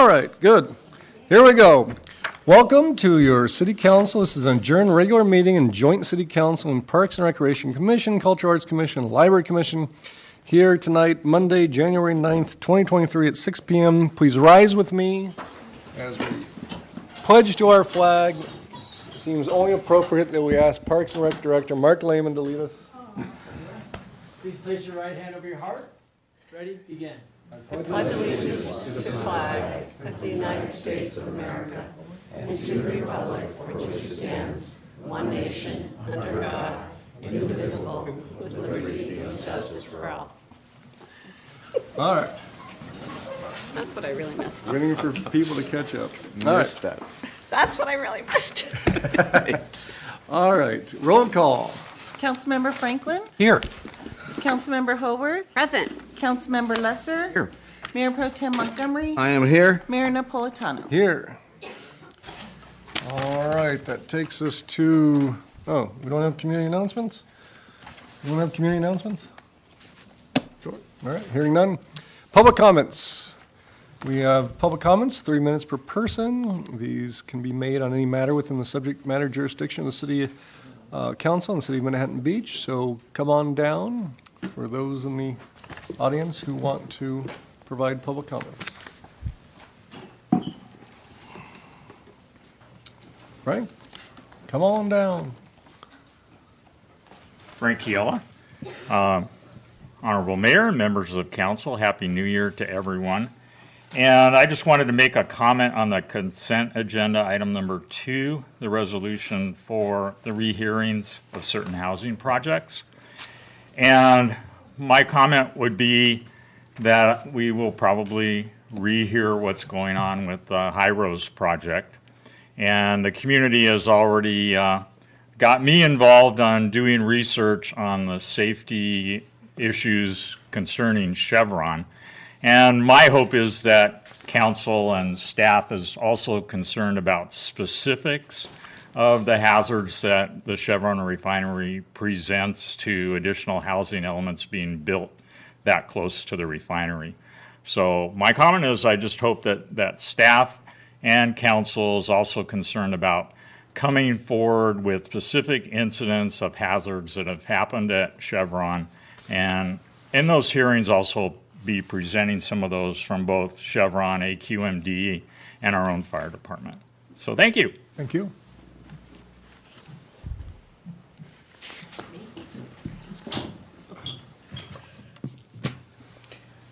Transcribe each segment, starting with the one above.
All right, good. Here we go. Welcome to your City Council. This is an adjourned regular meeting and joint City Council and Parks and Recreation Commission, Cultural Arts Commission, Library Commission. Here tonight, Monday, January 9th, 2023 at 6 p.m. Please rise with me as we pledge to our flag. Seems only appropriate that we ask Parks and Rec Director Mark Lehman to lead us. Please place your right hand over your heart. Ready? Begin. I pledge allegiance to the flag of the United States of America and to the republic for which it stands, one nation, under God, indivisible, with liberty and justice for all. All right. That's what I really missed. Waiting for people to catch up. Missed that. That's what I really missed. All right. Roll call. Councilmember Franklin? Here. Councilmember Howarth? Present. Councilmember Lesser? Here. Mayor Pro Tem Montgomery? I am here. Mayor Napolitano? Here. All right, that takes us to, oh, we don't have community announcements? We don't have community announcements? Sure. All right, hearing none. Public comments. We have public comments, 3 minutes per person. These can be made on any matter within the subject matter jurisdiction of the City Council in the City of Manhattan Beach. So come on down for those in the audience who want to provide public comments. Right? Come on down. Frank Chiella, Honorable Mayor and members of Council, Happy New Year to everyone. And I just wanted to make a comment on the consent agenda, item number 2, the resolution for the rehearings of certain housing projects. And my comment would be that we will probably rehear what's going on with the High Rose project. And the community has already got me involved on doing research on the safety issues concerning Chevron. And my hope is that council and staff is also concerned about specifics of the hazards that the Chevron refinery presents to additional housing elements being built that close to the refinery. So my comment is I just hope that staff and council is also concerned about coming forward with specific incidents of hazards that have happened at Chevron, and in those hearings also be presenting some of those from both Chevron, AQMD, and our own fire department. So thank you. Thank you.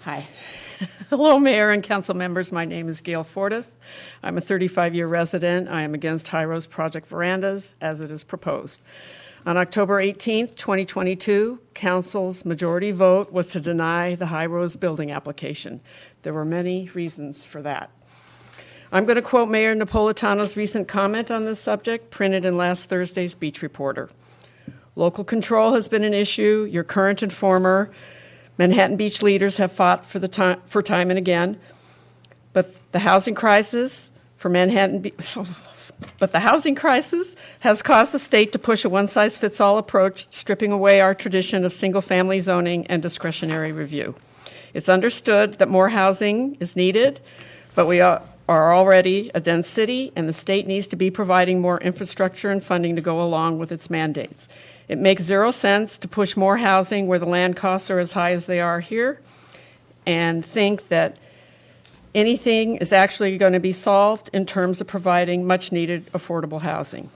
Hi. Hello, Mayor and council members. My name is Gail Fortis. I'm a 35-year resident. I am against High Rose Project verandas as it is proposed. On October 18th, 2022, council's majority vote was to deny the High Rose building application. There were many reasons for that. I'm going to quote Mayor Napolitano's recent comment on this subject, printed in last Thursday's Beach Reporter. Local control has been an issue. Your current and former Manhattan Beach leaders have fought for time and again, but the housing crisis has caused the state to push a one-size-fits-all approach, stripping away our tradition of single-family zoning and discretionary review. It's understood that more housing is needed, but we are already a dense city, and the state needs to be providing more infrastructure and funding to go along with its mandates. It makes zero sense to push more housing where the land costs are as high as they are here and think that anything is actually going to be solved in terms of providing much needed affordable housing.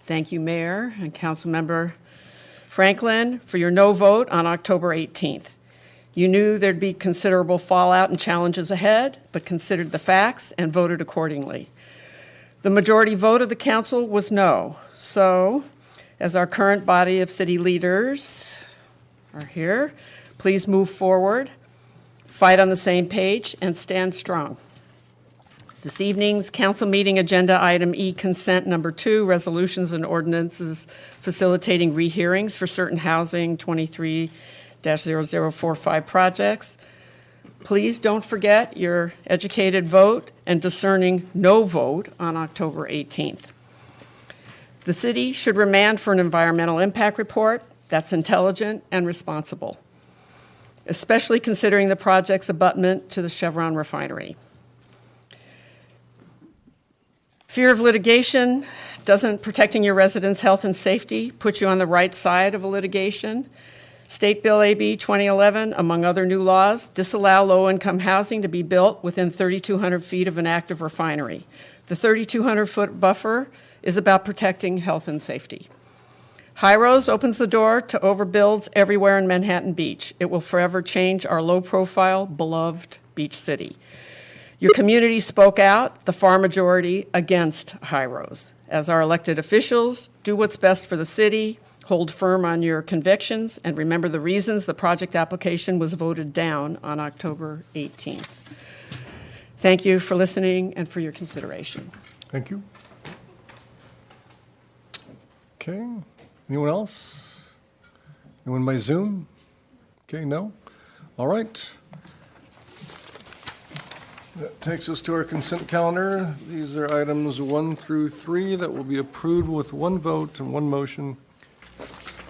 Thank you, Mayor and Councilmember Franklin, for your no vote on October 18th. You knew there'd be considerable fallout and challenges ahead, but considered the facts and voted accordingly. The majority vote of the council was no. So, as our current body of city leaders are here, please move forward, fight on the same page, and stand strong. This evening's council meeting agenda item E, consent number 2, resolutions and ordinances facilitating rehearings for certain housing 23-0045 projects. Please don't forget your educated vote and discerning no vote on October 18th. The city should remand for an environmental impact report that's intelligent and responsible, especially considering the project's abutment to the Chevron refinery. Fear of litigation, doesn't protecting your residents' health and safety put you on the right side of a litigation? State Bill AB 2011, among other new laws, disallow low-income housing to be built within 3,200 feet of an active refinery. The 3,200-foot buffer is about protecting health and safety. High Rose opens the door to overbuilds everywhere in Manhattan Beach. It will forever change our low-profile, beloved beach city. Your community spoke out, the far majority, against High Rose. As our elected officials, do what's best for the city, hold firm on your convictions, and remember the reasons the project application was voted down on October 18th. Thank you for listening and for your consideration. Thank you. Okay, anyone else? Anyone by Zoom? Okay, no? All right. That takes us to our consent calendar. These are items 1 through 3 that will be approved with one vote and one motion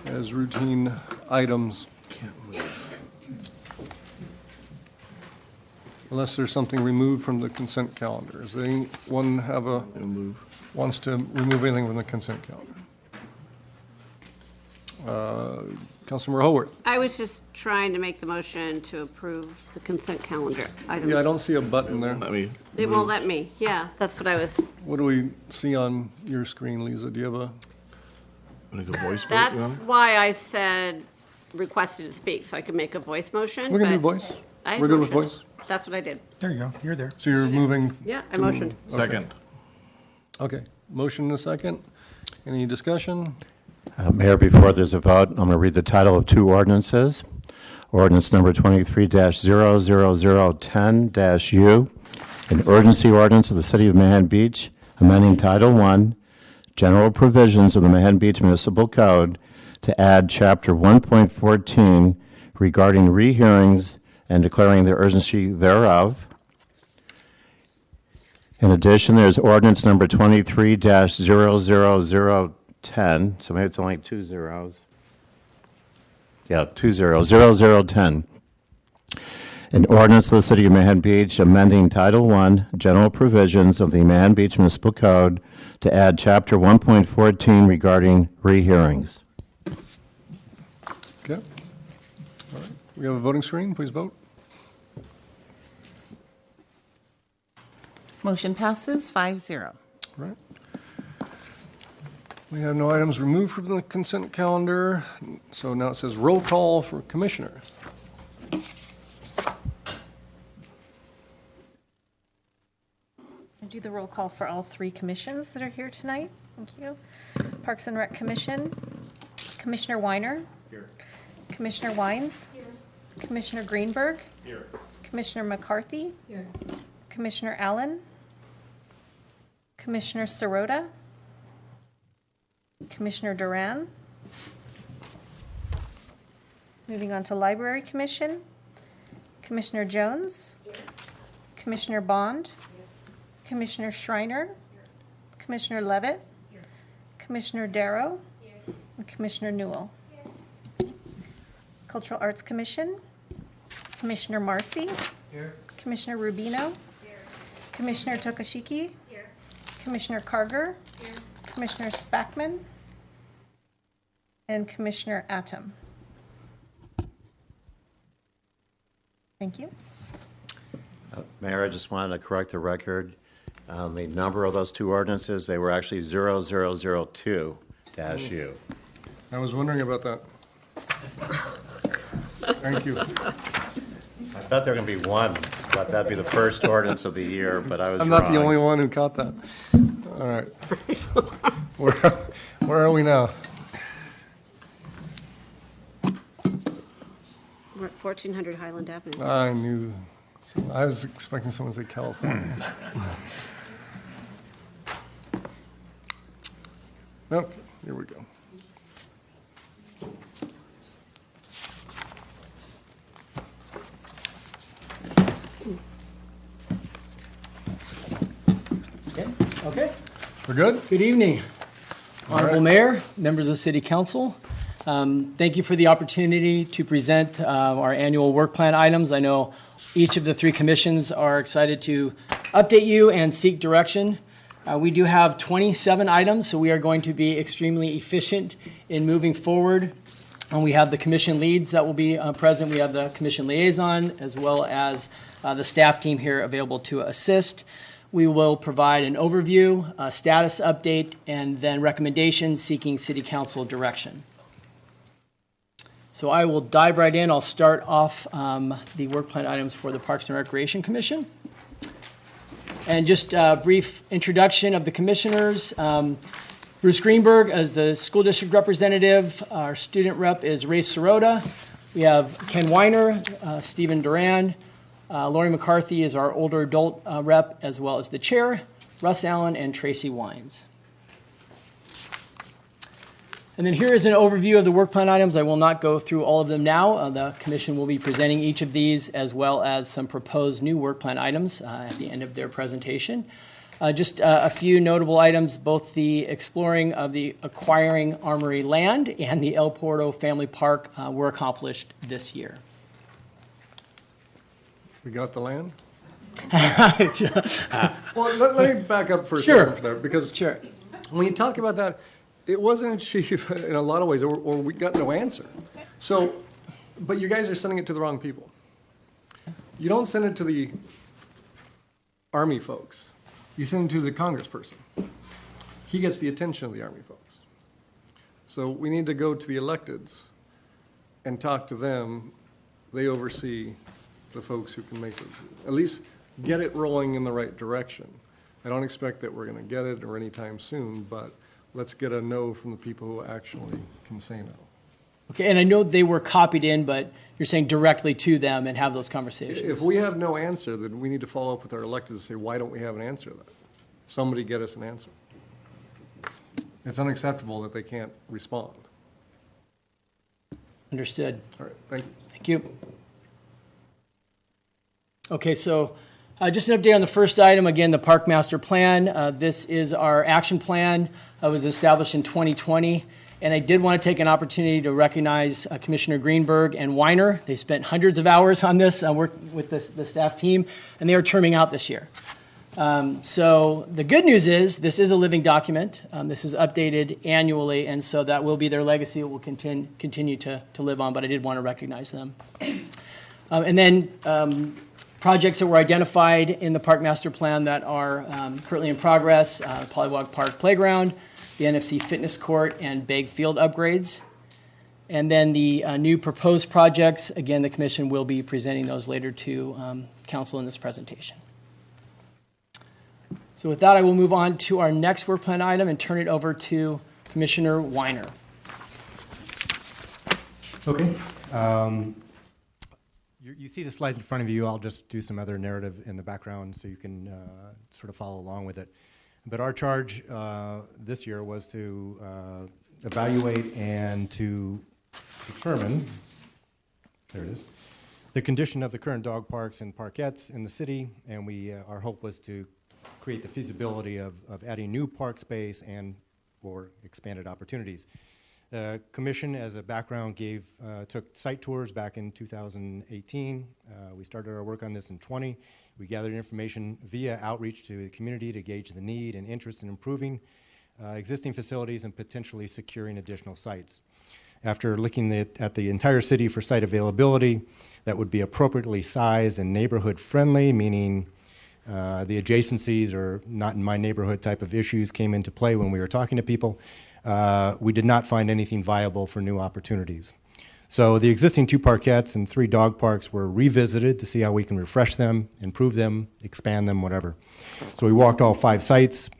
as routine items. Unless there's something removed from the consent calendar. Does anyone have wants to remove anything from the consent calendar? Councilmember Haworth. I was just trying to make the motion to approve the consent calendar items. Yeah, I don't see a button there. They won't let me. Yeah, that's what I was. What do we see on your screen, Lisa? Do you have a? That's why I said requested to speak, so I could make a voice motion. We can do but voice. I We're good with motioned. voice. That's what I did. There you go. You're there. So you're moving. Yeah, I motioned. Second. Okay, motion and a second. Any discussion? Mayor, before there's a vote, I'm going to read the title of two ordinances. Ordinance number 23-00010-U, an urgency ordinance of the City of Manhattan Beach, amending Title I, General Provisions of the Manhattan Beach Municipal Code to add Chapter 1.14 regarding rehearings and declaring the urgency thereof. In addition, there's ordinance number 23-00010, so maybe it's only 2 zeros. Yeah, 200010. An ordinance of the City of Manhattan Beach amending Title I, General Provisions of the Manhattan Beach Municipal Code to add Chapter 1.14 regarding rehearings. Okay. All right. We have a voting screen. Please vote. Motion passes 5-0. All right. We have no items removed from the consent calendar, so now it says roll call for commissioners. I do the roll call for all three commissions that are here tonight. Thank you. Parks and Rec Commission, Commissioner Weiner. Here. Commissioner Wines. Here. Commissioner Greenberg. Here. Commissioner McCarthy. Here. Commissioner Allen. Commissioner Sirota. Commissioner Duran. Moving on to Library Commission, Commissioner Jones. Here. Commissioner Bond. Here. Commissioner Schreiner. Here. Commissioner Levitt. Here. Commissioner Darrow. Here. And Commissioner Newell. Here. Cultural Arts Commission, Commissioner Marcy. Here. Commissioner Rubino. Here. Commissioner Tokashiki. Here. Commissioner Karger. Here. Commissioner Spackman. And Commissioner Atom. Thank you. Mayor, I just wanted to correct the record. The number of those two ordinances, they were actually 0002-U. I was wondering about that. Thank you. I thought there were going to be one. I thought that'd be the first ordinance of the year, but I was I'm wrong. not the only one who caught that. All right. Where are we now? We're at 1400 Highland Avenue. I knew. I was expecting someone to say California. Okay, here we go. Okay. We're good? Good evening, Honorable Mayor, members of City Council. Thank you for the opportunity to present our annual work plan items. I know each of the three commissions are excited to update you and seek direction We do have 27 items, so we are going to be extremely efficient in moving forward. And we have the commission leads that will be present. We have the commission liaison, as well as the staff team here available to assist. We will provide an overview, a status update, and then recommendations seeking city council direction. So I will dive right in. I'll start off the work plan items for the Parks and Recreation Commission. And just a brief introduction of the commissioners. Bruce Greenberg as the school district representative. Our student rep is Ray Sirota. We have Ken Weiner, Stephen Duran. Lori McCarthy is our older adult rep, as well as the chair, Russ Allen and Tracy Wines. And then here is an overview of the work plan items. I will not go through all of them now. The commission will be presenting each of these, as well as some proposed new work plan items at the end of their presentation. Just a few notable items, both the exploring of the acquiring Armory land and the El Porto Family Park were accomplished this year. We got the land? Well, let me back up for a Sure. second for that, because Sure. when you talk about that, it wasn't achieved in a lot of ways, or we got no answer. So, but you guys are sending it to the wrong people. You don't send it to the Army folks. You send it to the congressperson. He gets the attention of the Army folks. So we need to go to the electeds and talk to them. They oversee the folks who can make it, at least get it rolling in the right direction. I don't expect that we're going to get it or anytime soon, but let's get a no from the people who actually can say no. Okay, and I know they were copied in, but you're saying directly to them and have those conversations. If we have no answer, then we need to follow up with our electeds and say, why don't we have an answer to that? Somebody get us an answer. It's unacceptable that they can't respond. Understood. All right, thank you. Thank you. Okay, so just an update on the first item. Again, the Park Master Plan. This is our action plan. It was established in 2020. And I did want to take an opportunity to recognize Commissioner Greenberg and Weiner. They spent hundreds of hours on this, work with the staff team, and they are terming out this year. So the good news is this is a living document. This is updated annually, and so that will be their legacy. It will continue to live on, but I did want to recognize them. And then projects that were identified in the Park Master Plan that are currently in progress, Polywog Park Playground, the NFC Fitness Court, and Begg Field upgrades. And then the new proposed projects, again, the commission will be presenting those later to council in this presentation. So with that, I will move on to our next work plan item and turn it over to Commissioner Weiner. Okay. You see the slides in front of you. I'll just do some other narrative in the background so you can sort of follow along with it. But our charge this year was to evaluate and to determine, there it is, the condition of the current dog parks and parkettes in the city, and our hope was to create the feasibility of adding new park space and or expanded opportunities. The commission, as a background, took site tours back in 2018. We started our work on this in 20. We gathered information via outreach to the community to gauge the need and interest in improving existing facilities and potentially securing additional sites. After looking at the entire city for site availability that would be appropriately sized and neighborhood friendly, meaning the adjacencies or not in my neighborhood type of issues came into play when we were talking to people, we did not find anything viable for new opportunities. So the existing 2 parkettes and 3 dog parks were revisited to see how we can refresh them, improve them, expand them, whatever. So we walked all 5 sites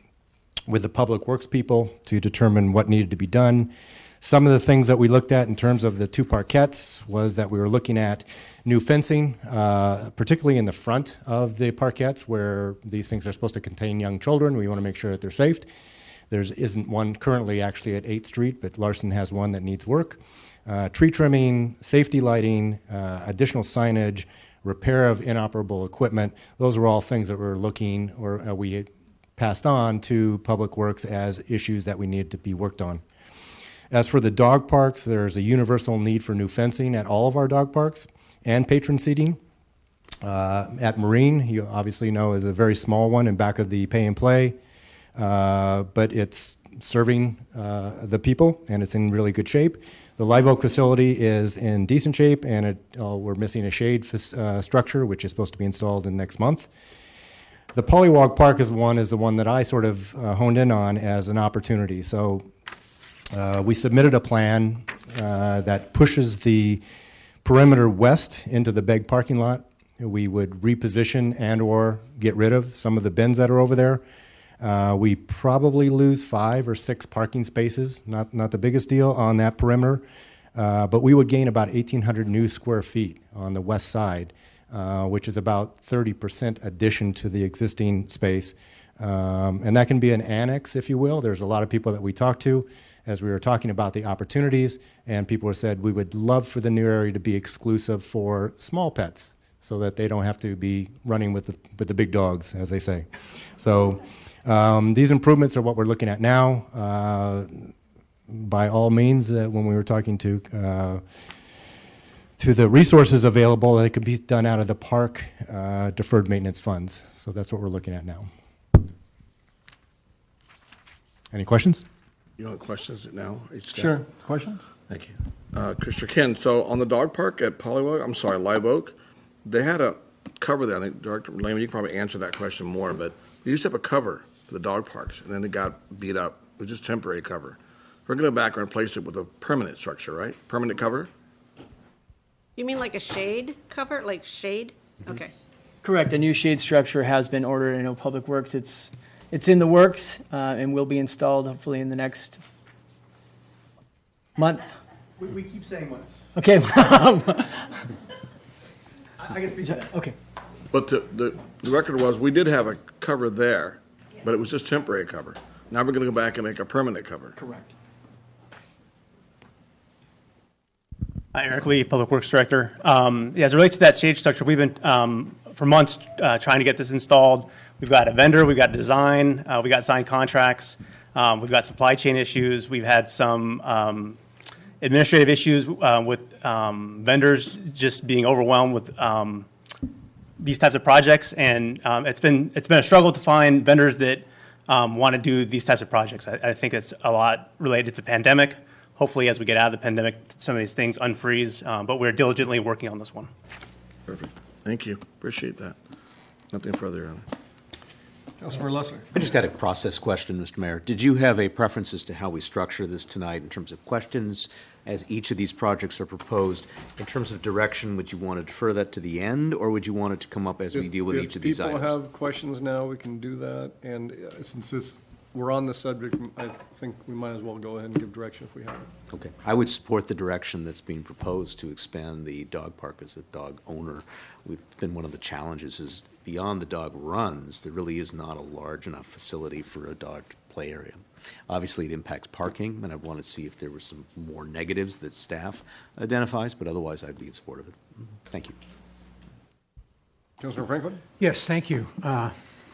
with the public works people to determine what needed to be done. Some of the things that we looked at in terms of the 2 parkettes was that we were looking at new fencing, particularly in the front of the parkettes where these things are supposed to contain young children. We want to make sure that they're safe. There isn't one currently actually at 8th Street, but Larson has one that needs work. Tree trimming, safety lighting, additional signage, repair of inoperable equipment. Those are all things that we're looking or we passed on to Public Works as issues that we need to be worked on. As for the dog parks, there's a universal need for new fencing at all of our dog parks and patron seating. At Marine, you obviously know, is a very small one in back of the pay and play. but it's serving the people, and it's in really good shape. The Live Oak facility is in decent shape, and we're missing a shade structure, which is supposed to be installed in next month. The Polywog Park is the one that I sort of honed in on as an opportunity. So we submitted a plan that pushes the perimeter west into the Begg parking lot. We would reposition and or get rid of some of the bins that are over there. We probably lose 5 or 6 parking spaces, not the biggest deal on that perimeter, but we would gain about 1,800 new square feet on the west side, which is about 30% addition to the existing space. And that can be an annex, if you will. There's a lot of people that we talked to as we were talking about the opportunities, and people have said we would love for the new area to be exclusive for small pets so that they don't have to be running with the big dogs, as they say. So these improvements are what we're looking at now. By all means, when we were talking to the resources available, they could be done out of the park deferred maintenance funds. So that's what we're looking at now. Any questions? You want questions now? Sure. Questions? Thank you. Mr. Ken, so on the dog park at Live Oak, they had a cover there. I think Director Lehman, you can probably answer that question more, but they used to have a cover for the dog parks, and then it got beat up. It was just temporary cover. We're going to go back and replace it with a permanent structure, right? Permanent cover? You mean like a shade cover, like shade? Okay. Correct. A new shade structure has been ordered. I know Public Works, it's in the works and will be installed hopefully in the next month. We keep saying months. Okay. I can speak to that. Okay. But the record was, we did have a cover there, but it was just temporary cover. Now we're going to go back and make a permanent cover. Correct. Hi, Eric Lee, Public Works Director. As it relates to that shade structure, we've been for months trying to get this installed. We've got a vendor, we've got design, we got signed contracts, we've got supply chain issues, we've had some administrative issues with vendors just being overwhelmed with these types of projects, and it's been a struggle to find vendors that want to do these types of projects. I think it's a lot related to the pandemic. Hopefully, as we get out of the pandemic, some of these things unfreeze, but we're diligently working on this one. Perfect. Thank you. Appreciate that. Nothing further on it. Councilmember Lesser. I just got a process question, Mr. Mayor. Did you have a preference as to how we structure this tonight in terms of questions as each of these projects are proposed? In terms of direction, would you want to defer that to the end, or would you want it to come up as we deal with each of these items? If people have questions now, we can do that. And since we're on the subject, I think we might as well go ahead and give direction if we have it. Okay. I would support the direction that's being proposed to expand the dog park as a dog owner. We've been one of the challenges is beyond the dog runs, there really is not a large enough facility for a dog play area. Obviously, it impacts parking, and I want to see if there were some more negatives that staff identifies, but otherwise I'd be in support of it. Thank you. Councilor Franklin? Yes, thank you.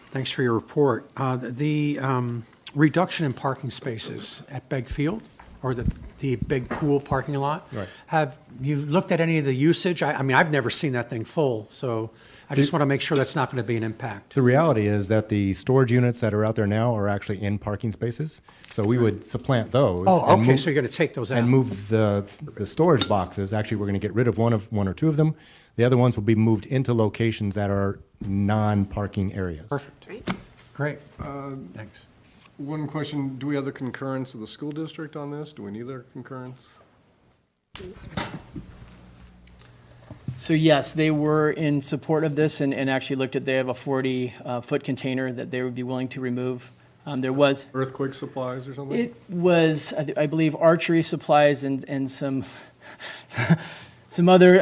Thanks for your report. The reduction in parking spaces at Begg Field, or the big pool parking lot, Right. Have you looked at any of the usage? I mean, I've never seen that thing full, so I just want to make sure that's not going to be an impact. The reality is that the storage units that are out there now are actually in parking spaces. So we would supplant those. Oh, and okay, move- so you're going to take those out. And move the storage boxes. Actually, we're going to get rid of one or two of them. The other ones will be moved into locations that are non-parking areas. Perfect. Great. Thanks. One question, do we have the concurrence of the school district on this? Do we need their concurrence? So yes, they were in support of this and actually looked at, they have a 40-foot container that they would be willing to remove. There was, Earthquake supplies or something? it was, I believe, archery supplies and some, some other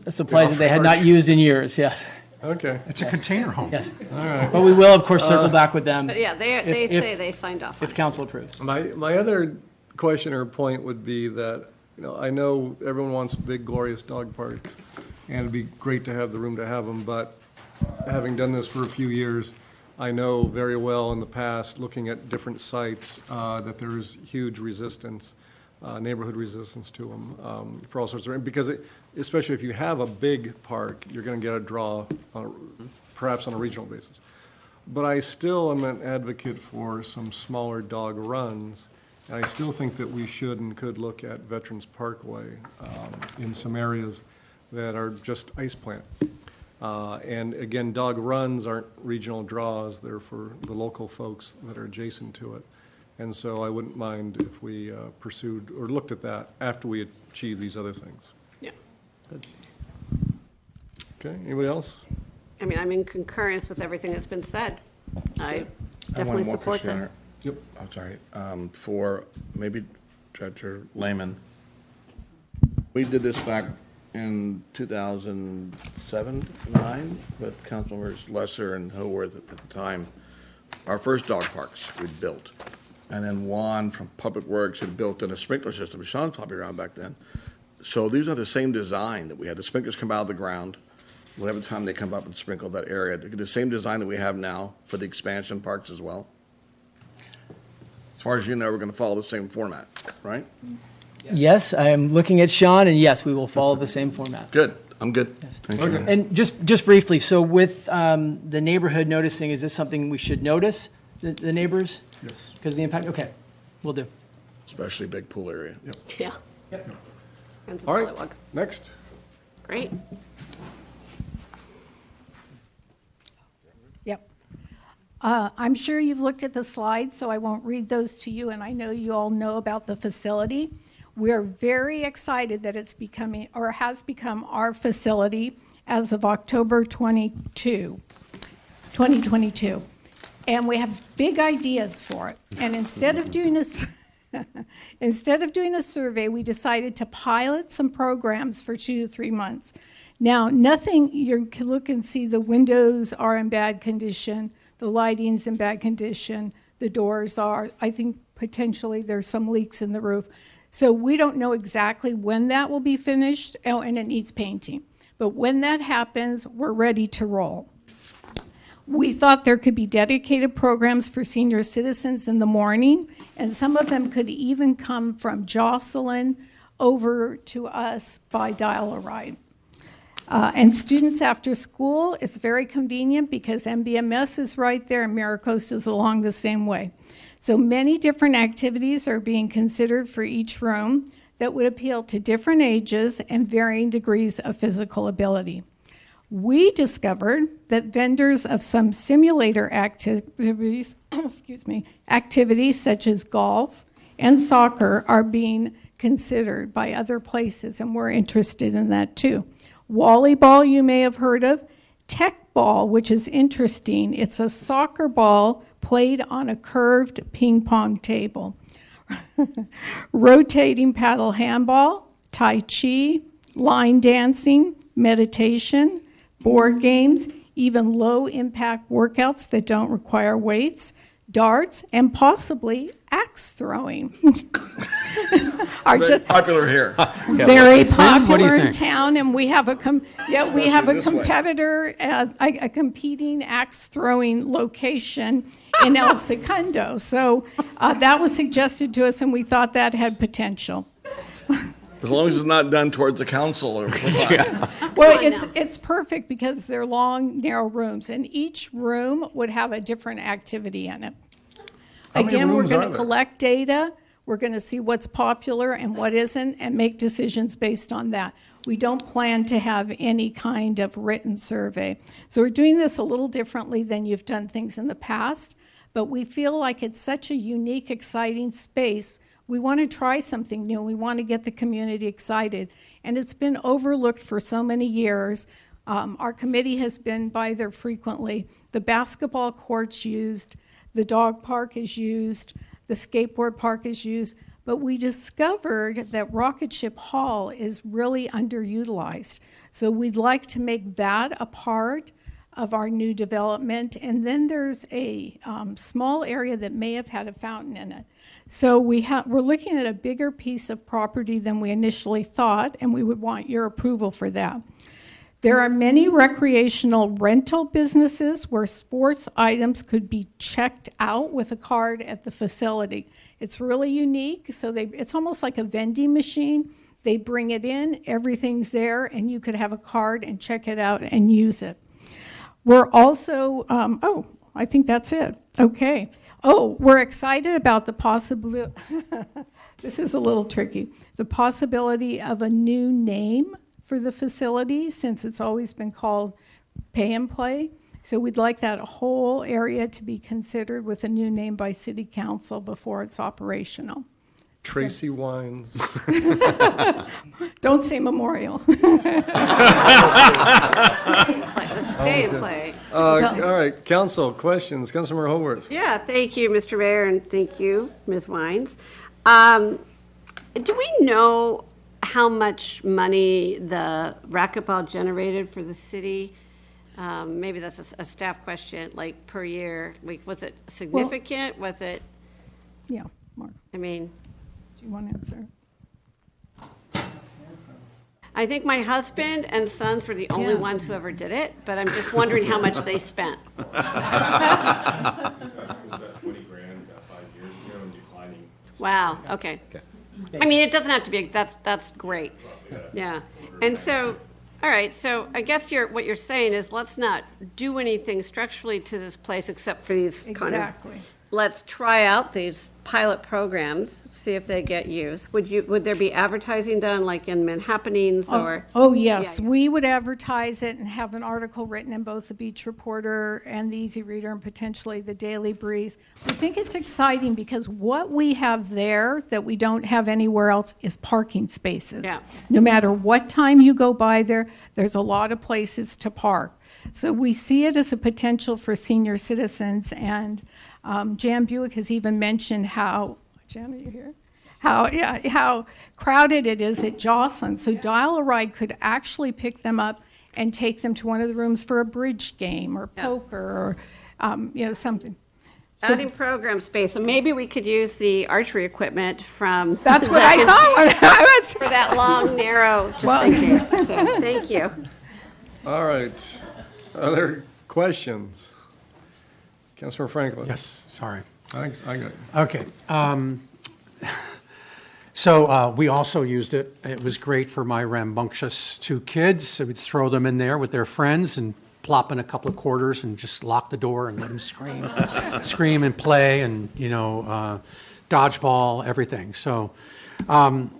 supplies that they had not used in years, yes. Okay. It's a container home. Yes. But we will, of course, circle back with them But yeah, they If- say they signed off on if it. council approves. My other question or point would be that, I know everyone wants big, glorious dog parks, and it'd be great to have the room to have them, but having done this for a few years, I know very well in the past, looking at different sites, that there's huge resistance, neighborhood resistance to them, for all sorts of, because especially if you have a big park, you're going to get a draw, perhaps on a regional basis. But I still am an advocate for some smaller dog runs. And I still think that we should and could look at Veterans Parkway in some areas that are just ice plant. And again, dog runs aren't regional draws, they're for the local folks that are adjacent to it. And so I wouldn't mind if we pursued or looked at that after we achieve these other things. Yeah. Okay, anybody else? I mean, I'm in concurrence with everything that's been said. I definitely support this. Yep. I'm sorry, for maybe Director Lehman. We did this back in 2007, 9, with Councilmembers Lesser and Haworth at the time. Our first dog parks we'd built. And then Juan from Public Works had built in a sprinkler system. Sean's probably around back then. So these are the same design that we had. The sprinklers come out of the ground. Whatever time they come up and sprinkle that area. The same design that we have now for the expansion parks as well. As far as you know, we're going to follow the same format, right? Yes, I am looking at Sean, and yes, we will follow the same format. Good. I'm good. Thank you. And just briefly, so with the neighborhood noticing, is this something we should notice, the neighbors? Yes. Because of the impact? Okay, will do. Especially big pool area. Yep. Yeah. Friends of All right, Pollywog. next. Great. Yep. I'm sure you've looked at the slides, so I won't read those to you, and I know you all know about the facility. We're very excited that it's becoming, or has become, our facility as of October 2022. And we have big ideas for it. And instead of doing a survey, we decided to pilot some programs for 2 to 3 months. Now, nothing, you can look and see the windows are in bad condition, the lighting's in bad condition, the doors are, I think potentially there's some leaks in the roof. So we don't know exactly when that will be finished, and it needs painting. But when that happens, we're ready to roll. We thought there could be dedicated programs for senior citizens in the morning, and some of them could even come from Jocelyn over to us by dial-a-ride. And students after school, it's very convenient because MBMS is right there and Maricosta is along the same way. So many different activities are being considered for each room that would appeal to different ages and varying degrees of physical ability. We discovered that vendors of some simulator activities, activities such as golf and soccer are being considered by other places, and we're interested in that too. Volleyball, you may have heard of. Tech ball, which is interesting. It's a soccer ball played on a curved ping pong table. Rotating paddle handball, Tai Chi, line dancing, meditation, board games, even low impact workouts that don't require weights, darts, and possibly axe throwing. Are Very just popular here. very popular in think? town, and we have a Especially this way. competitor, a competing axe throwing location in El Segundo. So that was suggested to us, and we thought that had potential. As long as it's not done towards the council or. Well, it's perfect because they're long, narrow rooms, and each room would have a different activity in it. How many Again, we're rooms going are to there? collect data. We're going to see what's popular and what isn't and make decisions based on that. We don't plan to have any kind of written survey. So we're doing this a little differently than you've done things in the past, but we feel like it's such a unique, exciting space. We want to try something new. We want to get the community excited. And it's been overlooked for so many years. Our committee has been by there frequently. The basketball court's used, the dog park is used, the skateboard park is used, but we discovered that Rocket Ship Hall is really underutilized. So we'd like to make that a part of our new development. And then there's a small area that may have had a fountain in it. So we're looking at a bigger piece of property than we initially thought, and we would want your approval for that. There are many recreational rental businesses where sports items could be checked out with a card at the facility. It's really unique, so it's almost like a vending machine. They bring it in, everything's there, and you could have a card and check it out and use it. We're also, I think that's it. Okay. Oh, we're excited about the possibility, this is a little tricky, the possibility of a new name for the facility, since it's always been called Pay and Play. So we'd like that whole area to be considered with a new name by City Council before it's operational. Tracy Wines. Don't say Memorial. Stay and play. All right, council, questions. Councilmember Haworth. Yeah, thank you, Mr. Mayor, and thank you, Ms. Wines. Do we know how much money the racquetball generated for the city? Maybe that's a staff question, like per year. Like, was it significant? Was it? Yeah, Mark. I mean. Do you want to answer? I think my husband and sons were the only ones who ever did it, but I'm just wondering how much they spent. Wow, okay. I mean, it doesn't have to be, that's great. Yeah. And so, all right, so I guess what you're saying is let's not do anything structurally to this place except for these kind of, let's try out these pilot programs, see if they get used. Would there be advertising done like in Manhappenings or? Oh, yes, we would advertise it and have an article written in both the Beach Reporter and the Easy Reader and potentially the Daily Breeze. We think it's exciting because what we have there that we don't have anywhere else is parking spaces. Yeah. No matter what time you go by there, there's a lot of places to park. So we see it as a potential for senior citizens, and Jan Buick has even mentioned how, Jan, are you here? How crowded it is at Jocelyn. So Dial-A-Ride could actually pick them up and take them to one of the rooms for a bridge game or poker or something. Adding program space, and maybe we could use the archery equipment from. That's what I thought. For that long, narrow, thinking. So, thank you. All right. Other questions? Councilor Franklin. Yes, sorry. I got it. Okay. So we also used it. It was great for my rambunctious 2 kids. I would throw them in there with their friends and plop in a couple of quarters and just lock the door and let them scream and play and, dodgeball, everything. So I'm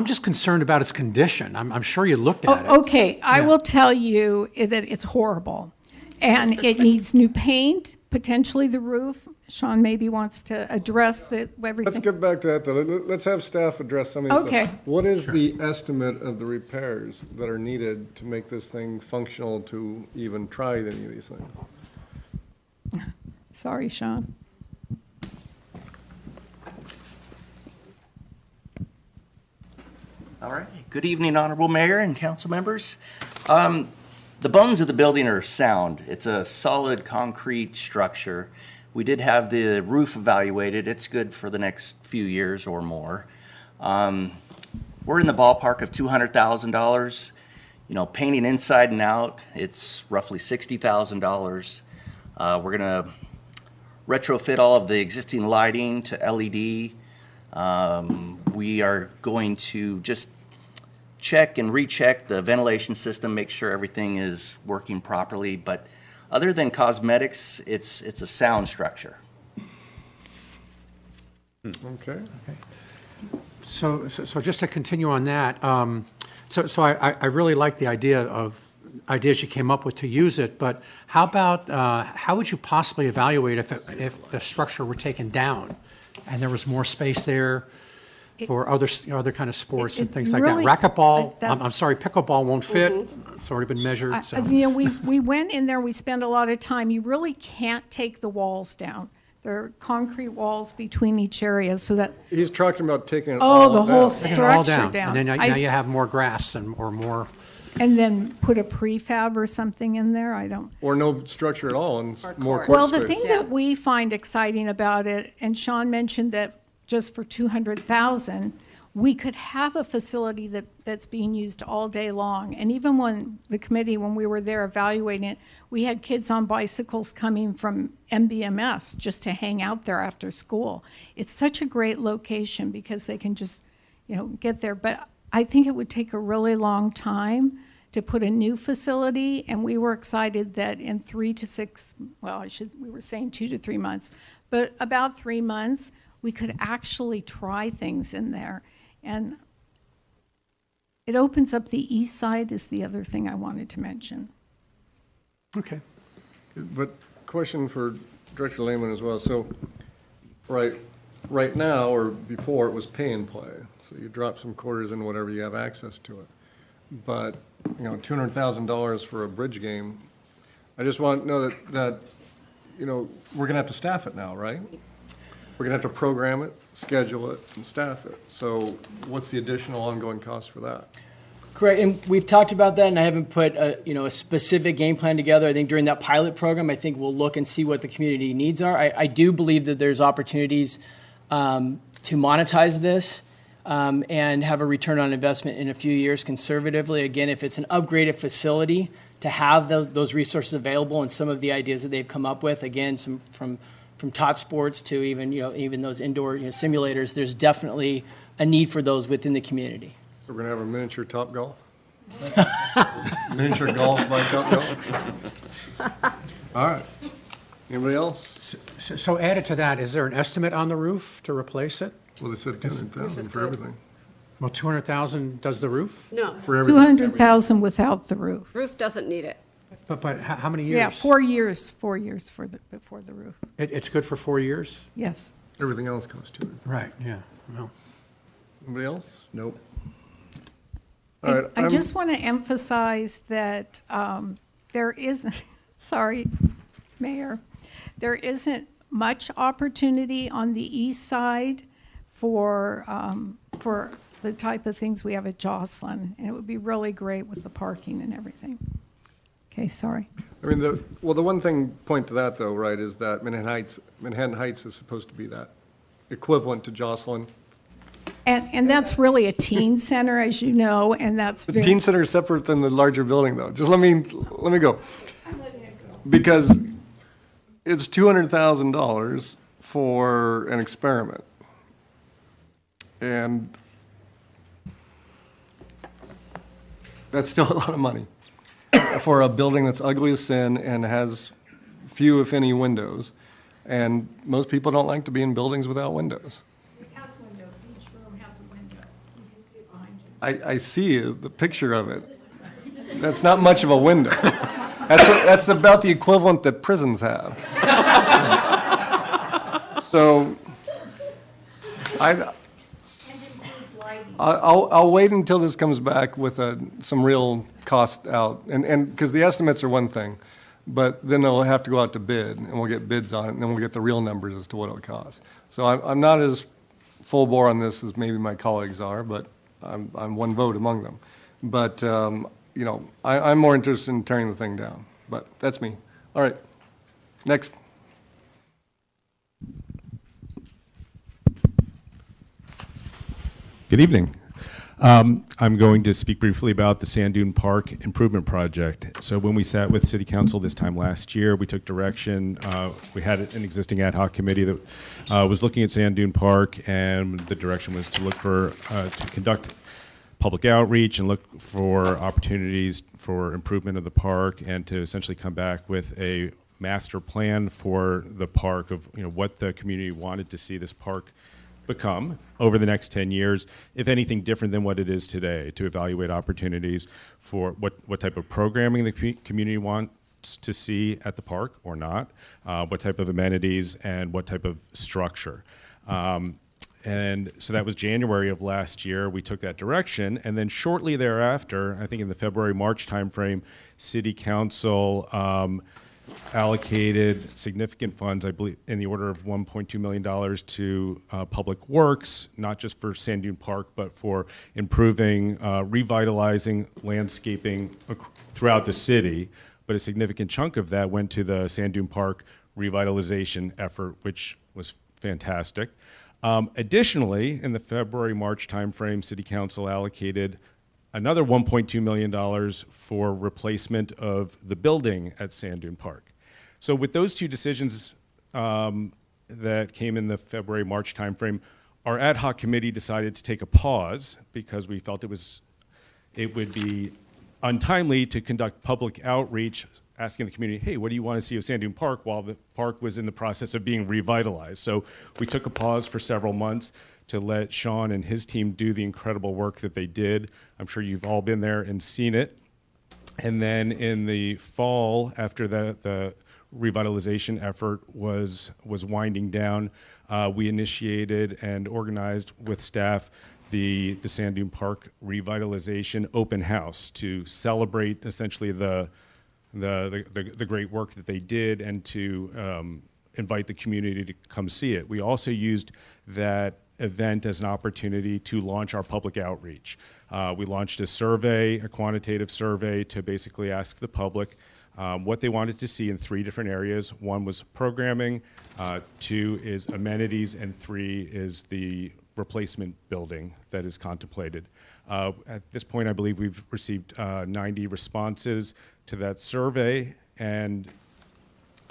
just concerned about its condition. I'm sure you looked at it. Okay, I will tell you that it's horrible. And it needs new paint, potentially the roof. Sean maybe wants to address everything. Let's get back to that, though. Let's have staff address some of these. Okay. What is the estimate of the repairs that are needed to make this thing functional to even try any of these things? Sorry, Sean. All right. Good evening, Honorable Mayor and council members. The bones of the building are sound. It's a solid concrete structure. We did have the roof evaluated. It's good for the next few years or more. We're in the ballpark of $200,000. Painting inside and out, it's roughly $60,000. We're gonna retrofit all of the existing lighting to LED. We are going to just check and recheck the ventilation system, make sure everything is working properly. But other than cosmetics, it's a sound structure. Okay. So just to continue on that, so I really like the ideas you came up with to use it, but how about, how would you possibly evaluate if the structure were taken down and there was more space there for other kind of sports and things like that? Racquetball, I'm sorry, pickleball won't fit. It's already been measured. So. We went in there, we spent a lot of time. You really can't take the walls down. There are concrete walls between each area so that. He's talking about taking it all the down. whole structure down. And then now you have more grass or more. And then put a prefab or something in there, I don't. Or no structure at all and more court Well, space. the thing that we find exciting about it, and Sean mentioned that just for $200,000, we could have a facility that's being used all day long. And even when the committee, when we were there evaluating it, we had kids on bicycles coming from MBMS just to hang out there after school. It's such a great location because they can just, get there. But I think it would take a really long time to put a new facility, and we were excited that in 3 to 6, we were saying 2 to 3 months, but about 3 months, we could actually try things in there. And it opens up the east side is the other thing I wanted to mention. Okay. But question for Director Lehman as well. So, right now, or before, it was pay and play. So you drop some quarters in whatever you have access to it. But, $200,000 for a bridge game, I just want to know that we're going to have to staff it now, right? We're going to have to program it, schedule it, and staff it. So what's the additional ongoing cost for that? Correct, and we've talked about that, and I haven't put a specific game plan together. I think during that pilot program, I think we'll look and see what the community needs are. I do believe that there's opportunities to monetize this and have a return on investment in a few years conservatively. Again, if it's an upgraded facility, to have those resources available and some of the ideas that they've come up with, again, some from tot sports to even those indoor simulators, there's definitely a need for those within the community. So we're going to have a miniature Top Golf? Miniature golf by Top Golf? All right. Anybody else? So added to that, is there an estimate on the roof to replace it? Well, they said 200,000 for everything. Well, 200,000 does the roof? No, For everything. 200,000 without the roof. roof doesn't need it. But how many years? Yeah, 4 years, 4 years before the roof. It's good for 4 years? Yes. Everything else costs 200,000. Right, yeah. Well, Anybody else? Nope. All right. I just want to emphasize that there isn't, sorry, Mayor, there isn't much opportunity on the east side for the type of things we have at Jocelyn, and it would be really great with the parking and everything. Okay, sorry. I mean, the one point to that though, right, is that Manhattan Heights is supposed to be that equivalent to Jocelyn. And that's really a teen center, as you know, and that's The teen center is separate than the larger building though. Just let me go. Because it's $200,000 for an experiment. And that's still a lot of money for a building that's ugly as sin and has few, if any, windows. And most people don't like to be in buildings without windows. It has windows. Each room has a window. You can see it behind you. I see the picture of it. That's not much of a window. That's about the equivalent that prisons have. So I'll wait until this comes back with some real cost out, and because the estimates are one thing, but then they'll have to go out to bid, and we'll get bids on it, and then we'll get the real numbers as to what it'll cost. So I'm not as full bore on this as maybe my colleagues are, but I'm one vote among them. But I'm more interested in tearing the thing down. But that's me. All right, next. Good evening. I'm going to speak briefly about the Sand Dune Park Improvement Project. So when we sat with City Council this time last year, we took direction. We had an existing ad hoc committee that was looking at Sand Dune Park, and the direction was to look for, to conduct public outreach and look for opportunities for improvement of the park, and to essentially come back with a master plan for the park of what the community wanted to see this park become over the next 10 years, if anything different than what it is today, to evaluate opportunities for what type of programming the community wants to see at the park or not, what type of amenities, and what type of structure. And so that was January of last year. We took that direction, and then shortly thereafter, I think in the February-March timeframe, City Council allocated significant funds, I believe, in the order of $1.2 million to Public Works, not just for Sand Dune Park, but for improving, revitalizing landscaping throughout the city. But a significant chunk of that went to the Sand Dune Park revitalization effort, which was fantastic. Additionally, in the February-March timeframe, City Council allocated another $1.2 million for replacement of the building at Sand Dune Park. So with those two decisions that came in the February-March timeframe, our ad hoc committee decided to take a pause because we felt it would be untimely to conduct public outreach, asking the community, hey, what do you want to see of Sand Dune Park, while the park was in the process of being revitalized. So we took a pause for several months to let Sean and his team do the incredible work that they did. I'm sure you've all been there and seen it. And then in the fall, after the revitalization effort was winding down, we initiated and organized with staff the Sand Dune Park Revitalization Open House to celebrate essentially the great work that they did and to invite the community to come see it. We also used that event as an opportunity to launch our public outreach. We launched a survey, a quantitative survey, to basically ask the public what they wanted to see in 3 different areas. 1 was programming, 2 is amenities, and 3 is the replacement building that is contemplated. At this point, I believe we've received 90 responses to that survey, and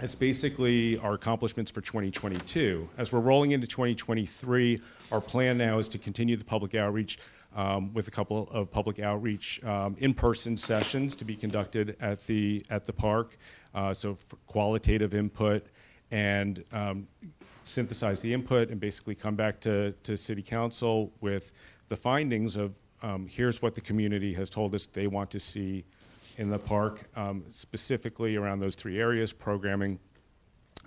it's basically our accomplishments for 2022. As we're rolling into 2023, our plan now is to continue the public outreach with a couple of public outreach in-person sessions to be conducted at the park. So for qualitative input, and synthesize the input and basically come back to City Council with the findings of here's what the community has told us they want to see in the park, specifically around those 3 areas: programming,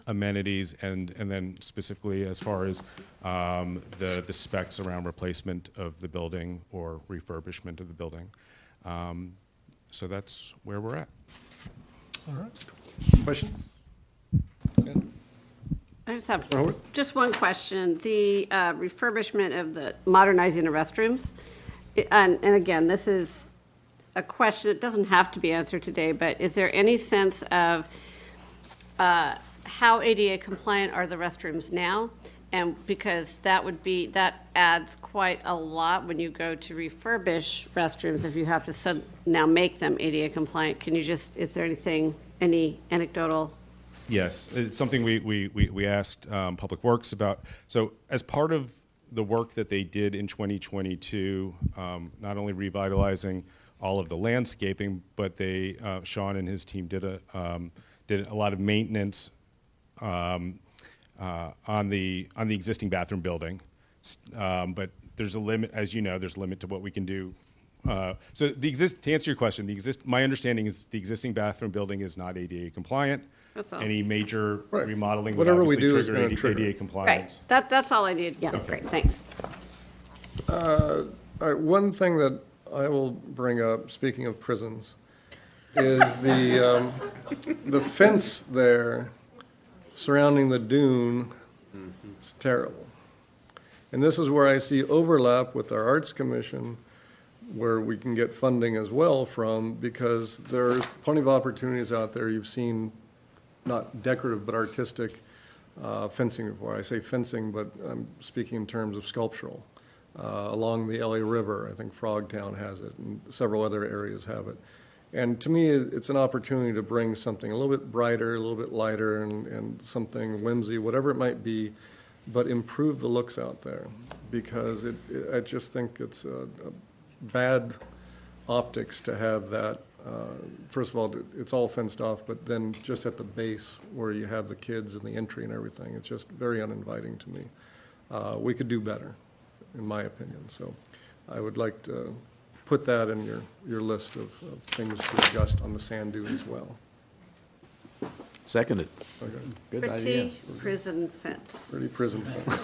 amenities, and then specifically as far as the specs around replacement of the building or refurbishment of the building. So that's where we're at. All right. Question? I just have just one question. The refurbishment of the modernizing the restrooms, and again, this is a question, it doesn't have to be answered today, but is there any sense of how ADA compliant are the restrooms now? And because that adds quite a lot when you go to refurbish restrooms, if you have to now make them ADA compliant. Can you is there any anecdotal? Yes, it's something we asked Public Works about. So as part of the work that they did in 2022, not only revitalizing all of the landscaping, but Sean and his team did a lot of maintenance on the existing bathroom building. But there's a limit, as you know, there's a limit to what we can do. So to answer your question, my understanding is the existing bathroom building is not ADA compliant. That's all. Any major remodeling would Whatever we obviously do is gonna trigger trigger. ADA compliance. Right, that's all I need. Yeah, great, thanks. All right, one thing that I will bring up, speaking of prisons, is the fence there surrounding the dune. It's terrible. And this is where I see overlap with our Arts Commission, where we can get funding as well from, because there's plenty of opportunities out there. You've seen not decorative but artistic fencing before. I say fencing, but I'm speaking in terms of sculptural. Along the LA River, I think Frogtown has it, and several other areas have it. And to me, it's an opportunity to bring something a little bit brighter, a little bit lighter, and something whimsy, whatever it might be, but improve the looks out there. Because I just think it's a bad optics to have that. First of all, it's all fenced off, but then just at the base where you have the kids and the entry and everything, it's just very uninviting to me. We could do better, in my opinion. So I would like to put that in your list of things to adjust on the sand dune as well. Seconded. Okay. Good Pretty idea. prison fence. Pretty prison fence.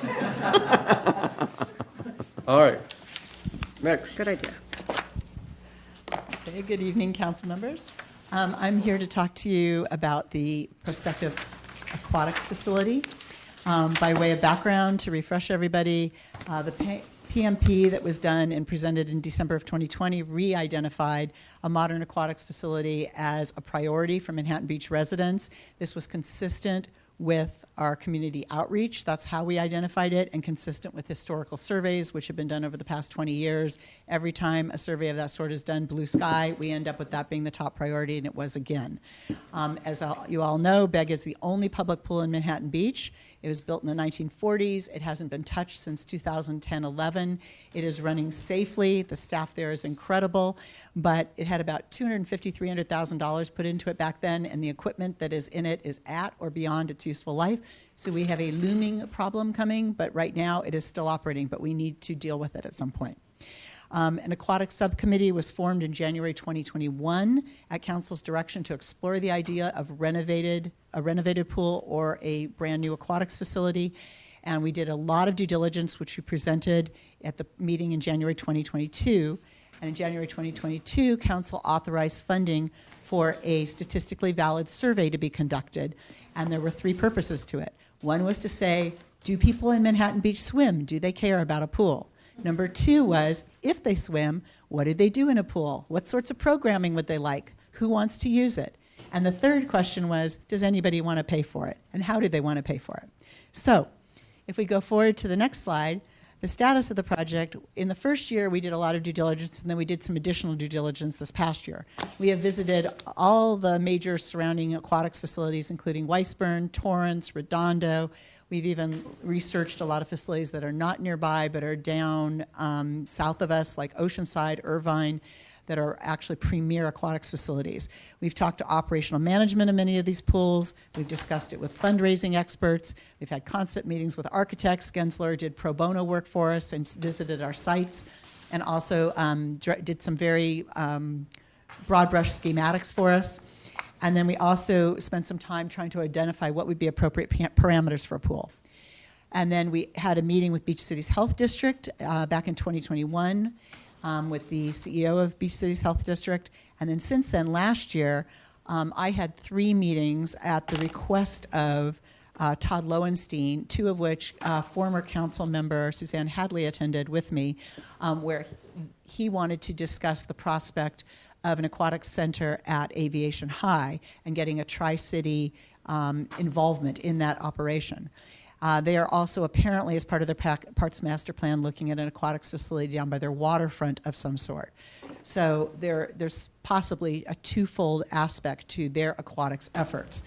All right, next. Good idea. Okay, good evening, council members. I'm here to talk to you about the prospective aquatics facility. By way of background, to refresh everybody, the PMP that was done and presented in December of 2020 re-identified a modern aquatics facility as a priority for Manhattan Beach residents. This was consistent with our community outreach. That's how we identified it, and consistent with historical surveys, which have been done over the past 20 years. Every time a survey of that sort is done, blue sky, we end up with that being the top priority, and it was again. As you all know, BEG is the only public pool in Manhattan Beach. It was built in the 1940s. It hasn't been touched since 2010-11. It is running safely. The staff there is incredible, but it had about $250,000, $300,000 put into it back then, and the equipment that is in it is at or beyond its useful life. So we have a looming problem coming, but right now it is still operating, but we need to deal with it at some point. An aquatic subcommittee was formed in January 2021 at Council's direction to explore the idea of a renovated pool or a brand new aquatics facility. And we did a lot of due diligence, which we presented at the meeting in January 2022. And in January 2022, Council authorized funding for a statistically valid survey to be conducted. And there were 3 purposes to it. One was to say, do people in Manhattan Beach swim? Do they care about a pool? Number 2 was, if they swim, what did they do in a pool? What sorts of programming would they like? Who wants to use it? And the third question was, does anybody want to pay for it? And how do they want to pay for it? So if we go forward to the next slide, the status of the project, in the first year we did a lot of due diligence, and then we did some additional due diligence this past year. We have visited all the major surrounding aquatics facilities, including Weisburn, Torrance, Redondo. We've even researched a lot of facilities that are not nearby but are down south of us, like Oceanside, Irvine, that are actually premier aquatics facilities. We've talked to operational management of many of these pools. We've discussed it with fundraising experts. We've had constant meetings with architects. Gensler did pro bono work for us and visited our sites, and also did some very broad brush schematics for us. And then we also spent some time trying to identify what would be appropriate parameters for a pool. And then we had a meeting with Beach Cities Health District back in 2021 with the CEO of Beach Cities Health District. And then since then, last year, I had 3 meetings at the request of Todd Lowenstein, 2 of which former council member Suzanne Hadley attended with me, where he wanted to discuss the prospect of an aquatics center at Aviation High and getting a tri-city involvement in that operation. They are also apparently, as part of their Parks Master Plan, looking at an aquatics facility down by their waterfront of some sort. So there's possibly a twofold aspect to their aquatics efforts.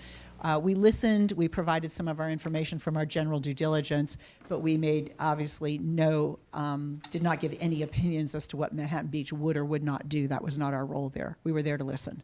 We listened, we provided some of our information from our general due diligence, but we made obviously did not give any opinions as to what Manhattan Beach would or would not do. That was not our role there. We were there to listen.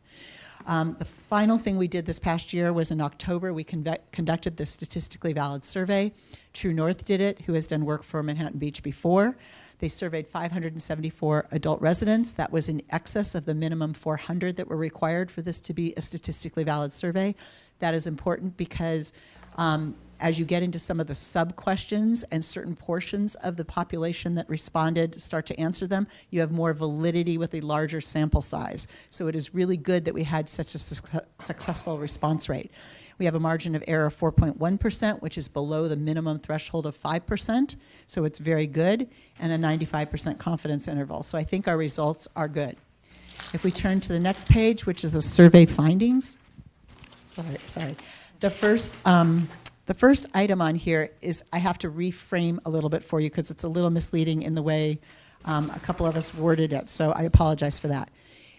The final thing we did this past year was in October, we conducted the statistically valid survey. True North did it, who has done work for Manhattan Beach before. They surveyed 574 adult residents. That was in excess of the minimum 400 that were required for this to be a statistically valid survey. That is important because as you get into some of the sub-questions and certain portions of the population that responded start to answer them, you have more validity with a larger sample size. So it is really good that we had such a successful response rate. We have a margin of error of 4.1%, which is below the minimum threshold of 5%, so it's very good, and a 95% confidence interval. So I think our results are good. If we turn to the next page, which is the survey findings. Sorry. The first item on here is I have to reframe a little bit for you because it's a little misleading in the way a couple of us worded it, so I apologize for that.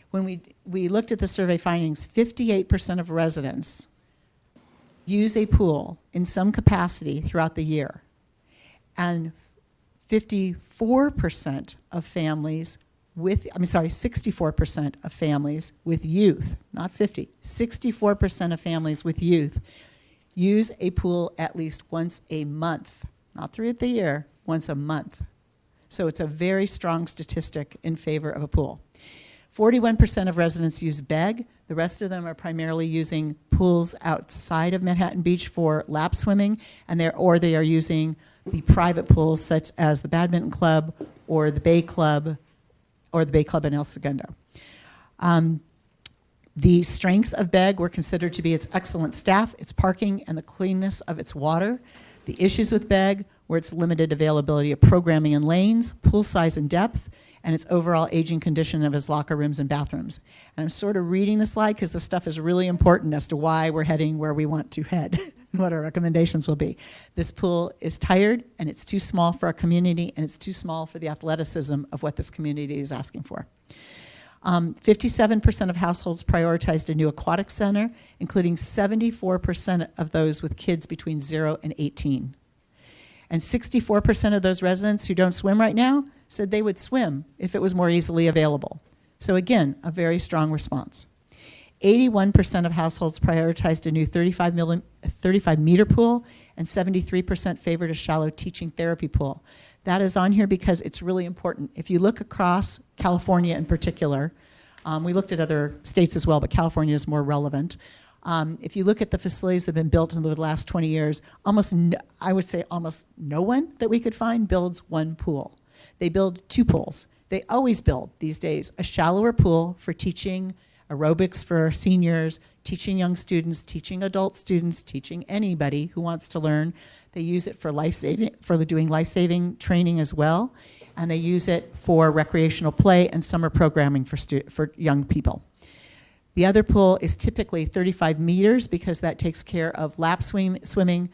When we looked at the survey findings, 58% of residents use a pool in some capacity throughout the year, and 64% of families 64% of families with youth, not 50, 64% of families with youth use a pool at least once a month, not throughout the year, once a month. So it's a very strong statistic in favor of a pool. 41% of residents use BEG. The rest of them are primarily using pools outside of Manhattan Beach for lap swimming, or they are using the private pools such as the Badminton Club or the Bay Club in El Segundo. The strengths of BEG were considered to be its excellent staff, its parking, and the cleanness of its water. The issues with BEG were its limited availability of programming and lanes, pool size and depth, and its overall aging condition of its locker rooms and bathrooms. And I'm sort of reading the slide because this stuff is really important as to why we're heading where we want to head and what our recommendations will be. This pool is tired, and it's too small for our community, and it's too small for the athleticism of what this community is asking for. 57% of households prioritized a new aquatic center, including 74% of those with kids between 0 and 18. And 64% of those residents who don't swim right now said they would swim if it was more easily available. So again, a very strong response. 81% of households prioritized a new 35-meter pool, and 73% favored a shallow teaching therapy pool. That is on here because it's really important. If you look across California in particular, we looked at other states as well, but California is more relevant. If you look at the facilities that have been built in the last 20 years, I would say almost no one that we could find builds one pool. They build two pools. They always build, these days, a shallower pool for teaching aerobics for seniors, teaching young students, teaching adult students, teaching anybody who wants to learn. They use it for doing life-saving training as well, and they use it for recreational play and summer programming for young people. The other pool is typically 35 meters because that takes care of lap swimming,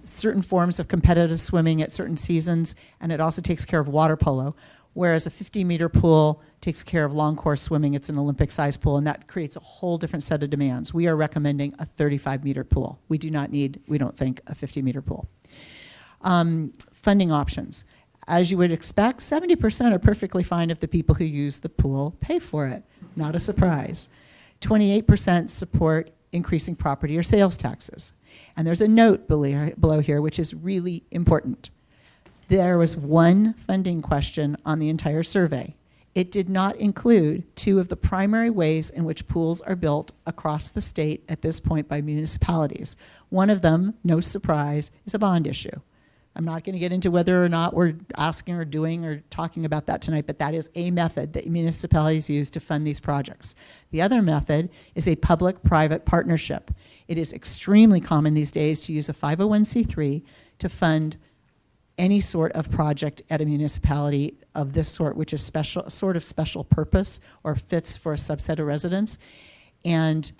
certain forms of competitive swimming at certain seasons, and it also takes care of water polo. Whereas a 50-meter pool takes care of long course swimming. It's an Olympic-sized pool, and that creates a whole different set of demands. We are recommending a 35-meter pool. We do not need, we don't think, a 50-meter pool. Funding options. As you would expect, 70% are perfectly fine if the people who use the pool pay for it. Not a surprise. 28% support increasing property or sales taxes. And there's a note below here, which is really important. There was one funding question on the entire survey. It did not include two of the primary ways in which pools are built across the state at this point by municipalities. One of them, no surprise, is a bond issue. I'm not going to get into whether or not we're asking or doing or talking about that tonight, but that is a method that municipalities use to fund these projects. The other method is a public-private partnership. It is extremely common these days to use a 501c3 to fund any sort of project at a municipality of this sort, which is sort of special purpose or fits for a subset of residents. And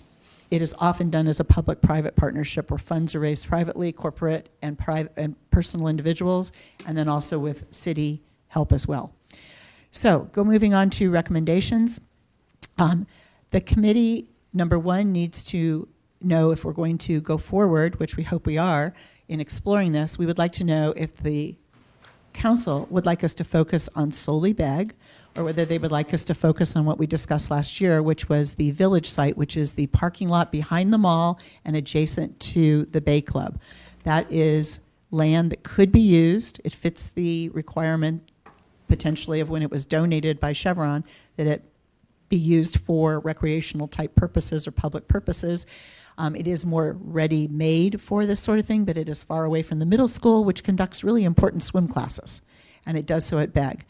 it is often done as a public-private partnership where funds are raised privately, corporate and private and personal individuals, and then also with city help as well. So moving on to recommendations. The committee, number one, needs to know if we're going to go forward, which we hope we are, in exploring this. We would like to know if the council would like us to focus on solely BEG, or whether they would like us to focus on what we discussed last year, which was the village site, which is the parking lot behind the mall and adjacent to the Bay Club. That is land that could be used. It fits the requirement potentially of when it was donated by Chevron that it be used for recreational type purposes or public purposes. It is more ready-made for this sort of thing, but it is far away from the middle school, which conducts really important swim classes, and it does so at BEG.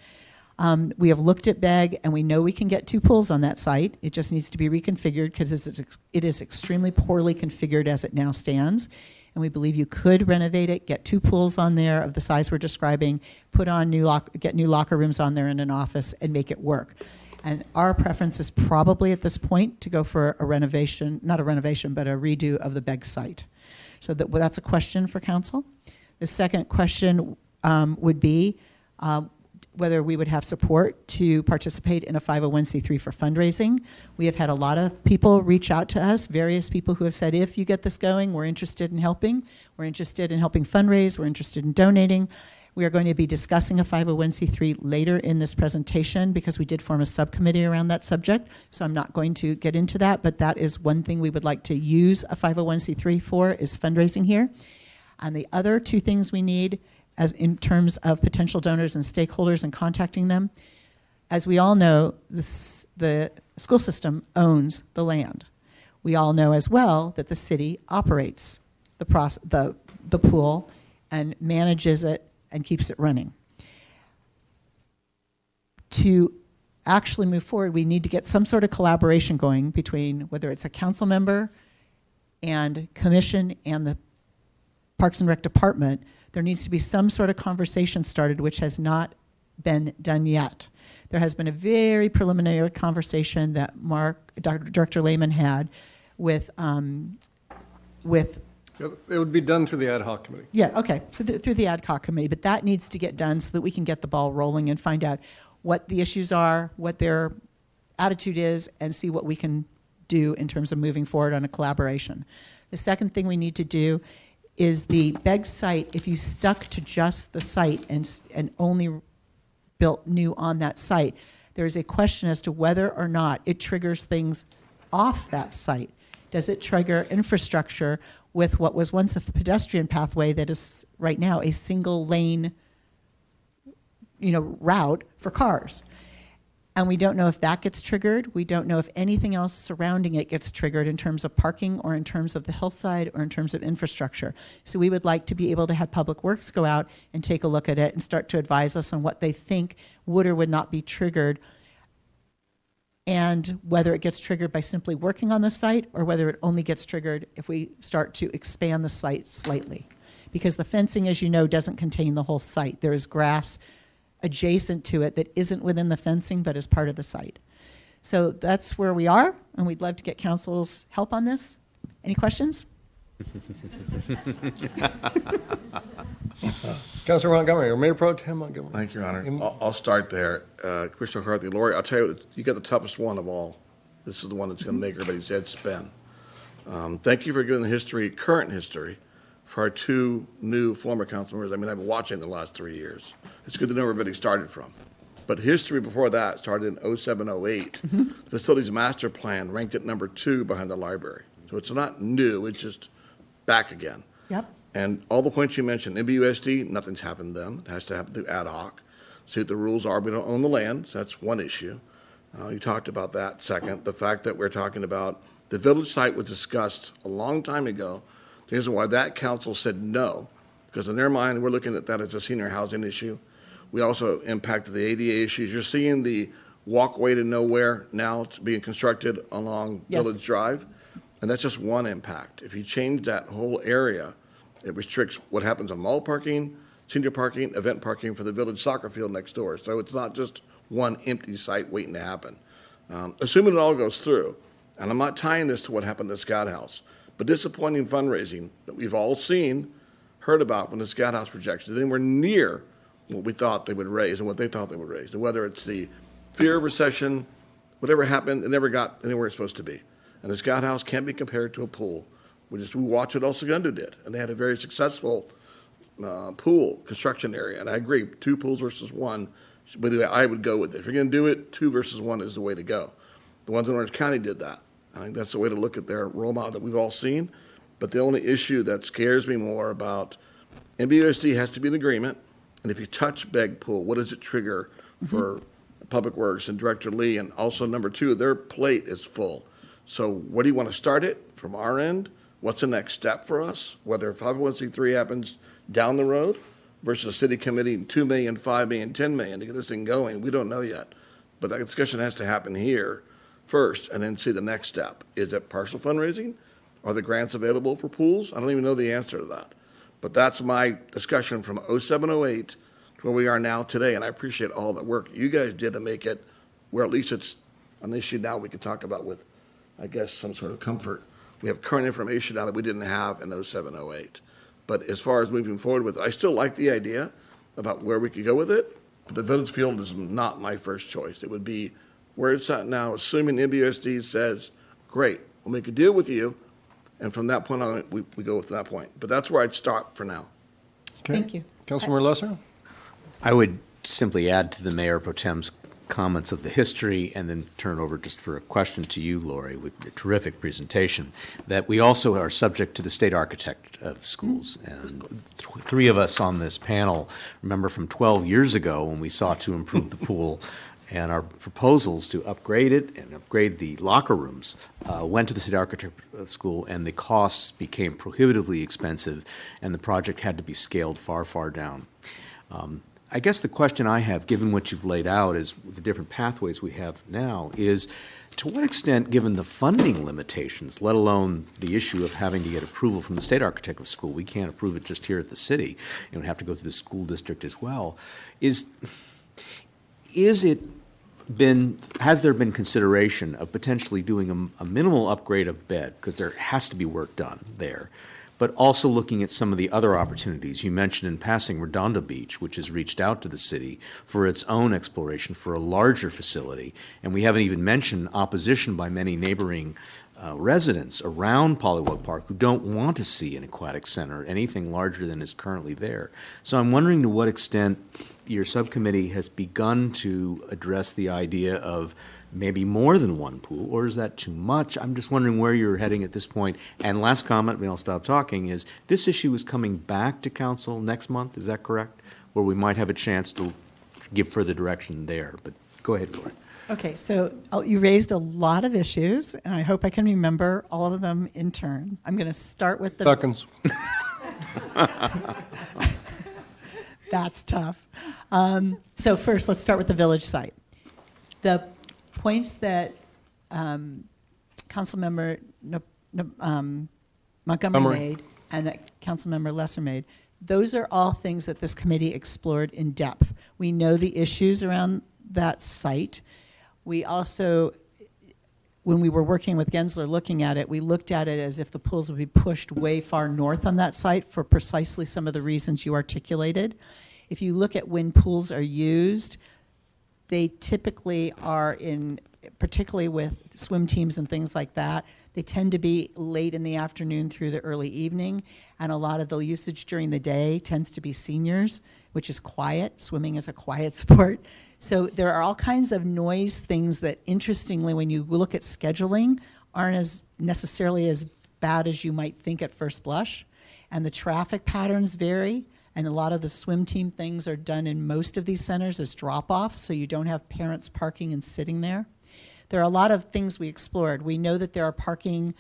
We have looked at BEG, and we know we can get two pools on that site. It just needs to be reconfigured because it is extremely poorly configured as it now stands, and we believe you could renovate it, get two pools on there of the size we're describing, get new locker rooms on there in an office, and make it work. And our preference is probably at this point to go for a renovation, not a renovation, but a redo of the BEG site. So that's a question for council. The second question would be whether we would have support to participate in a 501c3 for fundraising. We have had a lot of people reach out to us, various people who have said, if you get this going, we're interested in helping. We're interested in helping fundraise. We're interested in donating. We are going to be discussing a 501c3 later in this presentation because we did form a subcommittee around that subject. So I'm not going to get into that, but that is one thing we would like to use a 501c3 for is fundraising here. And the other two things we need as in terms of potential donors and stakeholders and contacting them, as we all know, the school system owns the land. We all know as well that the city operates the pool and manages it and keeps it running. To actually move forward, we need to get some sort of collaboration going between whether it's a council member and commission and the Parks and Rec department. There needs to be some sort of conversation started, which has not been done yet. There has been a very preliminary conversation that Director Lehman had with it would be done through the ad hoc committee. Yeah, okay, so through the ad hoc committee, but that needs to get done so that we can get the ball rolling and find out what the issues are, what their attitude is and see what we can do in terms of moving forward on a collaboration. The second thing we need to do is the BEG site, if you stuck to just the site and only built new on that site, there is a question as to whether or not it triggers things off that site. Does it trigger infrastructure with what was once a pedestrian pathway that is right now a single lane, route for cars? And we don't know if that gets triggered. We don't know if anything else surrounding it gets triggered in terms of parking or in terms of the hillside or in terms of infrastructure. So we would like to be able to have Public Works go out and take a look at it and start to advise us on what they think would or would not be triggered, and whether it gets triggered by simply working on the site or whether it only gets triggered if we start to expand the site slightly. Because the fencing, as you know, doesn't contain the whole site. There is grass adjacent to it that isn't within the fencing but is part of the site. So that's where we are, and we'd love to get council's help on this. Any questions? Councilor Montgomery, or Mayor Pro Tem Montgomery. Thank you, Your Honor. I'll start there. Commissioner McCarthy, Lori, I'll tell you, you got the toughest one of all. This is the one that's going to make everybody's head spin. Thank you for giving the current history, for our two new former council members. I mean, I've been watching the last 3 years. It's good to know where everybody started from. But history before that started in 07, 08. The Facilities Master Plan ranked it number 2 behind the library. So it's not new, it's just back again. Yep. And all the points you mentioned, MBUSD, nothing's happened then. It has to happen through ad hoc. See what the rules are. We don't own the land, so that's one issue. You talked about that. Second, the fact that we're talking about the village site was discussed a long time ago. The reason why that council said no, because in their mind, we're looking at that as a senior housing issue. We also impacted the ADA issues. You're seeing the walkway to nowhere now being constructed along Village Drive, and that's just one impact. If you change that whole area, it restricts what happens on mall parking, senior parking, event parking for the village soccer field next door. So it's not just one empty site waiting to happen. Assuming it all goes through, and I'm not tying this to what happened at the Scout House, but disappointing fundraising that we've all seen, heard about when the Scout House projections, they were near what we thought they would raise and what they thought they would raise. And whether it's the fear of recession, whatever happened, it never got anywhere it's supposed to be. And the Scout House can't be compared to a pool. We watched what El Segundo did, and they had a very successful pool construction area. And I agree, 2 pools versus 1. By the way, I would go with it. If you're going to do it, 2 versus 1 is the way to go. The ones in Orange County did that. I think that's the way to look at their role model that we've all seen. But the only issue that scares me more about MBUSD has to be an agreement. And if you touch BEG pool, what does it trigger for Public Works and Director Lee? And also, number 2, their plate is full. So where do you want to start it from our end? What's the next step for us? Whether 501c3 happens down the road versus city committing $2 million, $5 million, $10 million to get this thing going, we don't know yet. But that discussion has to happen here first and then see the next step. Is it partial fundraising? Are the grants available for pools? I don't even know the answer to that. But that's my discussion from 07, 08 to where we are now today. And I appreciate all the work you guys did to make it where at least it's an issue now we can talk about with, I guess, some sort of comfort. We have current information now that we didn't have in 07, 08. But as far as moving forward with it, I still like the idea about where we could go with it. But the Village Field is not my first choice. It would be where it's at now, assuming MBUSD says, great, we'll make a deal with you. And from that point on, we go with that point. But that's where I'd stop for now. Okay. Thank you. Councilmember Lesser? I would simply add to the Mayor Pro Tem's comments of the history and then turn over just for a question to you, Lori, with your terrific presentation, that we also are subject to the state architect of schools. And 3 of us on this panel remember from 12 years ago when we sought to improve the pool and our proposals to upgrade it and upgrade the locker rooms went to the state architect school, and the costs became prohibitively expensive, and the project had to be scaled far, far down. I guess the question I have, given what you've laid out, is the different pathways we have now, is to what extent, given the funding limitations, let alone the issue of having to get approval from the state architect of school, we can't approve it just here at the city, it would have to go through the school district as well, has there been consideration of potentially doing a minimal upgrade of bed, because there has to be work done there, but also looking at some of the other opportunities. You mentioned in passing Redondo Beach, which has reached out to the city for its own exploration for a larger facility. And we haven't even mentioned opposition by many neighboring residents around Pollywog Park who don't want to see an aquatic center, anything larger than is currently there. So I'm wondering to what extent your subcommittee has begun to address the idea of maybe more than one pool, or is that too much? I'm just wondering where you're heading at this point. And last comment, and I'll stop talking, is this issue is coming back to council next month, is that correct? Where we might have a chance to give further direction there, but go ahead, Gloria. Okay, so you raised a lot of issues, and I hope I can remember all of them in turn. I'm going to start with the... Seconds. That's tough. So first, let's start with the village site. The points that Councilmember Montgomery made and that Councilmember Lesser made, those are all things that this committee explored in depth. We know the issues around that site. We also, when we were working with Gensler looking at it, we looked at it as if the pools would be pushed way far north on that site for precisely some of the reasons you articulated. If you look at when pools are used, they typically are in, particularly with swim teams and things like that, they tend to be late in the afternoon through the early evening, and a lot of the usage during the day tends to be seniors, which is quiet. Swimming is a quiet sport. So there are all kinds of noise things that, interestingly, when you look at scheduling, aren't as necessarily as bad as you might think at first blush. And the traffic patterns vary, and a lot of the swim team things are done in most of these centers as drop-offs, so you don't have parents parking and sitting there. There are a lot of things we explored. We know that there are parking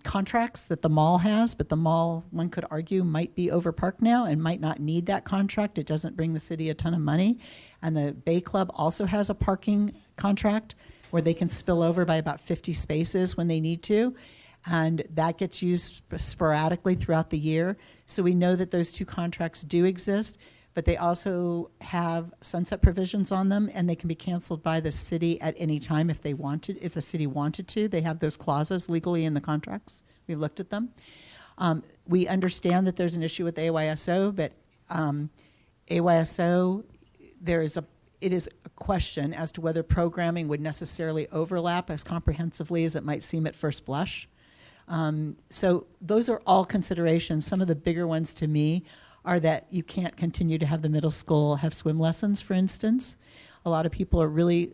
contracts that the mall has, but the mall, one could argue, might be overparked now and might not need that contract. It doesn't bring the city a ton of money. And the Bay Club also has a parking contract where they can spill over by about 50 spaces when they need to. And that gets used sporadically throughout the year. So we know that those two contracts do exist, but they also have sunset provisions on them, and they can be canceled by the city at any time if they wanted, if the city wanted to. They have those clauses legally in the contracts. We looked at them. We understand that there's an issue with AYSO, but AYSO, it is a question as to whether programming would necessarily overlap as comprehensively as it might seem at first blush. So those are all considerations. Some of the bigger ones to me are that you can't continue to have the middle school have swim lessons, for instance. A lot of people are really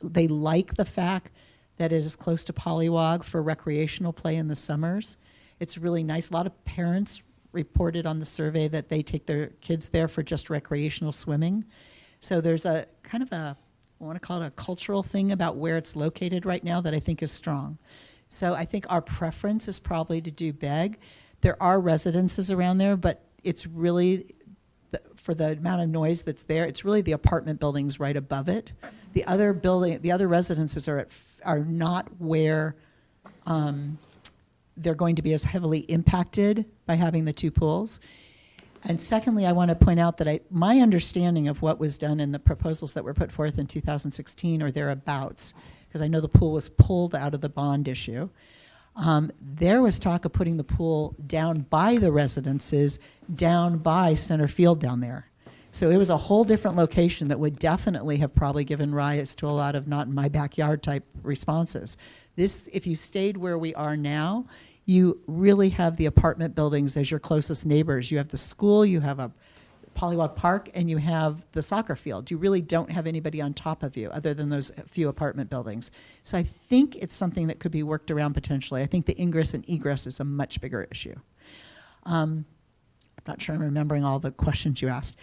they like the fact that it is close to Pollywog for recreational play in the summers. It's really nice. A lot of parents reported on the survey that they take their kids there for just recreational swimming. So there's a kind of I want to call it a cultural thing about where it's located right now that I think is strong. So I think our preference is probably to do Begg. There are residences around there, but it's really, for the amount of noise that's there, it's really the apartment buildings right above it. The other residences are not where they're going to be as heavily impacted by having the two pools. And secondly, I want to point out that my understanding of what was done in the proposals that were put forth in 2016 or thereabouts, because I know the pool was pulled out of the bond issue, there was talk of putting the pool down by the residences, down by center field down there. So it was a whole different location that would definitely have probably given rise to a lot of not in my backyard type responses. This, if you stayed where we are now, you really have the apartment buildings as your closest neighbors. You have the school, you have a Pollywog Park, and you have the soccer field. You really don't have anybody on top of you other than those few apartment buildings. So I think it's something that could be worked around potentially. I think the ingress and egress is a much bigger issue. I'm not sure I'm remembering all the questions you asked.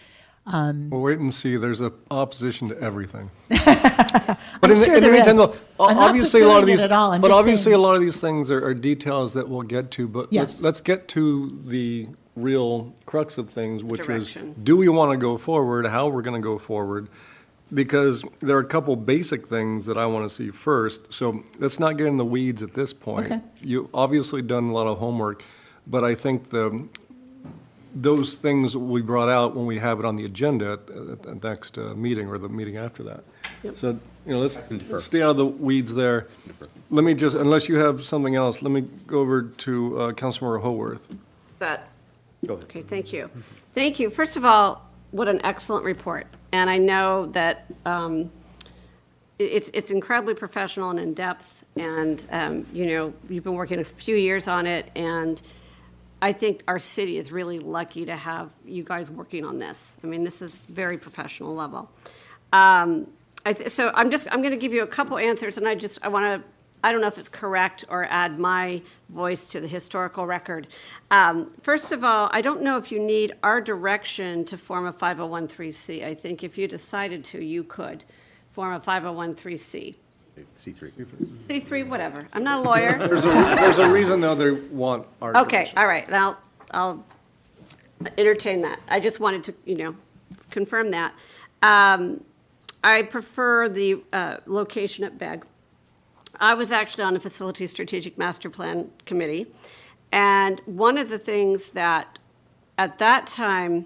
We'll wait and see. There's an opposition to everything. But in the meantime, though, obviously a lot of these, a lot of these things are details that we'll get to. But yes. let's get to the real crux of things, which Direction. is, do we want to go forward? How we're going to go forward? Because there are a couple basic things that I want to see first. So let's not get in the weeds at this point. Okay. You obviously done a lot of homework, but I think those things we brought out when we have it on the agenda at the next meeting or the meeting after that. Yep. So, let's stay out of the weeds there. let me just, unless you have something else, let me go over to Councilmember Haworth. Is that? Go ahead. Okay, thank you. Thank you. First of all, what an excellent report. And I know that it's incredibly professional and in-depth, and, you know, you've been working a few years on it, and I think our city is really lucky to have you guys working on this. I mean, this is very professional level. So I'm going to give you a couple answers, and I want to, I don't know if it's correct or add my voice to the historical record. First of all, I don't know if you need our direction to form a 501(c)(3). I think if you decided to, you could form a 501(c)(3). C3. C3, whatever. I'm not a lawyer. There's a reason, though, they want our Okay, direction. all right. Now, I'll entertain that. I just wanted to, you know, confirm that. I prefer the location at BEG. I was actually on the Facility Strategic Master Plan Committee, and one of the things that at that time,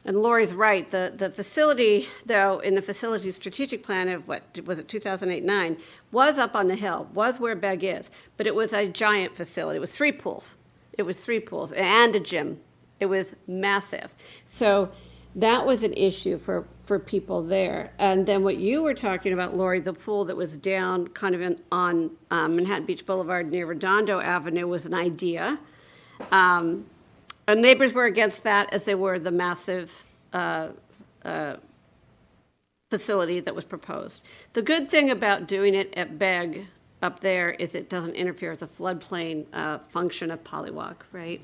and Lori's right, the facility, though, in the Facility Strategic Plan of, what, was it 2008-9, was up on the hill, was where BEG is, but it was a giant facility. It was 3 pools. It was 3 pools and a gym. It was massive. So that was an issue for people there. And then what you were talking about, Lori, the pool that was down kind of on Manhattan Beach Boulevard near Redondo Avenue was an idea. And neighbors were against that, as they were the massive facility that was proposed. The good thing about doing it at BEG up there is it doesn't interfere with the floodplain function of Polywalk, right?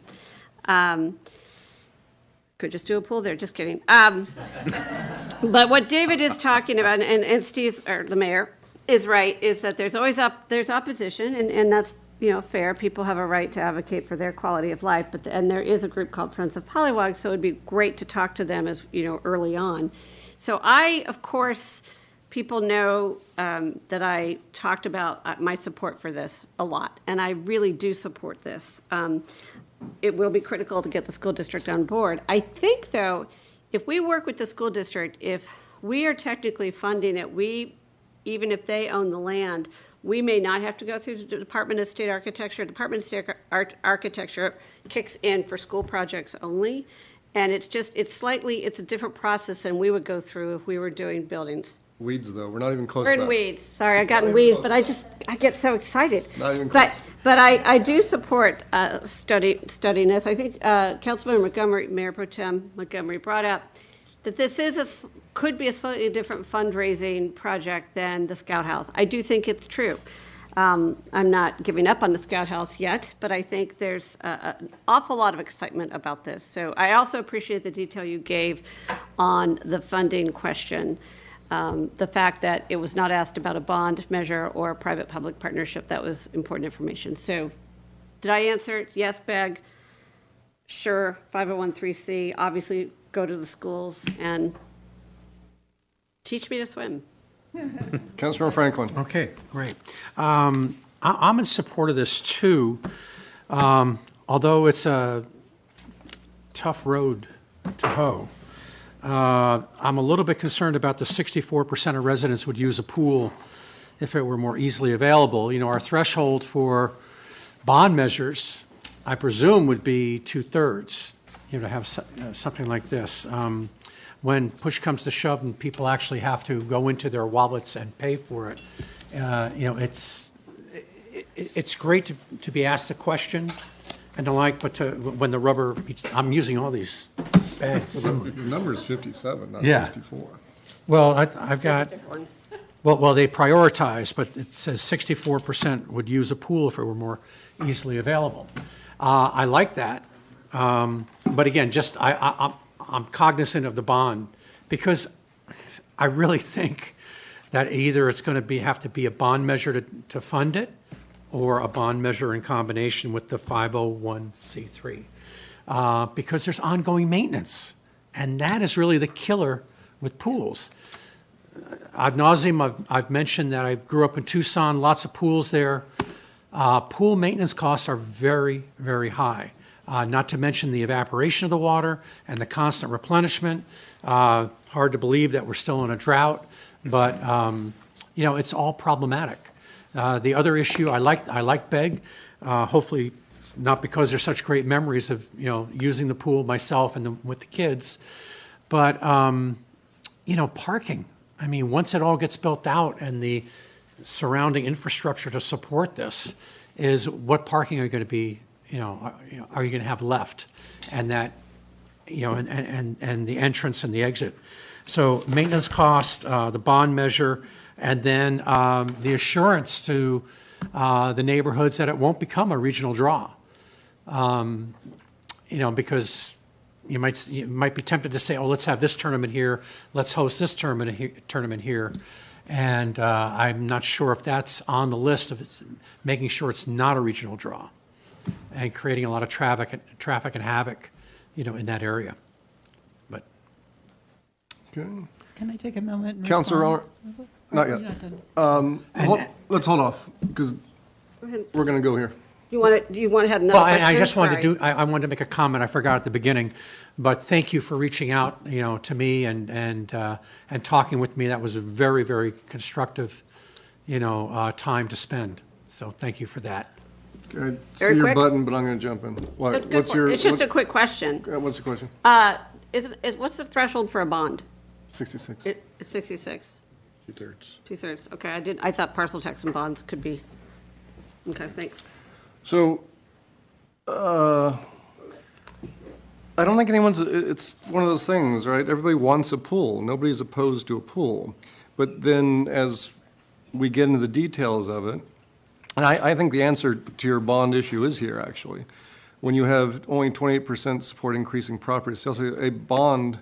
Could just do a pool there, just kidding. But what David is talking about, and Steve's, or the mayor, is right, is that there's always there's opposition, and that's, you know, fair. People have a right to advocate for their quality of life, and there is a group called Friends of Polywog, so it'd be great to talk to them, as you know, early on. So of course, people know that I talked about my support for this a lot, and I really do support this. It will be critical to get the school district on board. I think, though, if we work with the school district, if we are technically funding it, even if they own the land, we may not have to go through the Department of State Architecture. Department of State Architecture kicks in for school projects only, and it's a different process than we would go through if we were doing buildings. Weeds, though. We're not even close We're to in that. weeds. Sorry, I got in weeds, but I get so excited. Not even close. But I do support studying this. I think Councilman Montgomery, Mayor Pro Tem Montgomery, brought up that this could be a slightly different fundraising project than the Scout House. I do think it's true. I'm not giving up on the Scout House yet, but I think there's an awful lot of excitement about this. So I also appreciate the detail you gave on the funding question. The fact that it was not asked about a bond measure or a private-public partnership, that was important information. So did I answer? Yes, BEG. Sure, 501(c). Obviously, go to the schools and teach me to swim. Councilor Franklin. Okay, great. I'm in support of this, too, although it's a tough road to hoe. I'm a little bit concerned about the 64% of residents would use a pool if it were more easily available. You know, our threshold for bond measures, I presume, would be 2/3, you know, to have something like this. When push comes to shove and people actually have to go into their wallets and pay for it, you know, it's great to be asked the question and the like, but when the rubber meets, I'm using all these bags. The number is 57, not Yeah. 64. Well, I've got, well, they prioritize, but it says 64% would use a pool if it were more easily available. I like that, but again, just I'm cognizant of the bond, because I really think that either it's going to have to be a bond measure to fund it, or a bond measure in combination with the 501(c)(3, because there's ongoing maintenance, and that is really the killer with pools. Ad nauseum, I've mentioned that I grew up in Tucson, lots of pools there. Pool maintenance costs are very, very high, not to mention the evaporation of the water and the constant replenishment. Hard to believe that we're still in a drought, but you know, it's all problematic. The other issue, I like Beg. Hopefully, it's not because there's such great memories of, using the pool myself and with the kids. But, parking. I mean, once it all gets built out and the surrounding infrastructure to support this is what parking are you going to be, are you going to have left? And that, and the entrance and the exit. So maintenance cost, the bond measure, and then the assurance to the neighborhoods that it won't become a regional draw. Because you might be tempted to say, oh, let's have this tournament here, let's host this tournament here. And I'm not sure if that's on the list of making sure it's not a regional draw and creating a lot of traffic and havoc, in that area. But Okay. Can I take a moment and Councilor, respond? not You're yet. done. Let's hold off, because we're going to go here. Do you want to have another Well, question? I just wanted Sorry. I wanted to make a comment I forgot at the beginning, but thank you for reaching out, to me and talking with me. That was a very, very constructive, time to spend. So thank you for that. I see Very your quick. button, but I'm going to jump in. What, Good point. It's just a quick question. What's the question? What's the threshold for a bond? 66. It's 66. 2/3. 2/3. Okay, I thought parcel tax and bonds could be. Okay, thanks. So, I don't think it's one of those things, right? Everybody wants a pool. Nobody's opposed to a pool. But then as we get into the details of it, and I think the answer to your bond issue is here, actually. When you have only 28% support increasing property sales, a bond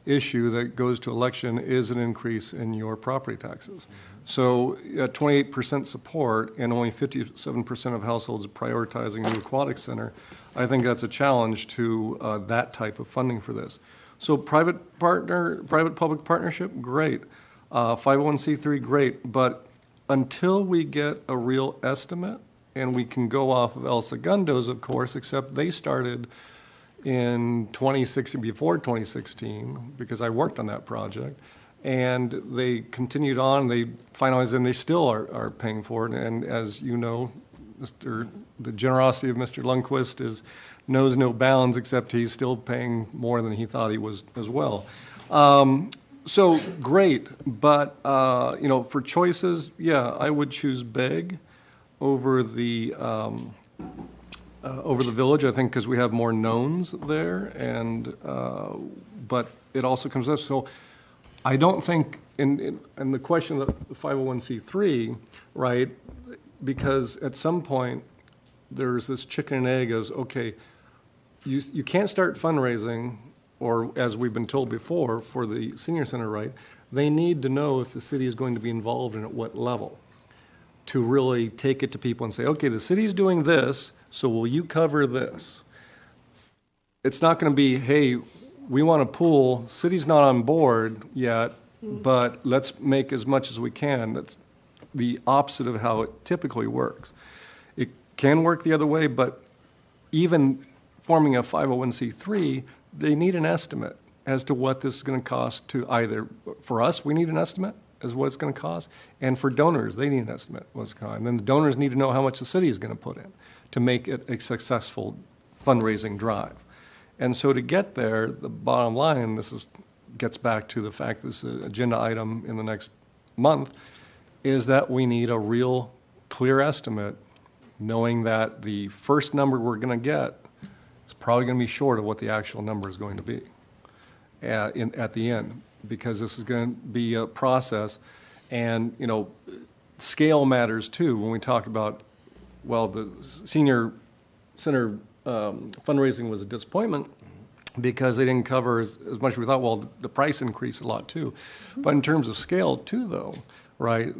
issue that goes to election is an increase in your property taxes. So 28% support and only 57% of households prioritizing new aquatic center, I think that's a challenge to that type of funding for this. So private-public partnership, great. 501c3, great. But until we get a real estimate, and we can go off of El Segundo's, of course, except they started in 2016, before 2016, because I worked on that project. And they continued on, they finalized, and they still are paying for it. And as you know, the generosity of Mr. Lundquist knows no bounds, except he's still paying more than he thought he was as well. So great, but for choices, yeah, I would choose Beg over the village. I think because we have more knowns there, and but it also comes up. So I don't think in the question of the 501c3, right? Because at some point there's this chicken and egg of, okay, you can't start fundraising, or as we've been told before, for the senior center, right? They need to know if the city is going to be involved and at what level, to really take it to people and say, okay, the city's doing this, so will you cover this? It's not going to be, hey, we want a pool, city's not on board yet, but let's make as much as we can. That's the opposite of how it typically works. It can work the other way, but even forming a 501c3, they need an estimate as to what this is going to cost to either, for us, we need an estimate as what it's going to cost, and for donors, they need an estimate what it's going to cost. And then the donors need to know how much the city is going to put in to make it a successful fundraising drive. And so to get there, the bottom line, gets back to the fact this is an agenda item in the next month, is that we need a real clear estimate, knowing that the first number we're going to get is probably going to be short of what the actual number is going to be at the end, because this is going to be a process. And, scale matters too when we talk about, well, the senior center fundraising was a disappointment because they didn't cover as much as we thought. Well, the price increased a lot too. But in terms of scale too, though, right,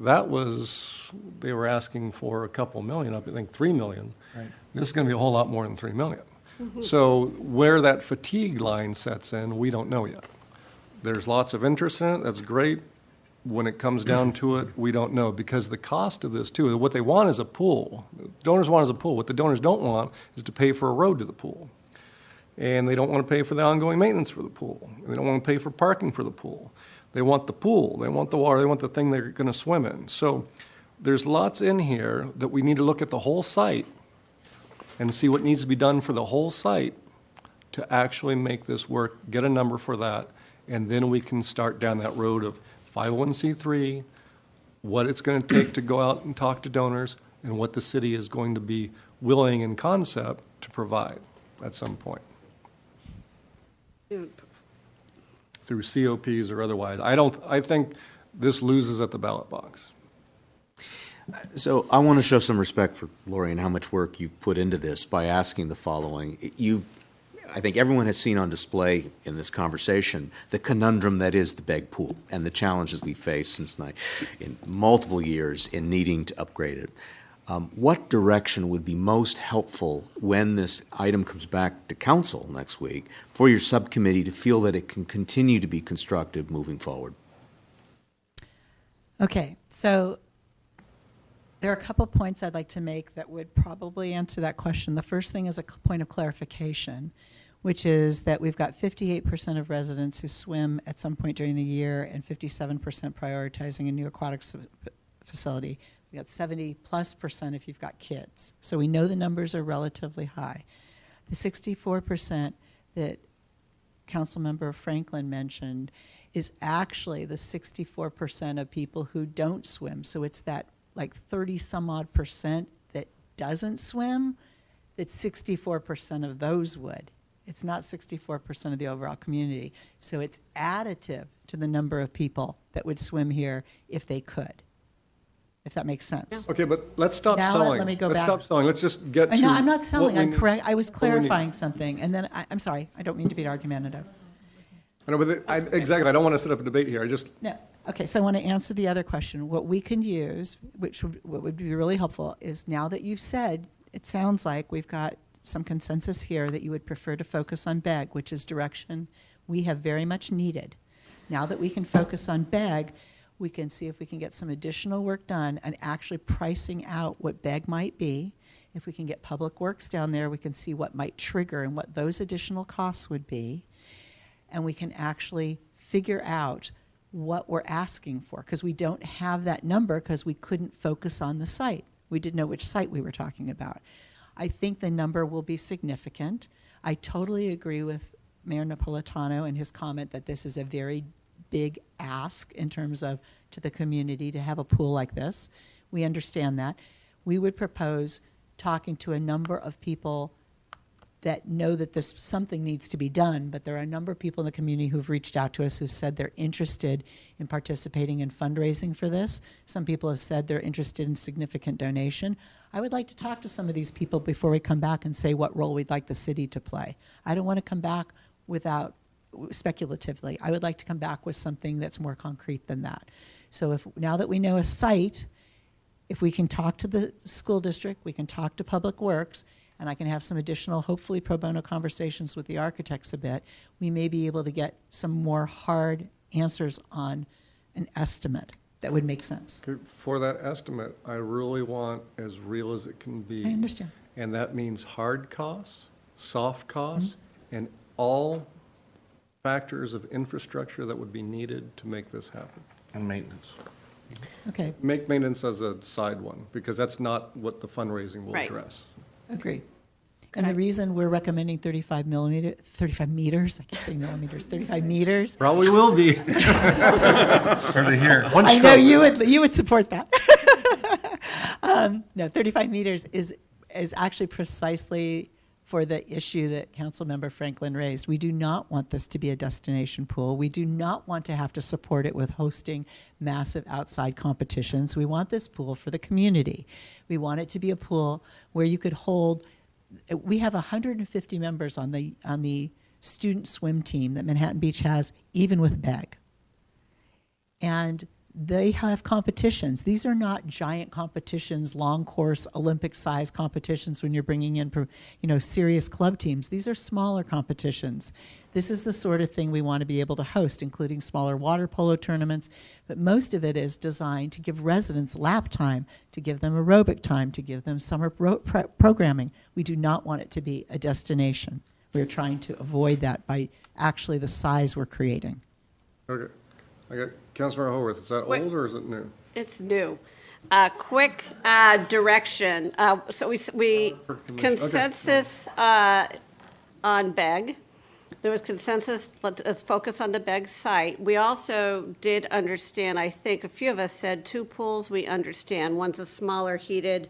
they were asking for a couple million, I think 3 million. Right. This is going to be a whole lot more than 3 million. So where that fatigue line sets in, we don't know yet. There's lots of interest in it, that's great. When it comes down to it, we don't know, because the cost of this too, what they want is a pool. Donors want is a pool. What the donors don't want is to pay for a road to the pool. And they don't want to pay for the ongoing maintenance for the pool. They don't want to pay for parking for the pool. They want the pool, they want the water, they want the thing they're going to swim in. So there's lots in here that we need to look at the whole site and see what needs to be done for the whole site to actually make this work, get a number for that, and then we can start down that road of 501c3, what it's going to take to go out and talk to donors, and what the city is going to be willing in concept to provide at some point, through COPs or otherwise. I think this loses at the ballot box. So I want to show some respect for Lori and how much work you've put into this by asking the following. I think everyone has seen on display in this conversation the conundrum that is the Begg pool and the challenges we face in multiple years in needing to upgrade it. What direction would be most helpful when this item comes back to council next week for your subcommittee to feel that it can continue to be constructive moving forward? Okay, so there are a couple points I'd like to make that would probably answer that question. The first thing is a point of clarification, which is that we've got 58% of residents who swim at some point during the year and 57% prioritizing a new aquatics facility. We got 70+% if you've got kids. So we know the numbers are relatively high. The 64% that Councilmember Franklin mentioned is actually the 64% of people who don't swim. So it's that like 30 some odd percent that doesn't swim, that 64% of those would. It's not 64% of the overall community. So it's additive to the number of people that would swim here if they could, if that makes sense. Okay, but let's stop Now selling. let me go Let's back. stop selling. Let's just get to. No, I'm not selling. what we I'm need- correct. I was what we need. clarifying something, and then I'm sorry. I don't mean to be argumentative. I know, but exactly. I don't want to set up a debate here. I just. No. Okay, so I want to answer the other question. What we can use, what would be really helpful, is now that you've said, it sounds like we've got some consensus here that you would prefer to focus on BEG, which is direction we have very much needed. Now that we can focus on BEG, we can see if we can get some additional work done and actually pricing out what BEG might be. If we can get Public Works down there, we can see what might trigger and what those additional costs would be. And we can actually figure out what we're asking for, because we don't have that number because we couldn't focus on the site. We didn't know which site we were talking about. I think the number will be significant. I totally agree with Mayor Napolitano and his comment that this is a very big ask in terms of to the community to have a pool like this. We understand that. We would propose talking to a number of people that know that this something needs to be done, but there are a number of people in the community who've reached out to us who said they're interested in participating in fundraising for this. Some people have said they're interested in significant donation. I would like to talk to some of these people before we come back and say what role we'd like the city to play. I don't want to come back without speculatively. I would like to come back with something that's more concrete than that. So if now that we know a site, if we can talk to the school district, we can talk to Public Works, and I can have some additional, hopefully pro bono conversations with the architects a bit, we may be able to get some more hard answers on an estimate that would make sense. For that estimate, I really want as real as it can be. I understand. And that means hard costs, soft costs, and all factors of infrastructure that would be needed to make this happen. And maintenance. Okay. Make maintenance as a side one, because that's not what the fundraising will Right. address. Agree. And the reason we're recommending 35 meters, I keep saying millimeters, 35 meters. Probably will be. Over here. I know you would support that. No, 35 meters is actually precisely for the issue that Councilmember Franklin raised. We do not want this to be a destination pool. We do not want to have to support it with hosting massive outside competitions. We want this pool for the community. We want it to be a pool where you could hold. We have 150 members on the student swim team that Manhattan Beach has, even with BEG. And they have competitions. These are not giant competitions, long course, Olympic-sized competitions when you're bringing in, serious club teams. These are smaller competitions. This is the sort of thing we want to be able to host, including smaller water polo tournaments. But most of it is designed to give residents lap time, to give them aerobic time, to give them summer programming. We do not want it to be a destination. We're trying to avoid that by actually the size we're creating. Okay. I got Councilmember Haworth. Is that Wait. old or is it new? It's new. Quick direction. So we consensus on BEG. There was consensus, let's focus on the BEG site. We also did understand, I think a few of us said 2 pools we understand. One's a smaller heated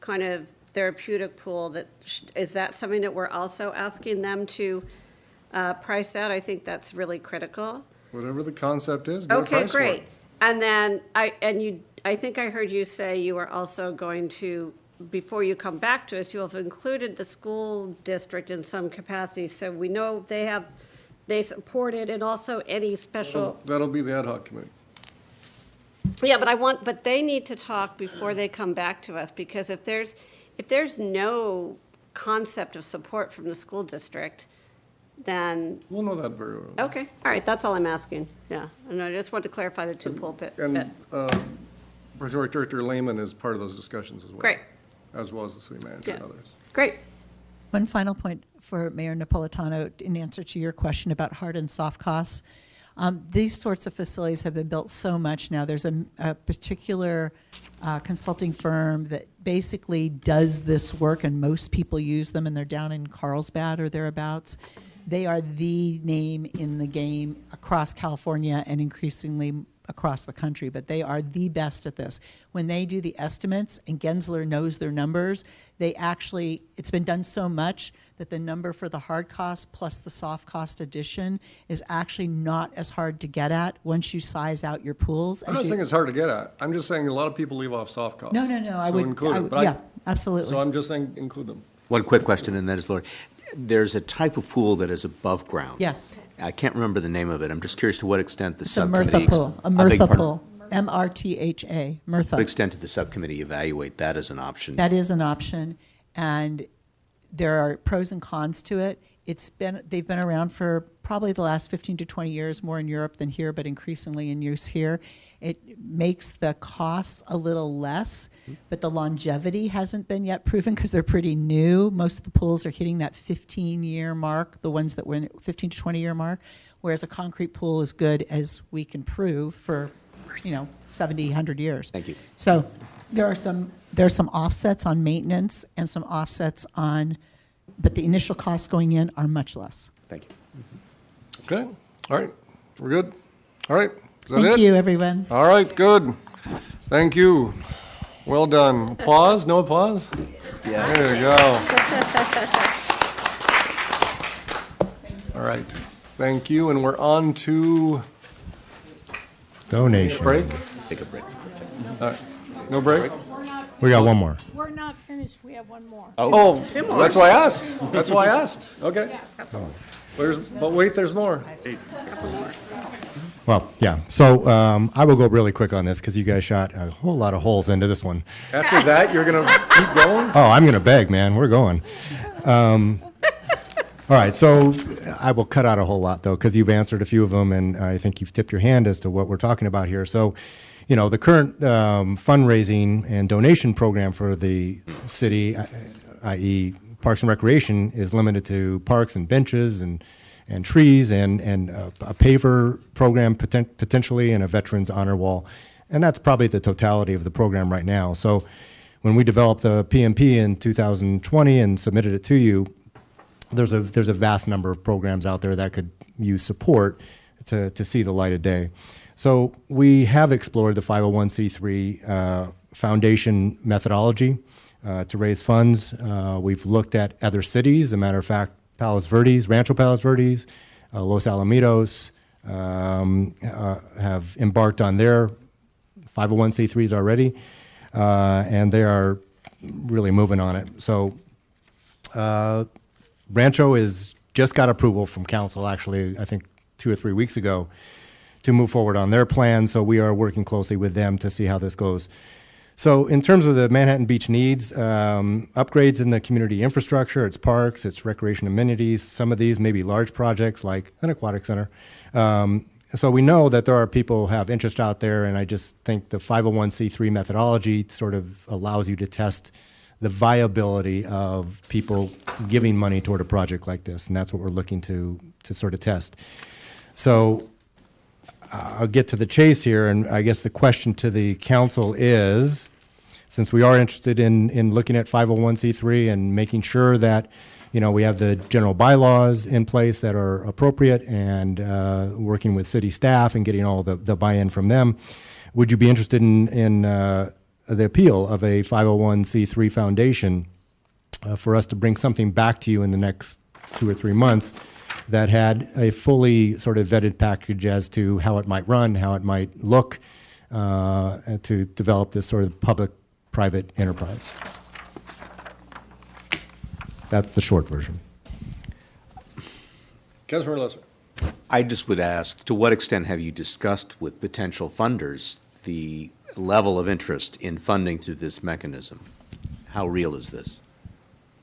kind of therapeutic pool. Is that something that we're also asking them to price out? I think that's really critical. Whatever the concept is, get a Okay, price for great. it. And then I think I heard you say you were also going to, before you come back to us, you have included the school district in some capacity, so we know they support it, and also any special. That'll be the ad hoc committee. Yeah, but they need to talk before they come back to us, because if there's no concept of support from the school district, then. We'll know that very well. Okay, all right, that's all I'm asking, yeah. And I just want to clarify the 2 pulpit. And Majority Director Lehman is part of those discussions as well. Great. As well as the city manager and Yeah. others. Great. One final point for Mayor Napolitano in answer to your question about hard and soft costs. These sorts of facilities have been built so much now. There's a particular consulting firm that basically does this work, and most people use them, and they're down in Carlsbad or thereabouts. They are the name in the game across California and increasingly across the country, but they are the best at this. When they do the estimates, and Gensler knows their numbers, it's been done so much that the number for the hard cost plus the soft cost addition is actually not as hard to get at once you size out your pools. I'm not saying it's hard to get at. I'm just saying a lot of people leave off soft costs. No, I would include it. But yeah, absolutely. So I'm just saying include them. One quick question, and that is, Lori, there's a type of pool that is above ground. Yes. I can't remember the name of it. I'm just curious to what extent the It's a subcommittee. Murtha pool. A Murtha pool. MRTHA. Murtha. What extent did the subcommittee evaluate that as an option? That is an option, and there are pros and cons to it. They've been around for probably the last 15 to 20 years, more in Europe than here, but increasingly in use here. It makes the costs a little less, but the longevity hasn't been yet proven because they're pretty new. Most of the pools are hitting that 15-year mark, the ones that were 15 to 20-year mark, whereas a concrete pool is good as we can prove for 70, 100 years. Thank you. So there are some offsets on maintenance and some offsets but the initial costs going in are much less. Thank you. Okay. All right. We're good. All right. Is that Thank it? you, everyone. All right. Good. Thank you. Well done. Applause? No applause? Yeah. There you go. All right. Thank you. And we're on to Donations. break. Take a break for 1 second. All right. No break? We got one more. We're not finished, we have one more. Oh, that's why I asked. That's why I asked. Okay. But wait, there's more. Well, yeah. So I will go really quick on this because you guys shot a whole lot of holes into this one. After that, you're going to keep going? Oh, I'm going to beg, man. We're going. All right. So I will cut out a whole lot, though, because you've answered a few of them, and I think you've tipped your hand as to what we're talking about here. So, the current fundraising and donation program for the city, i.e. Parks and Recreation, is limited to parks and benches and trees and a paver program potentially and a veterans honor wall. And that's probably the totality of the program right now. So when we developed the PMP in 2020 and submitted it to you, there's a vast number of programs out there that could use support to see the light of day. So we have explored the 501c3 foundation methodology to raise funds. We've looked at other cities. As a matter of fact, Rancho Palos Verdes, Los Alamitos have embarked on their 501c3s already, and they are really moving on it. So Rancho is just got approval from council, actually, I think 2 or 3 weeks ago, to move forward on their plan. So we are working closely with them to see how this goes. So in terms of the Manhattan Beach needs, upgrades in the community infrastructure, its parks, its recreation amenities, some of these may be large projects like an aquatic center. So we know that there are people who have interest out there, and I just think the 501c3 methodology sort of allows you to test the viability of people giving money toward a project like this, and that's what we're looking to sort of test. So I'll get to the chase here, and I guess the question to the council is, since we are interested in looking at 501c3 and making sure that, we have the general bylaws in place that are appropriate and working with city staff and getting all the buy-in from them, would you be interested in the appeal of a 501c3 foundation for us to bring something back to you in the next 2 or 3 months that had a fully sort of vetted package as to how it might run, how it might look, to develop this sort of public-private enterprise? That's the short version. Councilmember Lesser. I just would ask, to what extent have you discussed with potential funders the level of interest in funding through this mechanism? How real is this?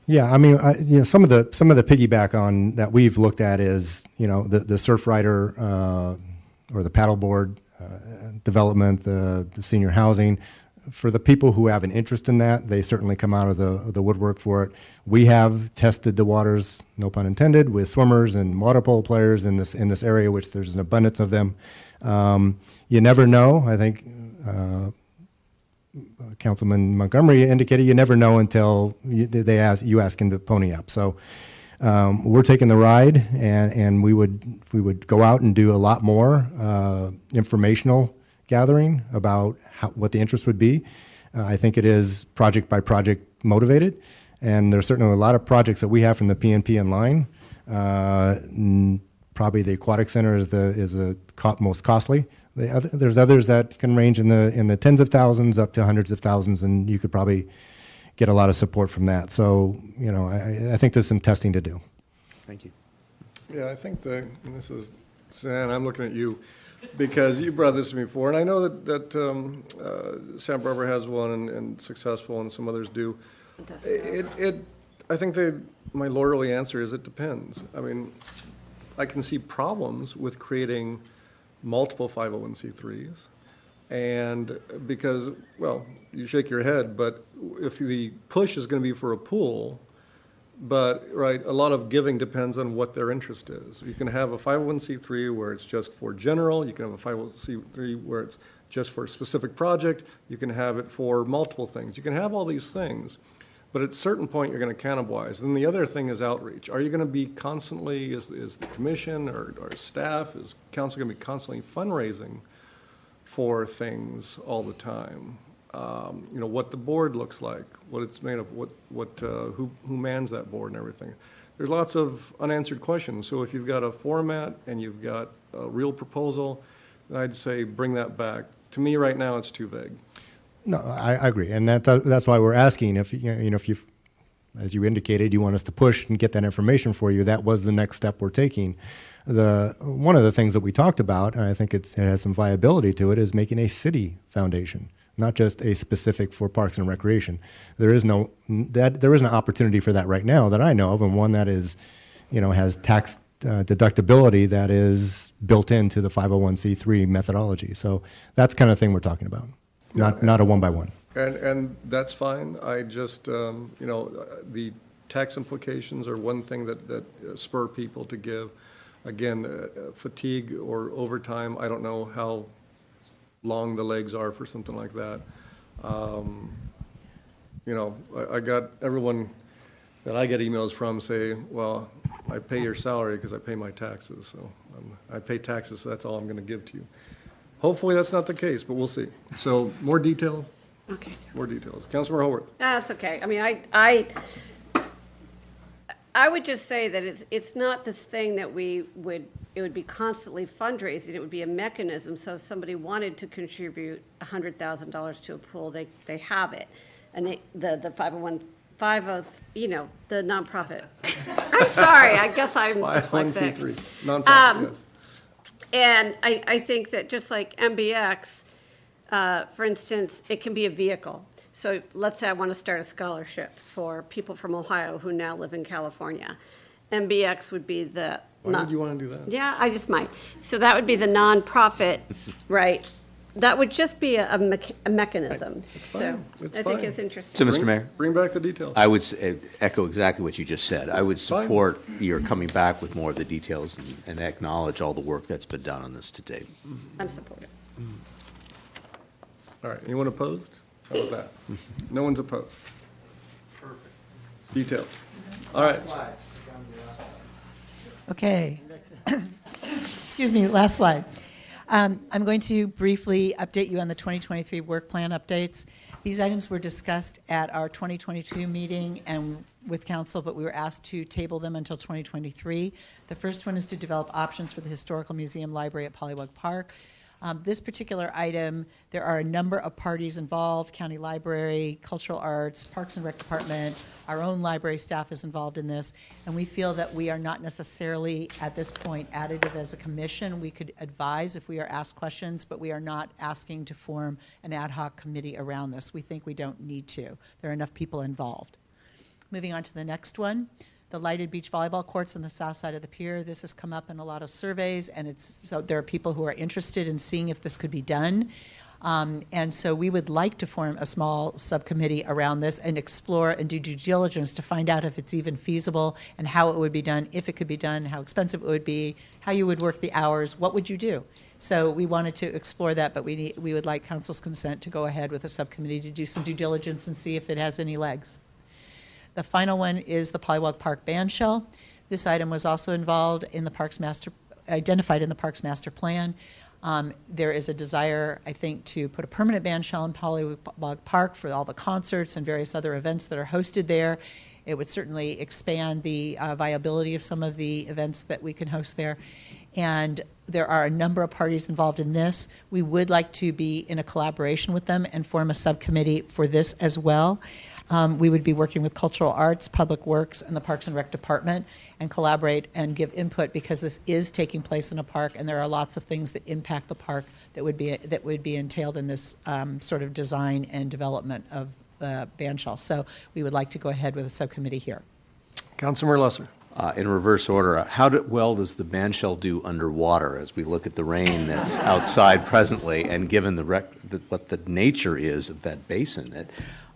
Yeah, I mean, some of the piggyback on that we've looked at is, the surf rider or the paddleboard development, the senior housing. For the people who have an interest in that, they certainly come out of the woodwork for it. We have tested the waters, no pun intended, with swimmers and water polo players in this area, which there's an abundance of them. You never know. I think Councilman Montgomery indicated you never know until you ask him to pony up. So we're taking the ride, and we would go out and do a lot more informational gathering about what the interest would be. I think it is project by project motivated, and there's certainly a lot of projects that we have from the PNP in line. Probably the aquatic center is the most costly. There's others that can range in the tens of thousands up to hundreds of thousands, and you could probably get a lot of support from that. So, I think there's some testing to do. Thank you. Yeah, I think and this is, Suzanne, I'm looking at you, because you brought this to me before, and I know that Santa Barbara has one and successful, and some others do. I think my lawyerly answer is it depends. I mean, I can see problems with creating multiple 501c3s, and because, well, you shake your head, but if the push is going to be for a pool, but, right, a lot of giving depends on what their interest is. You can have a 501c3 where it's just for general. You can have a 501c3 where it's just for a specific project. You can have it for multiple things. You can have all these things, but at a certain point, you're going to cannibalize. Then the other thing is outreach. Are you going to be constantly, is the commission or staff, is council going to be constantly fundraising for things all the time? What the board looks like, what it's made of, who mans that board and everything. There's lots of unanswered questions. So if you've got a format and you've got a real proposal, then I'd say bring that back. To me, right now, it's too vague. No, I agree, and that's why we're asking if you, as you indicated, you want us to push and get that information for you. That was the next step we're taking. One of the things that we talked about, and I think it has some viability to it, is making a city foundation, not just a specific for parks and recreation. There is an opportunity for that right now that I know of, and one that is, has tax deductibility that is built into the 501c3 methodology. So that's the kind of thing we're talking about. Not a one-by-one. And that's fine. I just, the tax implications are one thing that spur people to give. Again, fatigue or overtime, I don't know how long the legs are for something like that. I got everyone that I get emails from say, well, I pay your salary because I pay my taxes. So I pay taxes, so that's all I'm going to give to you. Hopefully that's not the case, but we'll see. So more details? Okay. More details. Councilmember Haworth. That's okay. I mean, I would just say that it's not this thing that it would be constantly fundraising. It would be a mechanism. So if somebody wanted to contribute $100,000 to a pool, they have it. And the 501, the nonprofit. I'm sorry. I guess I'm dyslexic. 501c3, nonprofit, yes. And I think that just like MBX, for instance, it can be a vehicle. So let's say I want to start a scholarship for people from Ohio who now live in California. MBX would be Why would you want to do that? Yeah, I just might. So that would be the nonprofit, right, that would just be a mechanism. So fine. It's I think fine. it's interesting. So, Mr. Mayor? Bring back the details. I would echo exactly what you just said. I would support your coming back with more of the details and acknowledge all the work that's been done on this to date. I'm supportive. All right, anyone opposed? How about that? No one's opposed. Perfect. Details. All right. Okay. Excuse me, last slide. I'm going to briefly update you on the 2023 work plan updates. These items were discussed at our 2022 meeting and with council, but we were asked to table them until 2023. The first one is to develop options for the Historical Museum Library at Polywog Park. This particular item, there are a number of parties involved: County Library, Cultural Arts, Parks and Rec Department, our own library staff is involved in this, and we feel that we are not necessarily, at this point, additive as a commission. We could advise if we are asked questions, but we are not asking to form an ad hoc committee around this. We think we don't need to. There are enough people involved. Moving on to the next one. The lighted beach volleyball courts on the south side of the pier. This has come up in a lot of surveys, and so there are people who are interested in seeing if this could be done. And so we would like to form a small subcommittee around this and explore and do due diligence to find out if it's even feasible and how it would be done, if it could be done, how expensive it would be, how you would work the hours, what would you do? So we wanted to explore that, but we would like council's consent to go ahead with a subcommittee to do some due diligence and see if it has any legs. The final one is the Polywog Park band shell. This item was also identified in the Parks Master Plan. There is a desire, I think, to put a permanent band shell in Polywog Park for all the concerts and various other events that are hosted there. It would certainly expand the viability of some of the events that we can host there. And there are a number of parties involved in this. We would like to be in a collaboration with them and form a subcommittee for this as well. We would be working with Cultural Arts, Public Works, and the Parks and Rec Department and collaborate and give input because this is taking place in a park and there are lots of things that impact the park that would be entailed in this sort of design and development of the band shell. So we would like to go ahead with a subcommittee here. Councilmember Lesser. In reverse order, how well does the band shell do underwater as we look at the rain that's outside presently, and given what the nature is of that basin?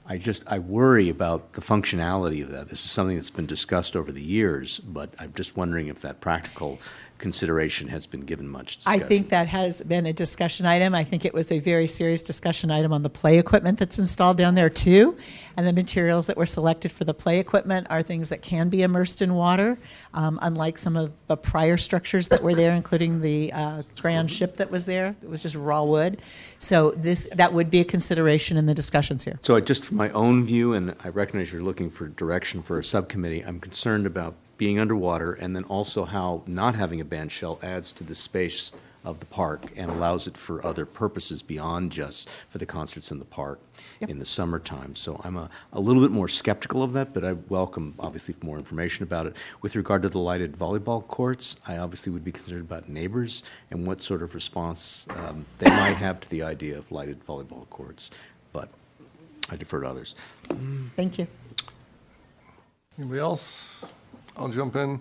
I worry about the functionality of that. This is something that's been discussed over the years, but I'm just wondering if that practical consideration has been given much discussion. I think that has been a discussion item. I think it was a very serious discussion item on the play equipment that's installed down there too. And the materials that were selected for the play equipment are things that can be immersed in water, unlike some of the prior structures that were there, including the grand ship that was there. It was just raw wood. So that would be a consideration in the discussions here. So just from my own view, and I recognize you're looking for direction for a subcommittee, I'm concerned about being underwater, and then also how not having a band shell adds to the space of the park and allows it for other purposes beyond just for the concerts in the park in the summertime. So I'm a little bit more skeptical of that, but I welcome, obviously, more information about it. With regard to the lighted volleyball courts, I obviously would be concerned about neighbors and what sort of response they might have to the idea of lighted volleyball courts, but I defer to others. Thank you. Anybody else? I'll jump in.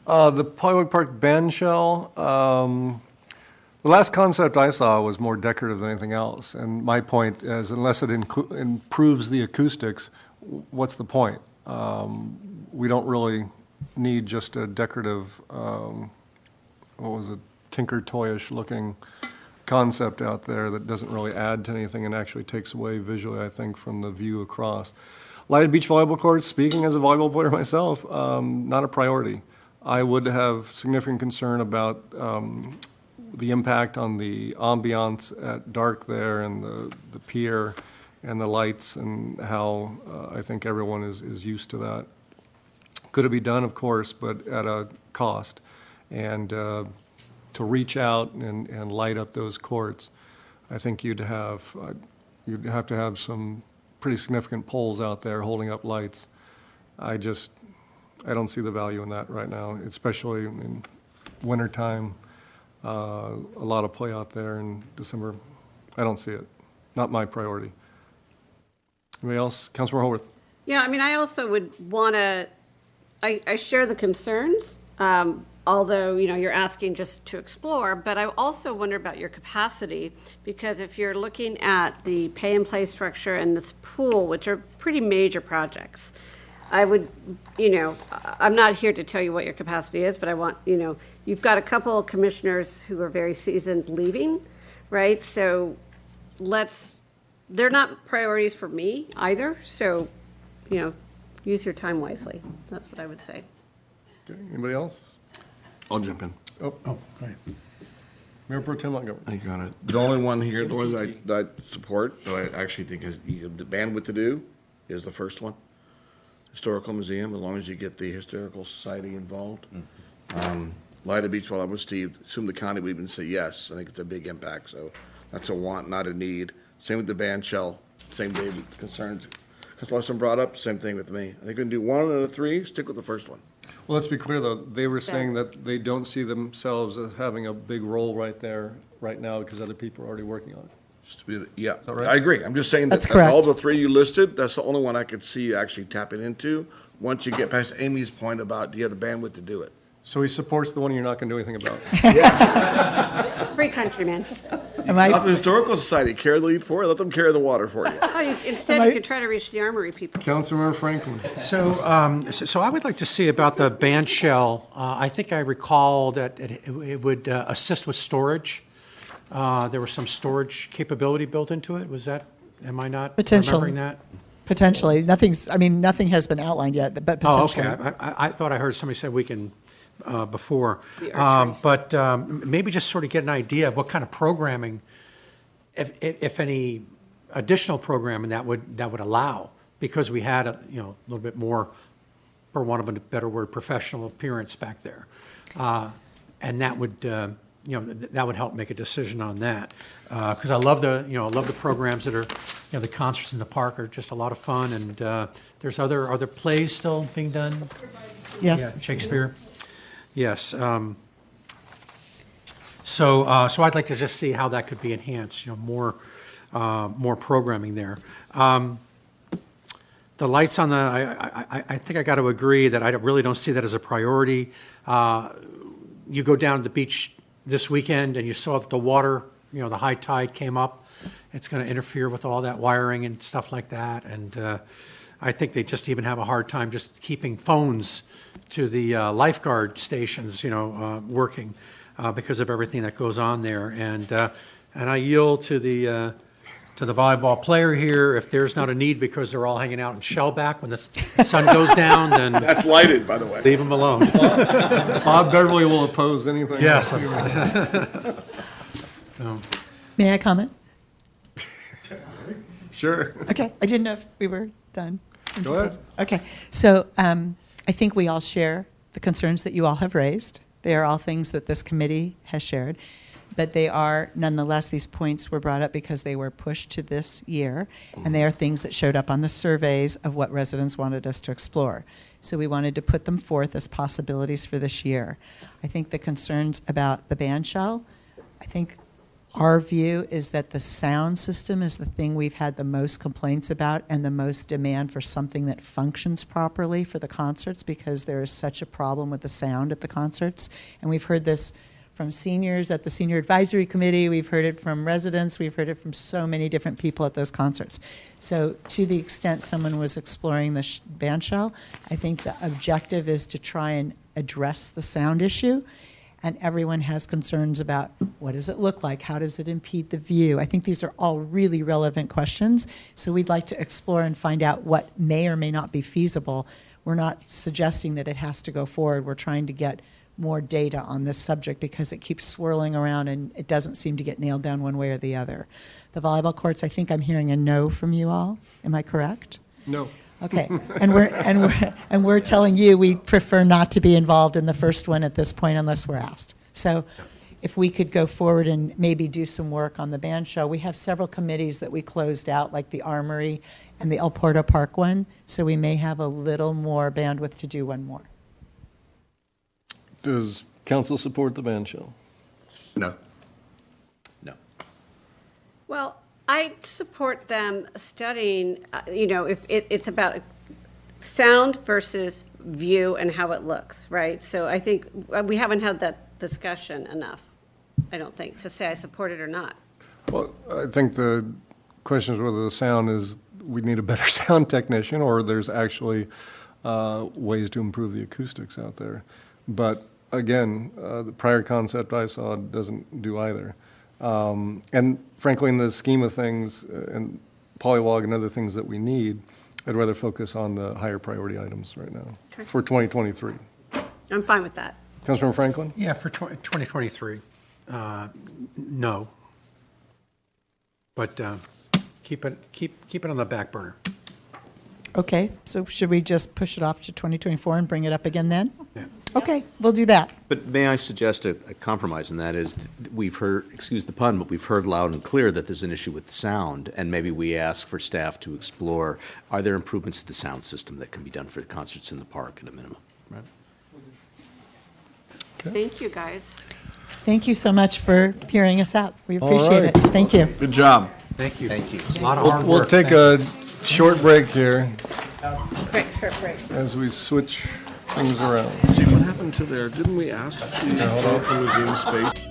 The Polywog Park band shell, the last concept I saw was more decorative than anything else. And my point is, unless it improves the acoustics, what's the point? We don't really need just a decorative, tinker toyish looking concept out there that doesn't really add to anything and actually takes away visually, I think, from the view across. Lighted beach volleyball courts, speaking as a volleyball player myself, not a priority. I would have significant concern about the impact on the ambiance at dark there and the pier and the lights and how I think everyone is used to that. Could it be done? Of course, but at a cost. And to reach out and light up those courts, I think you'd have to have some pretty significant poles out there holding up lights. I don't see the value in that right now, especially in wintertime. A lot of play out there in December. I don't see it. Not my priority. Anybody else? Councilmember Horwath. Yeah, I mean, I also would want to, I share the concerns. Although, you know, you're asking just to explore, but I also wonder about your capacity, because if you're looking at the pay and play structure and this pool, which are pretty major projects, I would, you know, I'm not here to tell you what your capacity is, but I want, you know, you've got a couple of commissioners who are very seasoned leaving, right? So they're not priorities for me either, so, you know, use your time wisely. That's what I would say. Okay, anybody else? I'll jump in. Oh, go ahead. Mayor Pro Tem Montgomery. Thank you, Honor. The only one here, the one that I support, that I actually think is the bandwidth to do, is the first one. Historical Museum, as long as you get the Historical Society involved. Lida Beach, while I'm with Steve, assume the county would even say yes. I think it's a big impact, so that's a want, not a need. Same with the band shell, same day with concerns. Because Lawson brought up, same thing with me. I think we can do one out of three, stick with the first one. Well, let's be clear, though. They were saying that they don't see themselves as having a big role right there, right now, because other people are already working on it. Just to be, yeah, that right? I agree. I'm just saying That's that correct. all the three you listed, that's the only one I could see actually tapping into, once you get past Amy's point about, do you have the bandwidth to do it? So he supports the one you're not going to do anything about. Free country, man. Not the Historical Society, carry the lead for it, let them carry the water for you. Oh, instead, you could try to reach the armory people. Councilmember Franklin. So I would like to see about the band shell. I think I recall that it would assist with storage. There was some storage capability built into it. Was that, am I not remembering that? Potentially. Nothing has been outlined yet, but potentially. Oh, okay. I thought I heard somebody say we can, before. The archery. But maybe just sort of get an idea of what kind of programming, if any additional programming that would allow, because we had a little bit more, for want of a better word, professional appearance back there. And that would, that would help make a decision on that. Because I love the programs that are, the concerts in the park are just a lot of fun, and there's other plays still being done. Yes. Yeah, Shakespeare. Yes. So I'd like to just see how that could be enhanced. More programming there. The lights on the, I think I got to agree that I really don't see that as a priority. You go down to the beach this weekend and you saw that the water, the high tide came up. It's going to interfere with all that wiring and stuff like that. And I think they just even have a hard time just keeping phones to the lifeguard stations, working because of everything that goes on there. And I yield to the volleyball player here. If there's not a need because they're all hanging out in Shellback when the sun goes down, then That's lighted, by the way. leave them alone. Bob Beverly will oppose anything. Yes. May I comment? Sure. Okay, I didn't know if we were done. Go ahead. Okay, so I think we all share the concerns that you all have raised. They are all things that this committee has shared, but they are, nonetheless, these points were brought up because they were pushed to this year, and they are things that showed up on the surveys of what residents wanted us to explore. So we wanted to put them forth as possibilities for this year. I think the concerns about the band shell, I think our view is that the sound system is the thing we've had the most complaints about and the most demand for something that functions properly for the concerts, because there is such a problem with the sound at the concerts. And we've heard this from seniors at the Senior Advisory Committee, we've heard it from residents, we've heard it from so many different people at those concerts. So to the extent someone was exploring the band shell, I think the objective is to try and address the sound issue. And everyone has concerns about what does it look like? How does it impede the view? I think these are all really relevant questions. So we'd like to explore and find out what may or may not be feasible. We're not suggesting that it has to go forward. We're trying to get more data on this subject because it keeps swirling around and it doesn't seem to get nailed down one way or the other. The volleyball courts, I think I'm hearing a no from you all. Am I correct? No. Okay, and we're telling you we prefer not to be involved in the first one at this point unless we're asked. So if we could go forward and maybe do some work on the band show. We have several committees that we closed out, like the Armory and the El Porto Park one, so we may have a little more bandwidth to do one more. Does council support the band shell? No. Well, I support them studying, if it's about sound versus view and how it looks, right? So I think we haven't had that discussion enough, I don't think, to say I support it or not. Well, I think the question is whether the sound is, we need a better sound technician, or there's actually ways to improve the acoustics out there. But again, the prior concept I saw doesn't do either. And frankly, in the scheme of things, and polywog and other things that we need, I'd rather focus on the higher priority items right now Okay. for 2023. I'm fine with that. Councilmember Franklin? Yeah, for 2023, no. But keep it on the back burner. Okay, so should we just push it off to 2024 and bring it up again then? Yeah. Okay, we'll do that. But may I suggest a compromise, and that is, we've heard, excuse the pun, but we've heard loud and clear that there's an issue with sound, and maybe we ask for staff to explore, are there improvements to the sound system that can be done for the concerts in the park at a minimum? Right? Thank you, guys. Thank you so much for hearing us out. We All appreciate right. it. Thank you. Good job. Thank you. Thank you. A lot of hard We'll work. take a short break here Great, short break. as we switch things around. See, what happened to their, didn't we ask the museum space?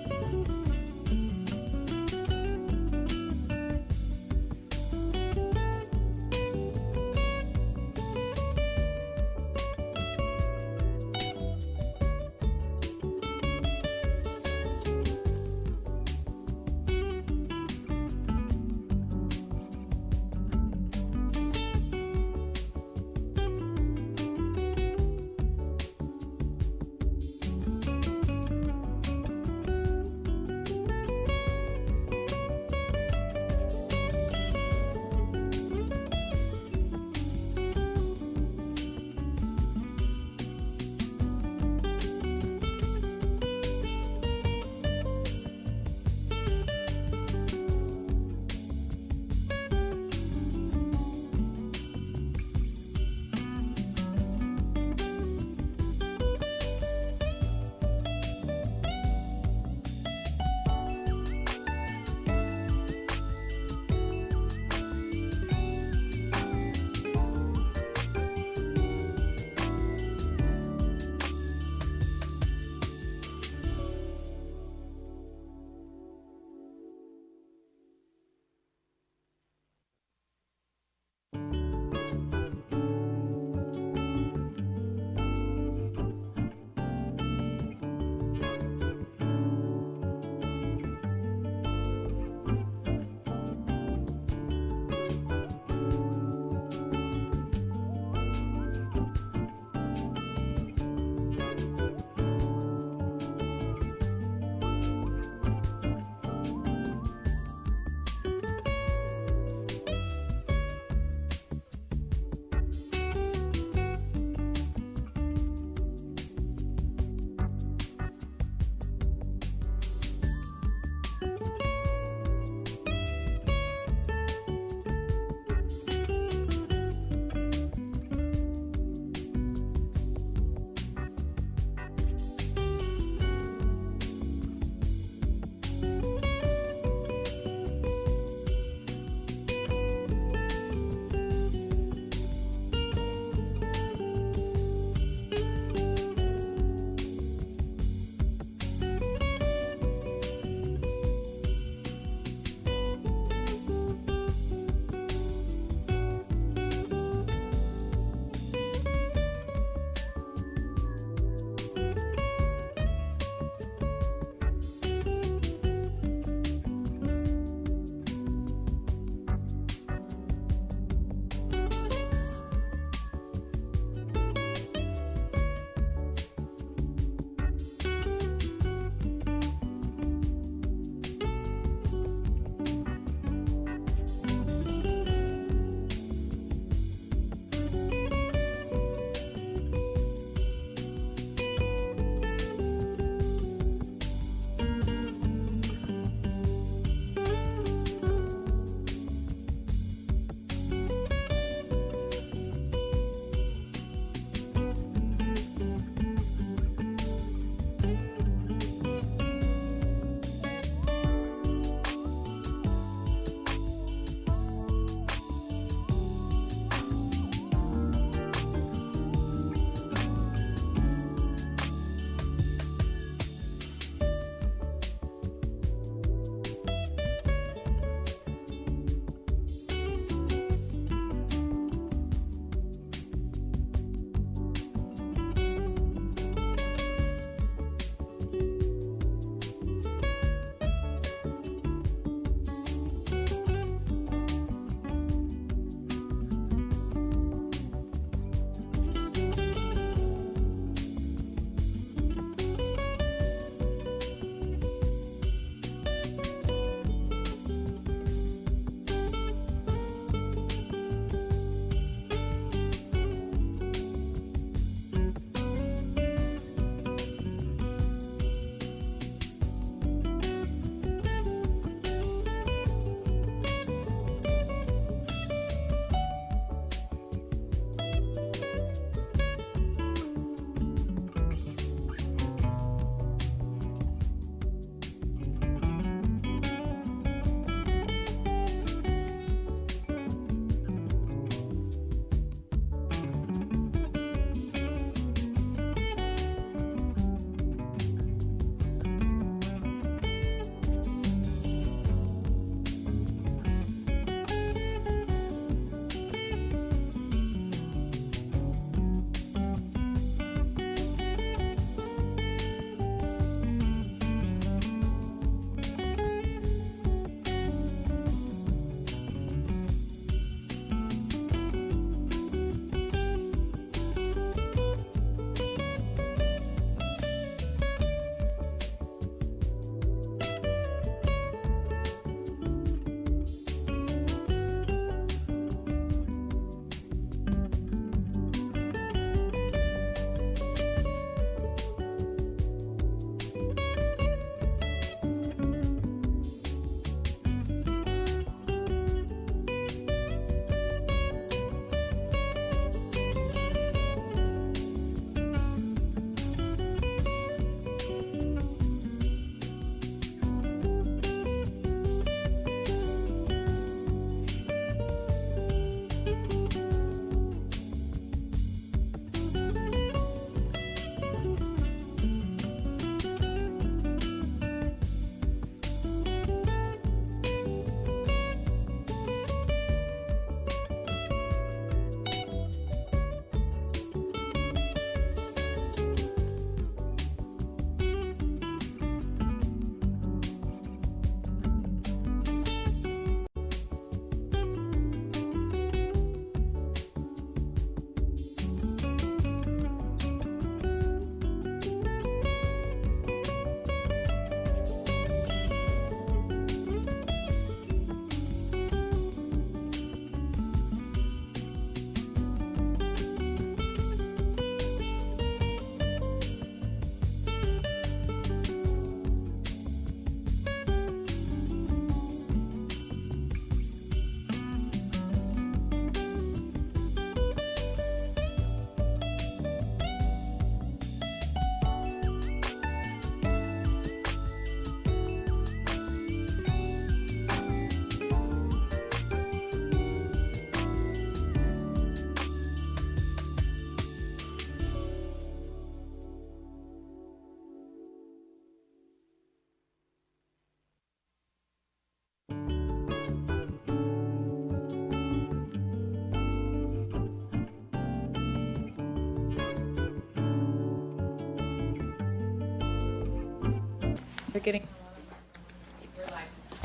Beginning.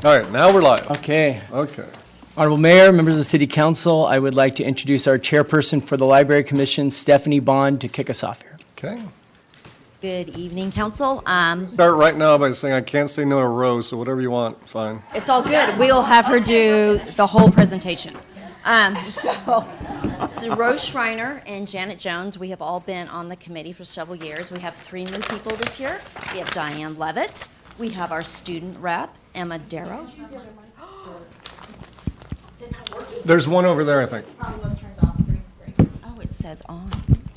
All right, now we're live. Okay. Okay. Honorable Mayor, members of the City Council, I would like to introduce our chairperson for the Library Commission, Stephanie Bond, to kick us off here. Okay. Good evening, council. Start right now by saying I can't say no to Rose, so whatever you want, fine. It's all good. We'll have her do the whole presentation. So Rose Schreiner and Janet Jones, we have all been on the committee for several years. We have 3 new people this year. We have Diane Levitt. We have our student rep, Emma Darrow. There's one over there, I think. Oh, it says on.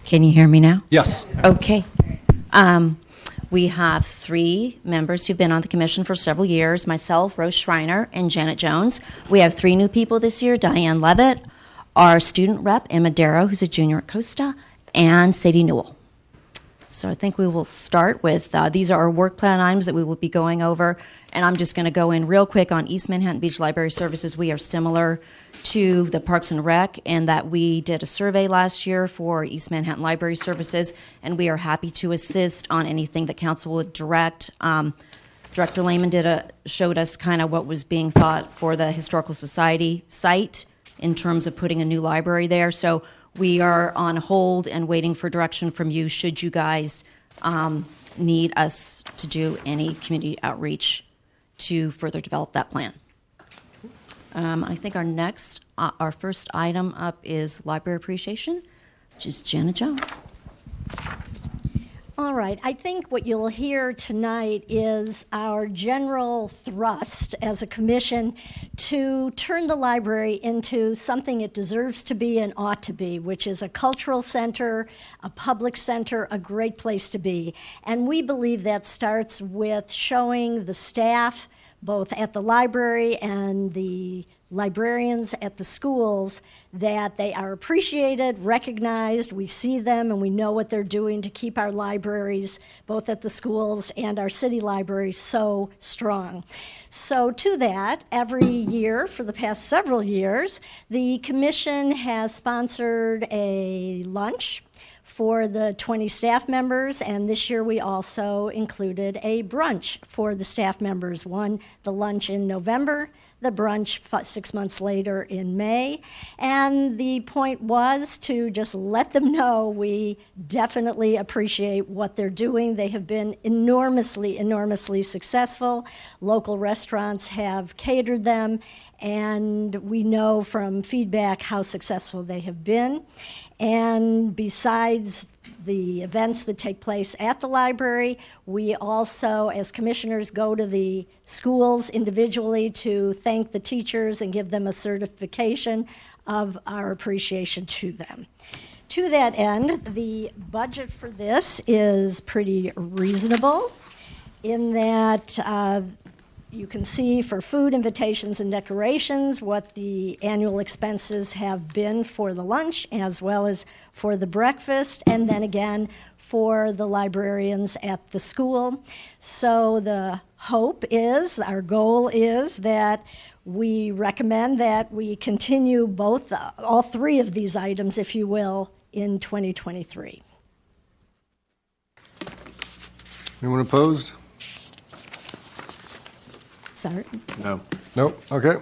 Can you hear me now? Yes. Okay. We have 3 members who've been on the commission for several years, myself, Rose Schreiner, and Janet Jones. We have 3 new people this year, Diane Levitt, our student rep, Emma Darrow, who's a junior at Costa, and Sadie Newell. So I think we will start with, these are our work plan items that we will be going over, and I'm just going to go in real quick on East Manhattan Beach Library Services. We are similar to the Parks and Rec in that we did a survey last year for East Manhattan Library Services, and we are happy to assist on anything that council would direct. Director Lehman showed us kind of what was being thought for the Historical Society site in terms of putting a new library there. So we are on hold and waiting for direction from you should you guys need us to do any community outreach to further develop that plan. I think our first item up is library appreciation, which is Janet Jones. All right, I think what you'll hear tonight is our general thrust as a commission to turn the library into something it deserves to be and ought to be, which is a cultural center, a public center, a great place to be. And we believe that starts with showing the staff, both at the library and the librarians at the schools, that they are appreciated, recognized, we see them, and we know what they're doing to keep our libraries, both at the schools and our city libraries, so strong. So to that, every year for the past several years, the commission has sponsored a lunch for the 20 staff members, and this year we also included a brunch for the staff members. The lunch in November, the brunch 6 months later in May, and the point was to just let them know we definitely appreciate what they're doing. They have been enormously, enormously successful. Local restaurants have catered them, and we know from feedback how successful they have been. And besides the events that take place at the library, we also, as commissioners, go to the schools individually to thank the teachers and give them a certification of our appreciation to them. To that end, the budget for this is pretty reasonable in that you can see for food, invitations, and decorations what the annual expenses have been for the lunch as well as for the breakfast, and then again for the librarians at the school. So the hope is, our goal is that we recommend that we continue all 3 of these items, if you will, in 2023. Anyone opposed? Sorry. No. Nope, okay.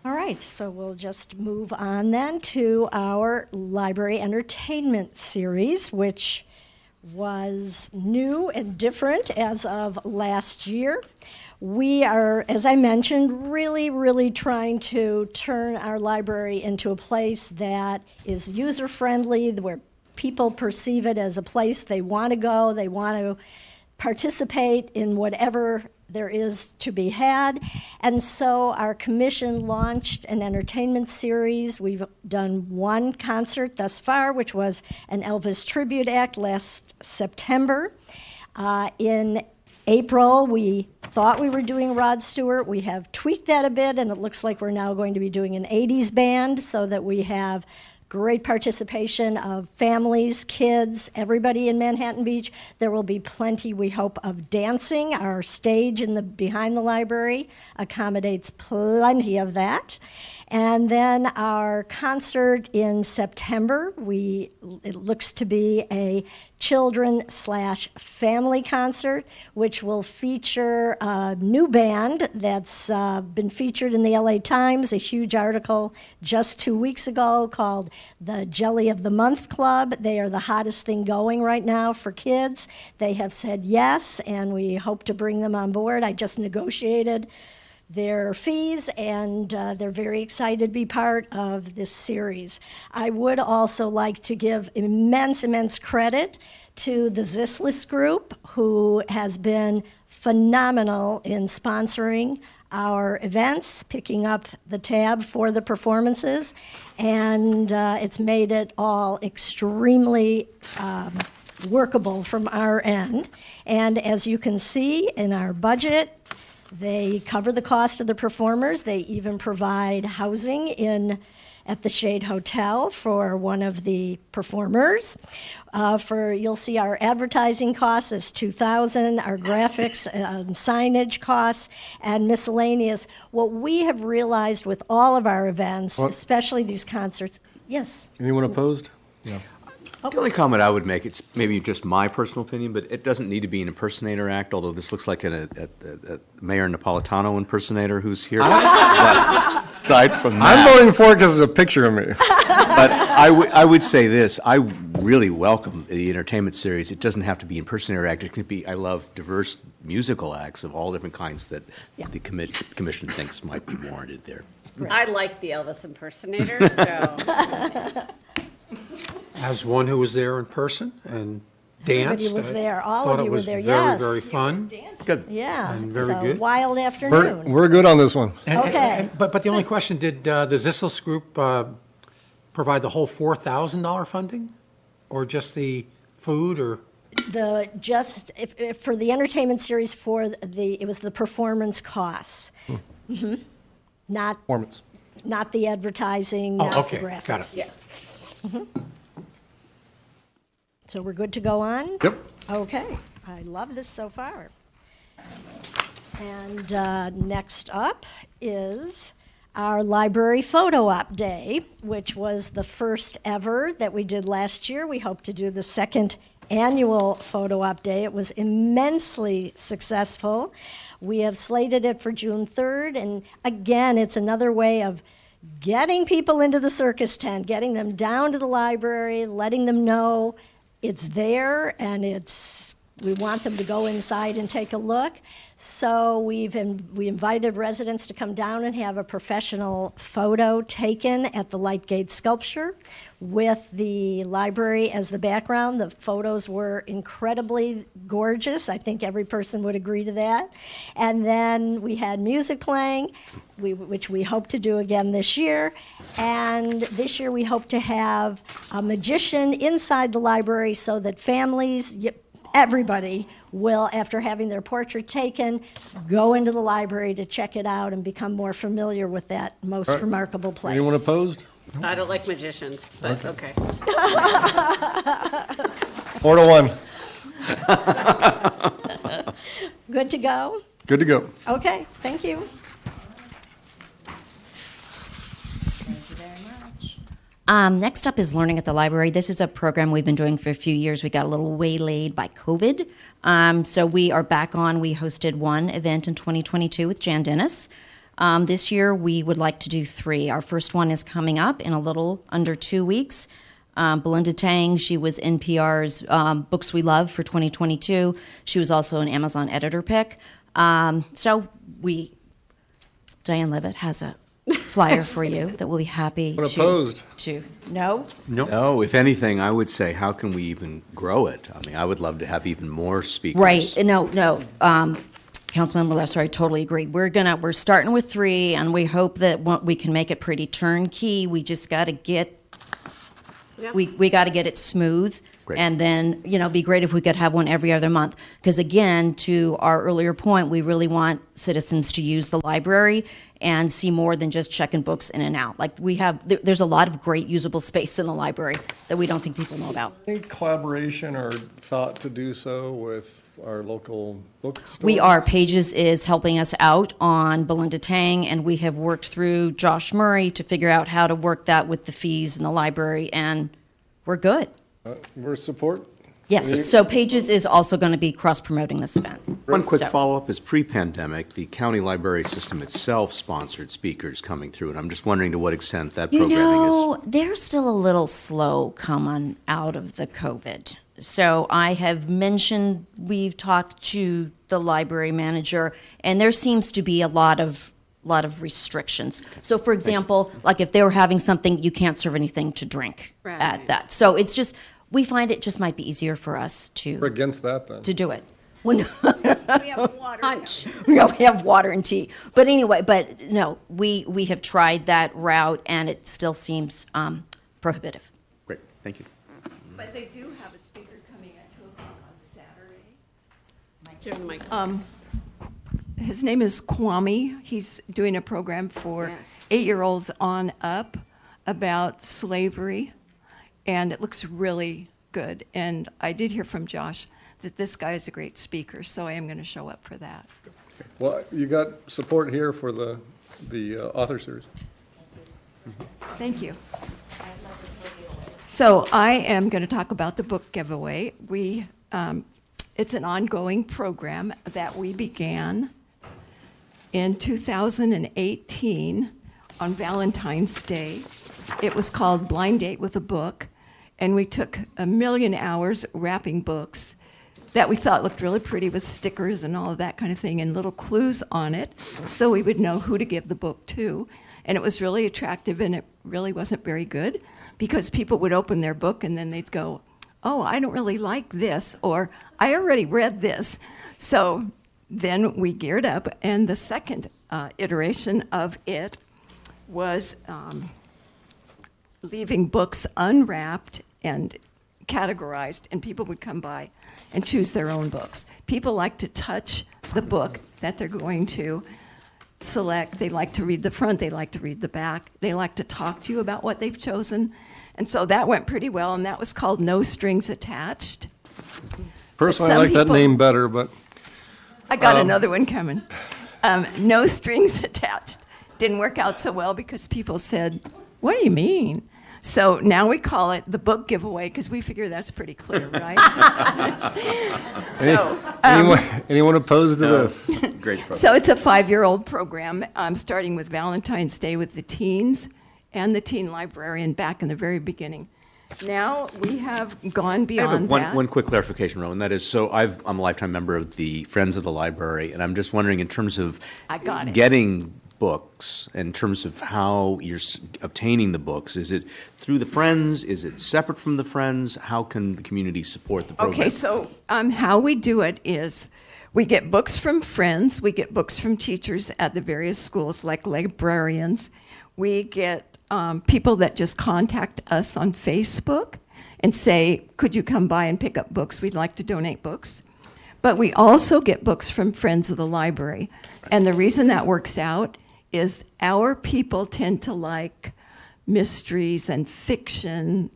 All right, so we'll just move on then to our library entertainment series, which was new and different as of last year. We are, as I mentioned, really, really trying to turn our library into a place that is user-friendly, where people perceive it as a place they want to go, they want to participate in whatever there is to be had. And so our commission launched an entertainment series. We've done 1 concert thus far, which was an Elvis tribute act last September. In April, we thought we were doing Rod Stewart. We have tweaked that a bit, and it looks like we're now going to be doing an 80s band so that we have great participation of families, kids, everybody in Manhattan Beach. There will be plenty, we hope, of dancing. Our stage behind the library accommodates plenty of that. And then our concert in September, it looks to be a children/family concert, which will feature a new band that's been featured in the LA Times, a huge article just 2 weeks ago called the Jelly of the Month Club. They are the hottest thing going right now for kids. They have said yes, and we hope to bring them on board. I just negotiated their fees, and they're very excited to be part of this series. I would also like to give immense credit to the Zislis Group, who has been phenomenal in sponsoring our events, picking up the tab for the performances, and it's made it all extremely workable from our end. And as you can see in our budget, they cover the cost of the performers. They even provide housing at the Shade Hotel for one of the performers. You'll see our advertising costs is $2,000, our graphics and signage costs, and miscellaneous. What we have realized with all of our events, especially these concerts, yes. Anyone opposed? No. The only comment I would make, it's maybe just my personal opinion, but it doesn't need to be an impersonator act, although this looks like a Mayor Napolitano impersonator who's here. But aside from that, I'm voting for it because it's a picture of me. But I would say this, I really welcome the entertainment series. It doesn't have to be impersonator act. It could be, I love diverse musical acts of all different kinds that the commission thinks might be warranted there. I like the Elvis impersonator, so. As one who was there in person and danced. Everybody was there. All thought of you it were was there, very, yes. very fun. Good. Yeah, And it very was a good. wild afternoon. We're good on this one. Okay. But the only question, did the Zislis Group provide the whole $4,000 funding? Or just the food, or? If for the entertainment series, it was the performance costs. Mm-hmm. Not the advertising, not okay. the graphics. Got it. Yeah. Mm-hmm. So we're good to go on? Yep. Okay. I love this so far. And next up is our library photo op day, which was the first ever that we did last year. We hope to do the second annual photo op day. It was immensely successful. We have slated it for June 3rd, and again, it's another way of getting people into the circus tent, getting them down to the library, letting them know it's there, and we want them to go inside and take a look. So we invited residents to come down and have a professional photo taken at the Lightgate Sculpture with the library as the background. The photos were incredibly gorgeous. I think every person would agree to that. And then we had music playing, which we hope to do again this year. And this year we hope to have a magician inside the library so that families, everybody will, after having their portrait taken, go into the library to check it out and become more familiar with that most remarkable place. Anyone opposed? I don't like magicians, but okay. 4-1. Good to go? Good to go. Okay, thank you. Next up is Learning at the Library. This is a program we've been doing for a few years. We got a little waylaid by COVID. So we are back on. We hosted one event in 2022 with Jan Dennis. This year we would like to do 3. Our first one is coming up in a little under 2 weeks. Belinda Tang, she was NPR's Books We Love for 2022. She was also an Amazon editor pick. Diane Levitt has a flyer for you that we'll be happy But opposed. No? No, if anything, I would say, how can we even grow it? I mean, I would love to have even more speakers. Right. No. Councilmember Lesser, I totally agree. We're starting with 3, and we hope that we can make it pretty turnkey. We just got to get we got to get it smooth. Great. And then, be great if we could have one every other month. Because again, to our earlier point, we really want citizens to use the library and see more than just checking books in and out. Like there's a lot of great usable space in the library that we don't think people know about. Any collaboration or thought to do so with our local bookstore? We are. Pages is helping us out on Belinda Tang, and we have worked through Josh Murray to figure out how to work that with the fees in the library, and we're good. We're support. Yes, so Pages is also going to be cross-promoting this event. One quick So- follow-up is pre-pandemic, the county library system itself sponsored speakers coming through, and I'm just wondering to what extent that You programming is. know, they're still a little slow coming out of the COVID. So I have mentioned, we've talked to the library manager, and there seems to be a lot of restrictions. So for example, like if they were having something, you can't serve anything to drink Right. at that. So it's just, we find it just might be easier for us We're against that then. to do it. When We have water. Punch. we have water and tea. But anyway, but no, we have tried that route and it still seems prohibitive. Great, thank you. But they do have a speaker coming at 2 o'clock on Saturday. Give him the mic. His name is Kwame. He's doing a program for Yes. 8-year-olds on up about slavery, and it looks really good. And I did hear from Josh that this guy is a great speaker, so I am going to show up for that. Well, you got support here for the author series. Thank you. So I am going to talk about the book giveaway. It's an ongoing program that we began in 2018 on Valentine's Day. It was called Blind Date with a Book, and we took 1 million hours wrapping books that we thought looked really pretty with stickers and all of that kind of thing and little clues on it so we would know who to give the book to. And it was really attractive, and it really wasn't very good because people would open their book and then they'd go, oh, I don't really like this, or I already read this. So then we geared up, and the second iteration of it was leaving books unwrapped and categorized, and people would come by and choose their own books. People like to touch the book that they're going to select. They like to read the front, they like to read the back, they like to talk to you about what they've chosen. And so that went pretty well, and that was called No Strings Attached. Personally, I Some like that people- name better, but I got another one coming. No Strings Attached. Didn't work out so well because people said, what do you mean? So now we call it the book giveaway because we figure that's pretty clear, right? So, anyone opposed to this? Great program. So it's a 5-year-old program, starting with Valentine's Day with the teens and the teen librarian back in the very beginning. Now we have gone I have beyond that. one quick clarification, Rowan. That is, so I'm a lifetime member of the Friends of the Library, and I'm just wondering in terms of I got it. getting books, in terms of how you're obtaining the books, is it through the Friends? Is it separate from the Friends? How can the community support the program? Okay, so how we do it is we get books from friends, we get books from teachers at the various schools like librarians. We get people that just contact us on Facebook and say, could you come by and pick up books? We'd like to donate books. But we also get books from Friends of the Library. And the reason that works out is our people tend to like mysteries and fiction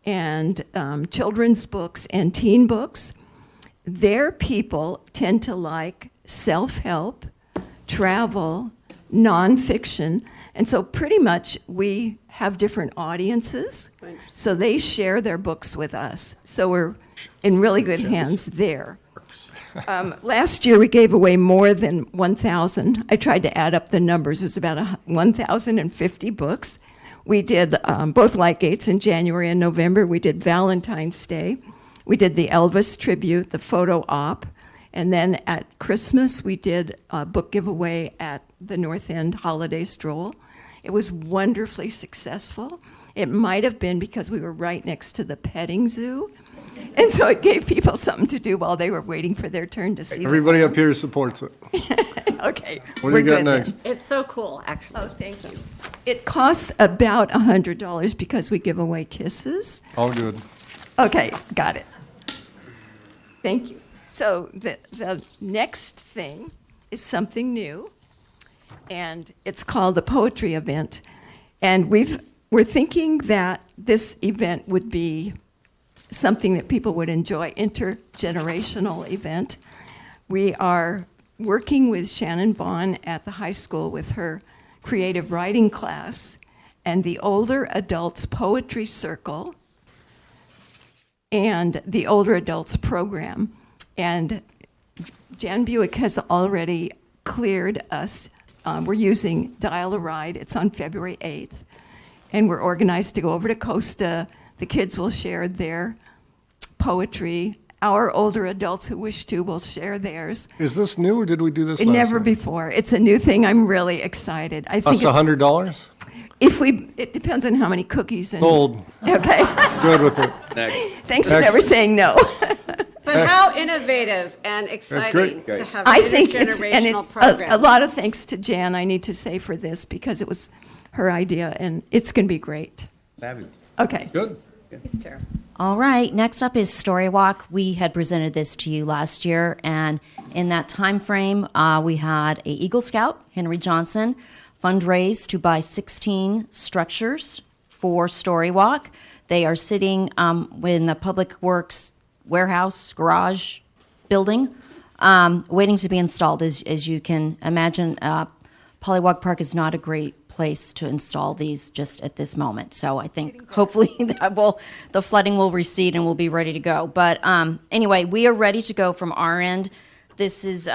and children's books and teen books. Their people tend to like self-help, travel, nonfiction. And so pretty much we have different audiences. So they share their books with us. So we're in really good hands there. Last year we gave away more than 1,000. I tried to add up the numbers. It was about 1,050 books. We did both Light Gates in January and November. We did Valentine's Day. We did the Elvis tribute, the photo op. And then at Christmas, we did a book giveaway at the North End Holiday Stroll. It was wonderfully successful. It might have been because we were right next to the petting zoo. And so it gave people something to do while they were waiting for their turn to see Everybody up here supports it. Okay. What do you got next? It's so cool, actually. Oh, thank you. It costs about $100 because we give away kisses. All good. Okay, got it. Thank you. So the next thing is something new, and it's called the poetry event. And we're thinking that this event would be something that people would enjoy, intergenerational event. We are working with Shannon Vaughn at the high school with her creative writing class and the Older Adults Poetry Circle. and the older adults program. And Jan Buick has already cleared us. We're using Dial a Ride. It's on February 8th. And we're organized to go over to Costa. The kids will share their poetry. Our older adults who wish to will share theirs. Is this new, or did we do this last Never year? before. It's a new thing. I'm really excited. I think Us $100? it depends on how many cookies and. Sold. Okay. Good with it. Next. Thanks for never saying no. But how innovative and exciting great. to have I an think it's intergenerational program. a lot of thanks to Jan. I need to say for this because it was her idea, and it's going to be great. Fabulous. Okay. Good. Thanks, Tara. All right, next up is Story Walk. We had presented this to you last year, and in that time frame, we had a Eagle Scout, Henry Johnson, fundraise to buy 16 structures for Story Walk. They are sitting in the Public Works warehouse, garage building, waiting to be installed. As you can imagine, Polywalk Park is not a great place to install these just at this moment. So I think hopefully the flooding will recede and we'll be ready to go. But anyway, we are ready to go from our end. This is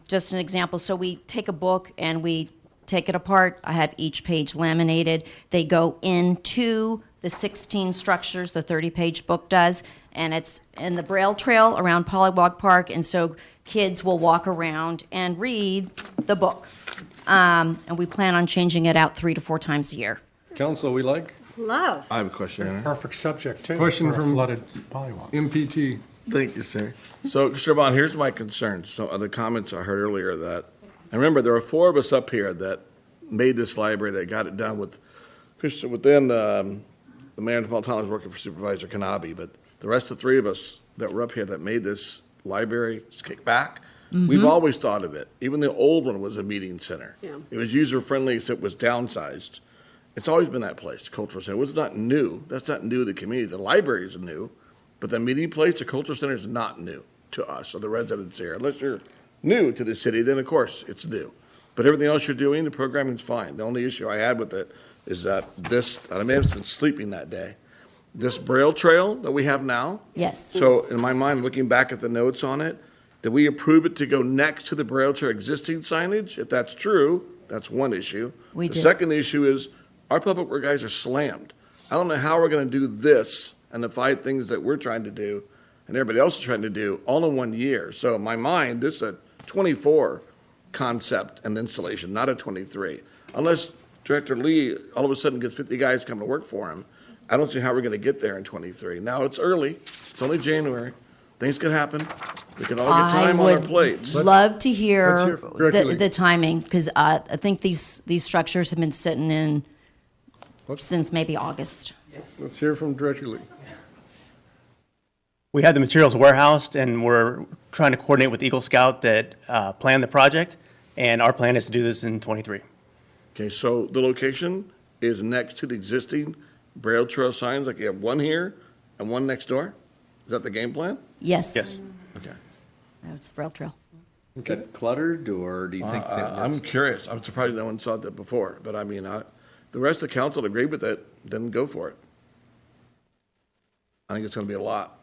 just an example. So we take a book and we take it apart. I have each page laminated. They go into the 16 structures, the 30-page book does, and it's in the Braille Trail around Polywalk Park, and so kids will walk around and read the book. And we plan on changing it out 3 to 4 times a year. Council, we like? Love. I have a question, Anna. Perfect subject, too. Question for a from flooded polywalk. MPT. Thank you, sir. So, Commissioner Bond, here's my concerns. So, the comments I heard earlier that, and remember, there are 4 of us up here that made this library, that got it done within the mayor of Metropolitan was working for Supervisor Kanabe, but the rest of the 3 of us that were up here that made this library kick back, we've always thought of it. Even the old one was a meeting center. Yeah. It was user-friendly, except it was downsized. It's always been that place, cultural center. It was not new. That's not new to the community. The library is new, but the meeting place, the cultural center is not new to us or the residents here. Unless you're new to the city, then of course it's new. But everything else you're doing, the programming's fine. The only issue I had with it is that I may have been sleeping that day. This Braille Trail that we have now. Yes. So in my mind, looking back at the notes on it, did we approve it to go next to the Braille Trail existing signage? If that's true, that's one issue. We The did. second issue is our public work guys are slammed. I don't know how we're going to do this and the 5 things that we're trying to do and everybody else is trying to do all in 1 year. So in my mind, this is a 24 concept and installation, not a 23. Unless Director Lee all of a sudden gets 50 guys coming to work for him, I don't see how we're going to get there in 23. Now, it's early. It's only January. Things could happen. We can all get time on our plates. Love to hear let's hear from Director Lee. the timing, because I think these structures have been sitting in since maybe August. Let's hear from Director Lee. We had the materials warehoused, and we're trying to coordinate with Eagle Scout that planned the project, and our plan is to do this in '23. Okay, so the location is next to the existing Braille Trail signs, like you have one here and one next door? Is that the game plan? Yes. Yes. Okay. That's the rail trail. Is that cluttered, or do you think that I'm works? curious. I'm surprised no one saw that before, but I mean, the rest of the council agreed with it, then go for it. I think it's going to be a lot.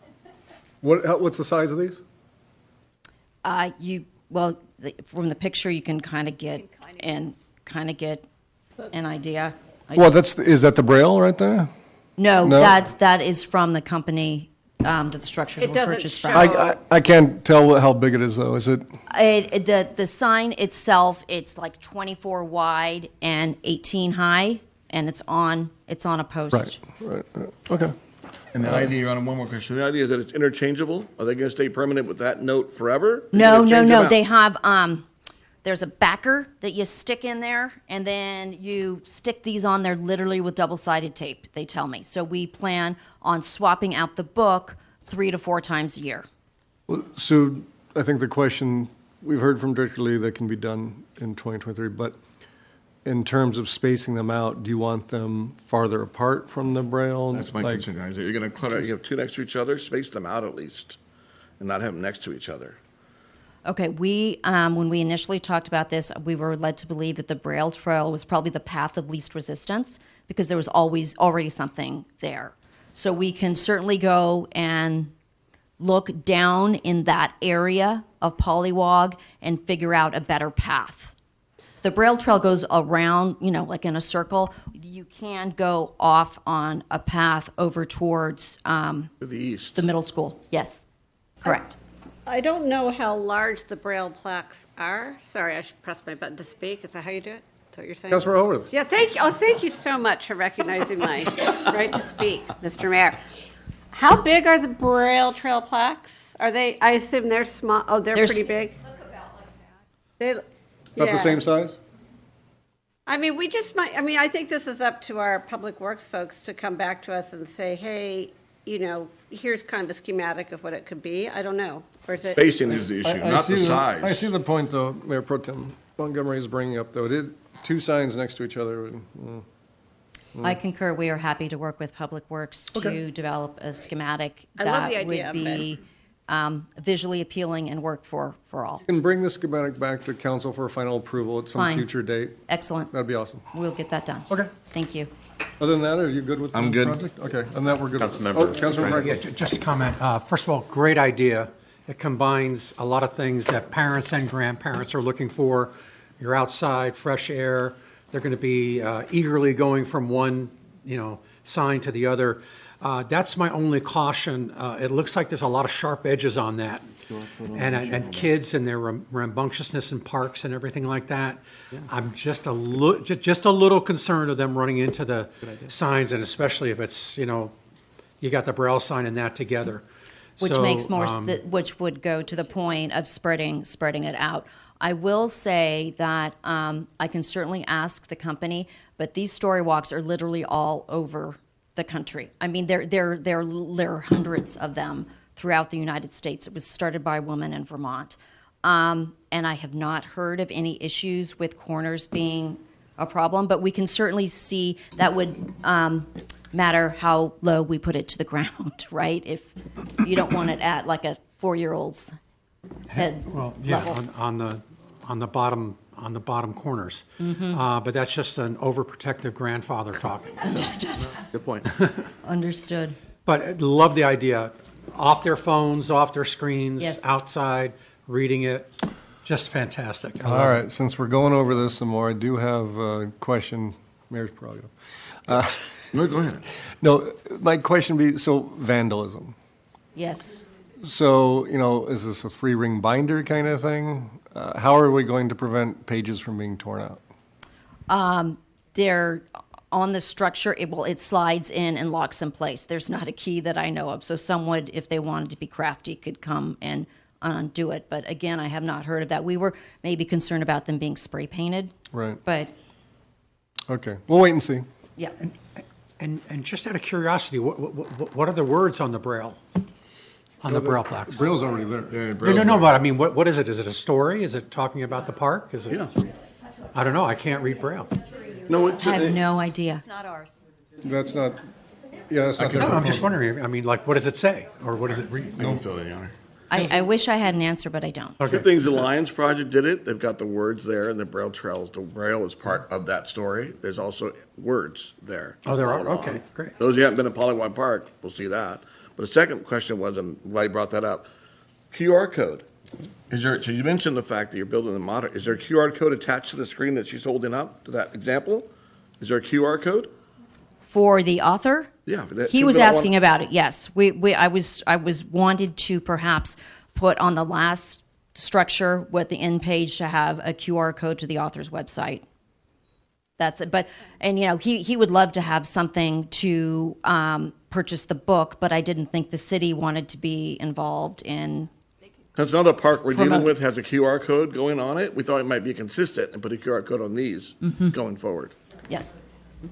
What's the size of these? From the picture, you can kind of get an idea. Well, is that the Braille right there? No, No? that is from the company that the structures It were doesn't purchased show- from. I can't tell how big it is, though. Is it? The sign itself, it's like 24 wide and 18 high, and it's on a post. Right. Okay. And the idea, Your Honor, one more question. The idea is that it's interchangeable? Are they going to stay permanent with that note forever? Or No. you gonna change them out? They have there's a backer that you stick in there, and then you stick these on there literally with double-sided tape, they tell me. So we plan on swapping out the book 3 to 4 times a year. Well, so I think the question, we've heard from Director Lee that can be done in 2023, but in terms of spacing them out, do you want them farther apart from the Braille? That's my concern, guys. You're going to clutter, you have 2 next to each other, space them out at least, and not have them next to each other. Okay, when we initially talked about this, we were led to believe that the Braille Trail was probably the path of least resistance because there was already something there. So we can certainly go and look down in that area of Polywog and figure out a better path. The Braille Trail goes around, like in a circle. You can go off on a path over towards To the east. the middle school. Yes, correct. I don't know how large the Braille plaques are. Sorry, I should press my button to speak. Is that how you do it? Is that what you're saying? Councilor Horwath. Yeah, thank you. Oh, thank you so much for recognizing my right to speak, Mr. Mayor. How big are the Braille Trail plaques? Are they, I assume they're small, oh, they're pretty big? They, About yeah. the same size? I mean, we just might, I mean, I think this is up to our Public Works folks to come back to us and say, hey, here's kind of a schematic of what it could be. I don't know. Or is it? Spacing is the issue, not the size. I see the point, though, Mayor Pro Tem Montgomery is bringing up, though. Two signs next to each other. I concur. We are happy to work with Public Works to develop a schematic I love that the idea would be visually appealing and work for all. And bring the schematic back to council for final approval at some Fine. future date. Excellent. That'd be awesome. We'll get that done. Okay. Thank you. Other than that, are you good with the I'm good. project? Okay, and that we're good with. Councilmember Oh, Councilmember Frank. Yeah, Frank. just a comment. First of all, great idea. It combines a lot of things that parents and grandparents are looking for. You're outside, fresh air. They're going to be eagerly going from one, sign to the other. That's my only caution. It looks like there's a lot of sharp edges on that. And kids and their rambunctiousness in parks and everything like that. I'm just a little concerned of them running into the signs, and especially if it's, you got the Braille sign and that together. Which So, makes more, which would go to the point of spreading it out. I will say that I can certainly ask the company, but these story walks are literally all over the country. I mean, there are hundreds of them throughout the United States. It was started by a woman in Vermont. And I have not heard of any issues with corners being a problem, but we can certainly see that would matter how low we put it to the ground, right? If you don't want it at like a 4-year-old's head level. On the bottom corners. But that's just an overprotective grandfather talking. Understood. Good point. Understood. But I love the idea. Off their phones, off their screens, Yes. outside, reading it. Just fantastic. I love All it. right, since we're going over this some more, I do have a question. Mayor's prerogative. No, go ahead. No, my question be, so vandalism. Yes. So, is this a three-ring binder kind of thing? How are we going to prevent pages from being torn out? They're on the structure, it slides in and locks in place. There's not a key that I know of. So someone, if they wanted to be crafty, could come and undo it. But again, I have not heard of that. We were maybe concerned about them being spray painted. Right. But Okay, we'll wait and see. yeah. And just out of curiosity, what are the words on the Braille? On the Braille plaques? Braille's already there. No, but I mean, what is it? Is it a story? Is it talking about the park? Is it? Yeah. I don't know. I can't read Braille. No, I have no idea. It's not ours. That's not, yeah, that's not. No, I'm just wondering. I mean, like, what does it say? Or what does it read? Don't fill in honor. I wish I had an answer, but I don't. Good things the Lions Project did it. They've got the words there and the Braille trails. The Braille is part of that story. There's also words there. Oh, there are? all along. Okay, great. Those who haven't been to Polywog Park will see that. But the second question was, and I'm glad you brought that up, QR code. So you mentioned the fact that you're building the modern. Is there a QR code attached to the screen that she's holding up to that example? Is there a QR code? For the author? Yeah. He was asking about it, yes. I was wanted to perhaps put on the last structure with the end page to have a QR code to the author's website. That's it. But, and he would love to have something to purchase the book, but I didn't think the city wanted to be involved in. Because another park we're dealing with has a QR code going on it. We thought it might be consistent and put a QR code on these going forward. Yes. And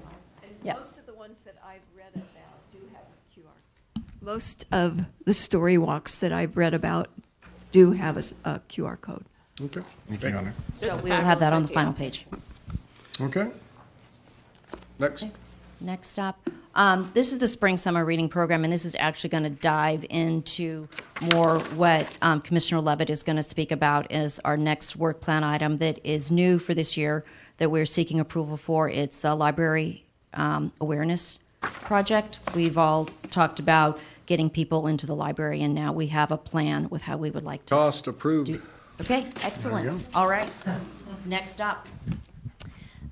Yeah. most of the ones that I've read about do have a QR. Most of the story walks that I've read about do have a QR code. Okay. Thank you, Honor. So we will have that on the final page. Okay. Next. Next up, this is the spring summer reading program, and this is actually going to dive into more what Commissioner Levitt is going to speak about as our next work plan item that is new for this year that we're seeking approval for. It's a library awareness project. We've all talked about getting people into the library, and now we have a plan with how we would like to. Cost approved. Okay, excellent. All right. Next up.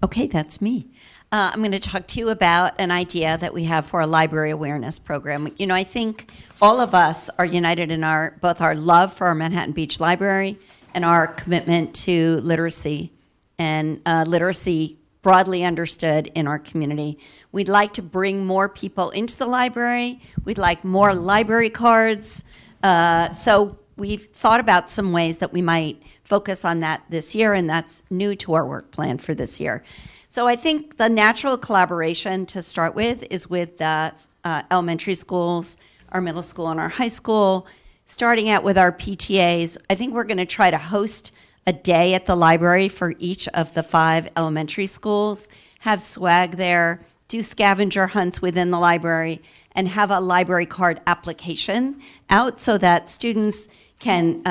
Okay, that's me. I'm going to talk to you about an idea that we have for a library awareness program. You know, I think all of us are united in both our love for our Manhattan Beach Library and our commitment to literacy and literacy broadly understood in our community. We'd like to bring more people into the library. We'd like more library cards. So we've thought about some ways that we might focus on that this year, and that's new to our work plan for this year. So I think the natural collaboration to start with is with the elementary schools, our middle school, and our high school, starting out with our PTAs. I think we're going to try to host a day at the library for each of the 5 elementary schools, have swag there, do scavenger hunts within the library, and have a library card application out so that students can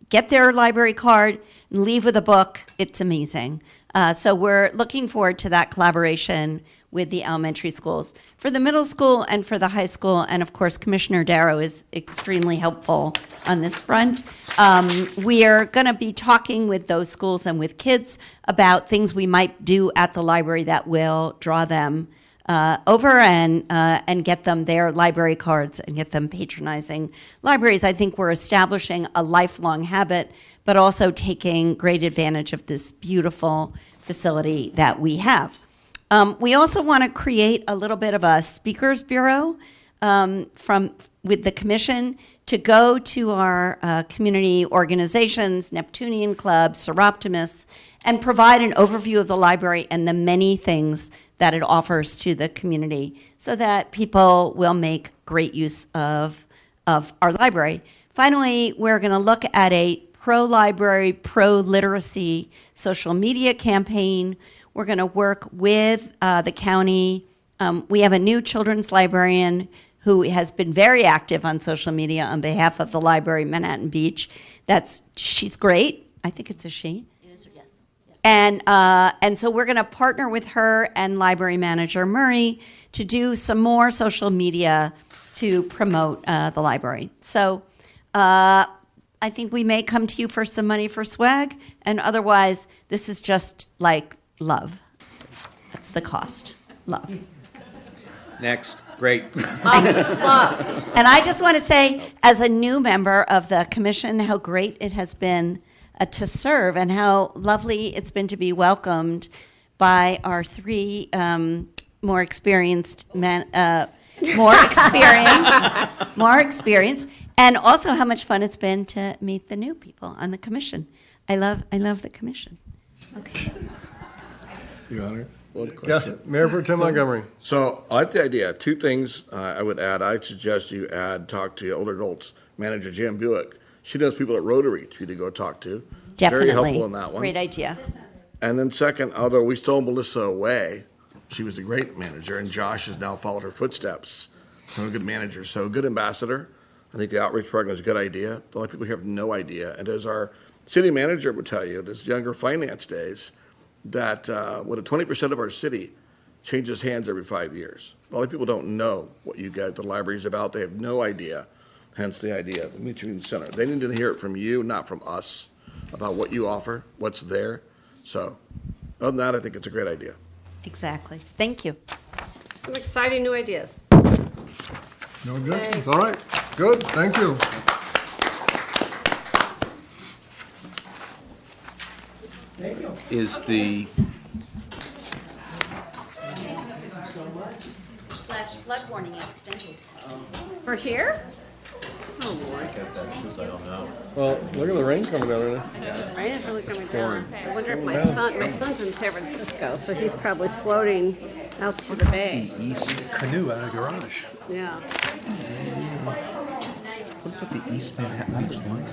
get their library card and leave with a book. It's amazing. So we're looking forward to that collaboration with the elementary schools. For the middle school and for the high school, and of course Commissioner Darrow is extremely helpful on this front, we are going to be talking with those schools and with kids about things we might do at the library that will draw them over and get them their library cards and get them patronizing libraries. I think we're establishing a lifelong habit, but also taking great advantage of this beautiful facility that we have. We also want to create a little bit of a speakers bureau with the commission to go to our community organizations, Neptunian Club, Seroptimus, and provide an overview of the library and the many things that it offers to the community so that people will make great use of our library. Finally, we're going to look at a pro-library, pro-literacy social media campaign. We're going to work with the county. We have a new children's librarian who has been very active on social media on behalf of the library, Manhattan Beach. She's great. I think it's a she. It is, yes. And so we're going to partner with her and library manager Murray to do some more social media to promote the library. So I think we may come to you for some money for swag, and otherwise this is just like love. That's the cost. Love. Next. Great. Awesome. And I just want to say, as a new member of the commission, how great it has been to serve and how lovely it's been to be welcomed by our 3 more experienced men, more experience, and also how much fun it's been to meet the new people on the commission. I love the commission. Okay. Your Honor. One question. Yeah, Mayor Pro Tem Montgomery. So I like the idea. 2 things I would add. I suggest you talk to older adults manager Jan Buick. She knows people at Rotary for you to go talk to. Definitely. Very helpful in that one. Great idea. And then second, although we stole Melissa away, she was a great manager, and Josh has now followed her footsteps. I'm a good manager, so good ambassador. I think the outreach program is a good idea. A lot of people here have no idea. And as our city manager would tell you, in his younger finance days, that when 20% of our city changes hands every 5 years. A lot of people don't know what you get. The library's about. They have no idea. Hence the idea of the Mutual Center. They need to hear it from you, not from us, about what you offer, what's there. So, other than that, I think it's a great idea. Exactly. Thank you. Some exciting new ideas. No objections. All right. Good. Thank you. Is the Flash flood warning extended. For here? Oh, boy. Well, look at the rain coming down right now. Rain is really coming down. I wonder if my son's in San Francisco, so he's probably floating out to the bay. east Canoe out of garage. Yeah. What about the East Manhattan? I just like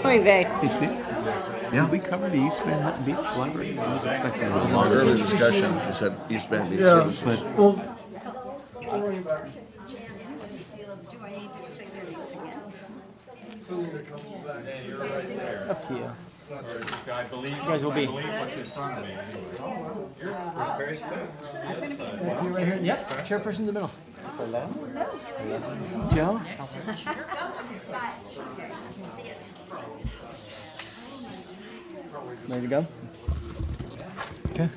Point Bay. Hey, Steve. Yeah. Did we cover the East Manhattan Beach Library? I was expecting a Earlier discussion, she said East Bend Beach Yeah, Services. well, Up to you. You guys will be. You right here. Yep, chairperson in the middle. Joe? Ready to go? Okay.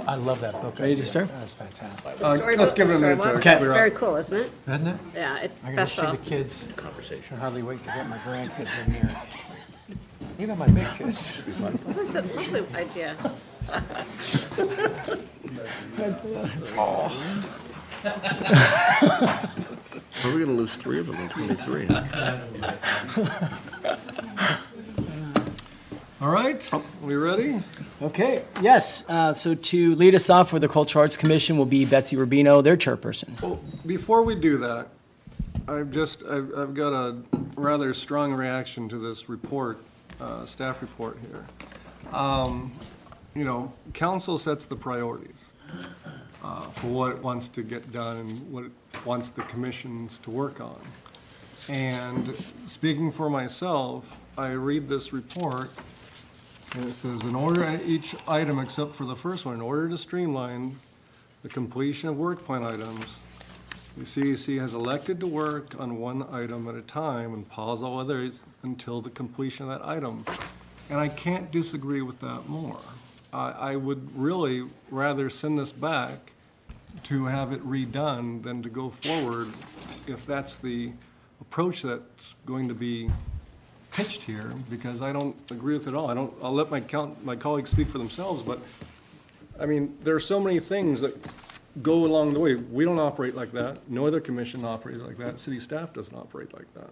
I love that book. Ready to start? That's fantastic. Let's give it a minute to Okay. clear Very out. cool, isn't it? Isn't it? Yeah, it's I gotta see special. the kids. Conversation. I hardly wait to get my grandkids in here. Even my big kids. That's a lovely idea. So we're gonna lose 3 of them in 23. All right, we ready? Okay, yes. So to lead us off for the Cultural Arts Commission will be Betsy Rubino, their chairperson. Well, before we do that, I've got a rather strong reaction to this report, staff report here. You know, council sets the priorities for what it wants to get done and what it wants the commissions to work on. And speaking for myself, I read this report and it says, in order, each item except for the first one, in order to streamline the completion of work plan items, the CAC has elected to work on one item at a time and pause all others until the completion of that item. And I can't disagree with that more. I would really rather send this back to have it redone than to go forward if that's the approach that's going to be pitched here, because I don't agree with it all. I'll let my colleagues speak for themselves, but I mean, there are so many things that go along the way. We don't operate like that. No other commission operates like that. City staff doesn't operate like that.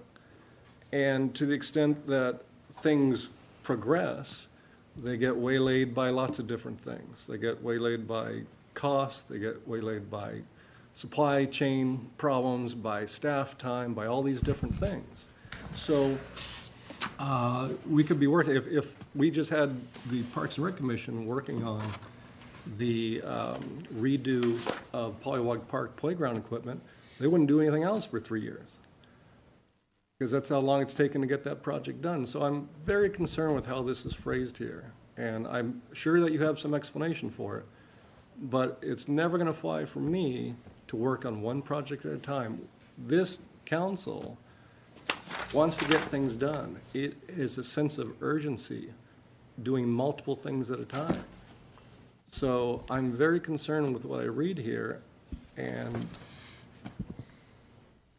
And to the extent that things progress, they get waylaid by lots of different things. They get waylaid by cost, they get waylaid by supply chain problems, by staff time, by all these different things. So we could be working, if we just had the Parks and Rec Commission working on the redo of Pollywog Park playground equipment, they wouldn't do anything else for 3 years, because that's how long it's taken to get that project done. So I'm very concerned with how this is phrased here, and I'm sure that you have some explanation for it, but it's never going to fly for me to work on one project at a time. This council wants to get things done. It is a sense of urgency, doing multiple things at a time. So I'm very concerned with what I read here, and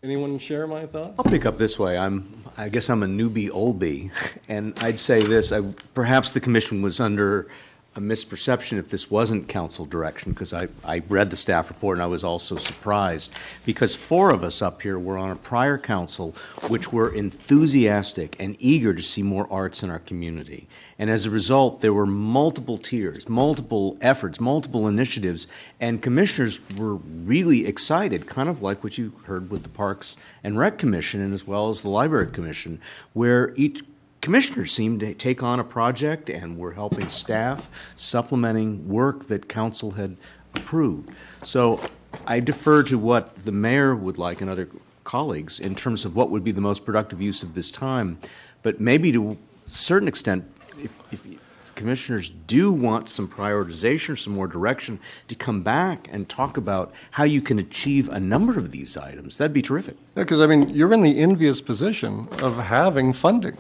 anyone share my thoughts? I'll pick up this way. I guess I'm a newbie oldie, and I'd say this, perhaps the commission was under a misperception if this wasn't council direction, because I read the staff report and I was also surprised, because 4 of us up here were on a prior council which were enthusiastic and eager to see more arts in our community. And as a result, there were multiple tiers, multiple efforts, multiple initiatives, and commissioners were really excited, kind of like what you heard with the Parks and Rec Commission and as well as the Library Commission, where each commissioners seemed to take on a project and were helping staff, supplementing work that council had approved. So I defer to what the mayor would like and other colleagues in terms of what would be the most productive use of this time. But maybe to a certain extent, if commissioners do want some prioritization, some more direction, to come back and talk about how you can achieve a number of these items, that'd be terrific. Yeah, because I mean, you're in the envious position of having funding,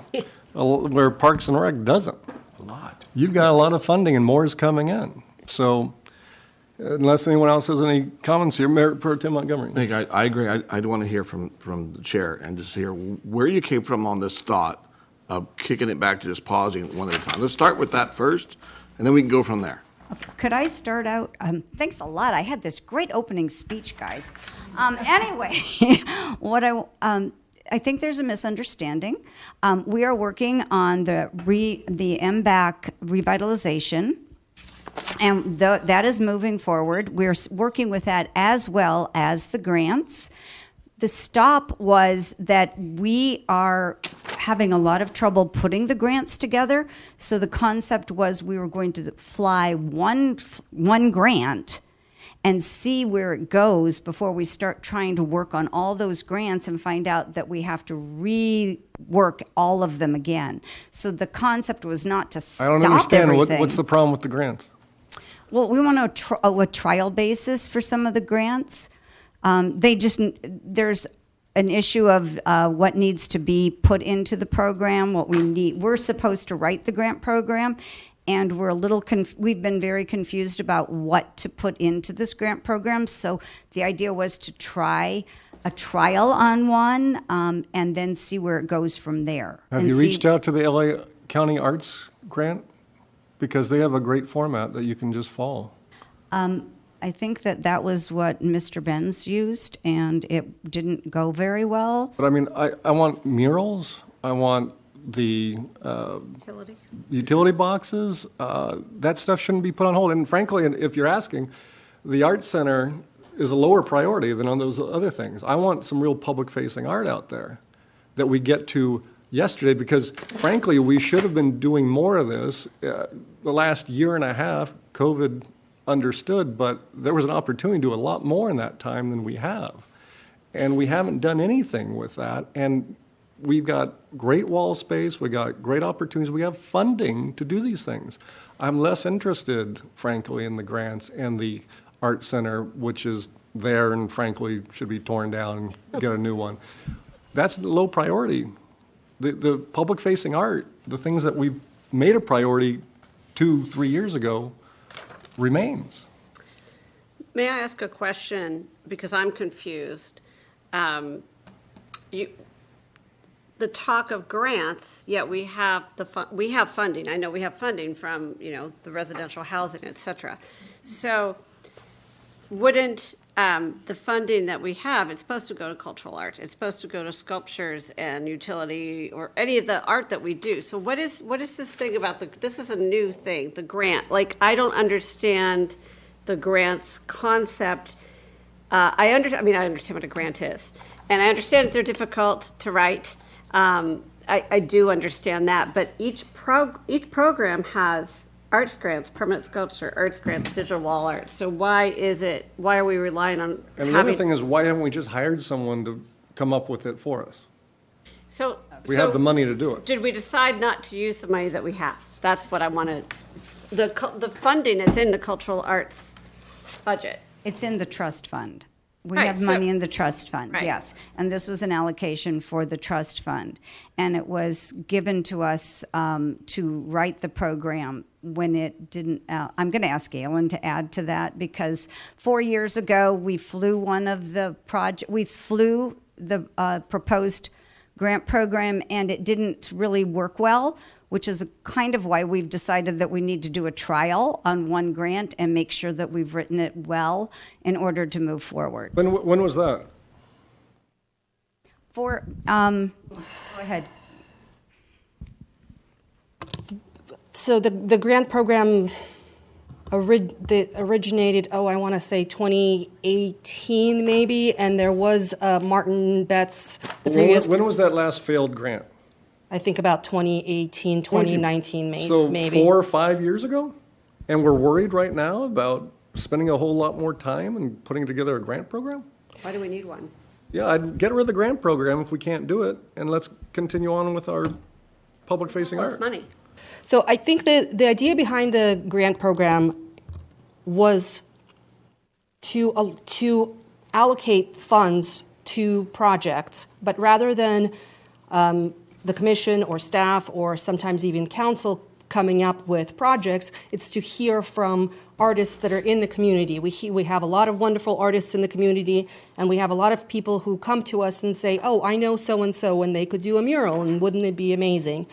where Parks and Rec doesn't. A lot. You've got a lot of funding and more is coming in. So unless anyone else has any comments here, Mayor Pro Tem Montgomery. Nick, I agree. I'd want to hear from the chair and just hear where you came from on this thought of kicking it back to just pausing one at a time. Let's start with that first, and then we can go from there. Could I start out? Thanks a lot. I had this great opening speech, guys. Anyway, I think there's a misunderstanding. We are working on the MBAC revitalization, and that is moving forward. We're working with that as well as the grants. The stop was that we are having a lot of trouble putting the grants together. So the concept was we were going to fly one grant and see where it goes before we start trying to work on all those grants and find out that we have to rework all of them again. So the concept was not to stop I don't understand. everything. What's the problem with the grants? Well, we want a trial basis for some of the grants. There's an issue of what needs to be put into the program, what we need. We're supposed to write the grant program, and we're a little we've been very confused about what to put into this grant program. So the idea was to try a trial on one, and then see where it goes from there. Have you reached out to the LA County Arts Grant? Because they have a great format that you can just follow. I think that was what Mr. Benz used, and it didn't go very well. But I mean, I want murals. I want the utility boxes. That stuff shouldn't be put on hold. And frankly, if you're asking, the Arts Center is a lower priority than on those other things. I want some real public-facing art out there that we get to yesterday, because frankly, we should have been doing more of this. The last year and a half, COVID understood, but there was an opportunity to do a lot more in that time than we have. And we haven't done anything with that. And we've got great wall space, we got great opportunities, we have funding to do these things. I'm less interested, frankly, in the grants and the Art Center, which is there and frankly should be torn down and get a new one. That's low priority. The public-facing art, the things that we made a priority 2-3 years ago, remains. May I ask a question, because I'm confused? The talk of grants, yet we have we have funding. I know we have funding from the residential housing, et cetera. So wouldn't the funding that we have, it's supposed to go to cultural art. It's supposed to go to sculptures and utility or any of the art that we do. So what is this thing about this is a new thing, the grant. Like, I don't understand the grants concept. I understand what a grant is. And I understand that they're difficult to write. I do understand that. But each program has arts grants, permanent sculpture, arts grants, digital wall art. So why are we relying on And the other thing is, why haven't we just hired someone to come up with it for us? So we have the money to do it. Did we decide not to use the money that we have? That's what I wanted. The funding is in the cultural arts budget. It's in the trust fund. We Right, have so- money in the trust fund, Right. yes. And this was an allocation for the trust fund. And it was given to us to write the program when it didn't. I'm going to ask Galen to add to that, because 4 years ago, we flew the proposed grant program, and it didn't really work well, which is kind of why we've decided that we need to do a trial on one grant and make sure that we've written it well in order to move forward. When was that? Go ahead. So the grant program originated, I want to say 2018 maybe, and there was Martin Betts, the previous. When was that last failed grant? I think about 2018, 2019 maybe. So 4 or 5 years ago? And we're worried right now about spending a whole lot more time and putting together a grant program? Why do we need one? Yeah, I'd get rid of the grant program if we can't do it, and let's continue on with our public-facing art. Less money. So I think the idea behind the grant program was to allocate funds to projects, but rather than the commission or staff or sometimes even council coming up with projects, it's to hear from artists that are in the community. We have a lot of wonderful artists in the community, and we have a lot of people who come to us and say, oh, I know so-and-so, and they could do a mural, and wouldn't it be amazing?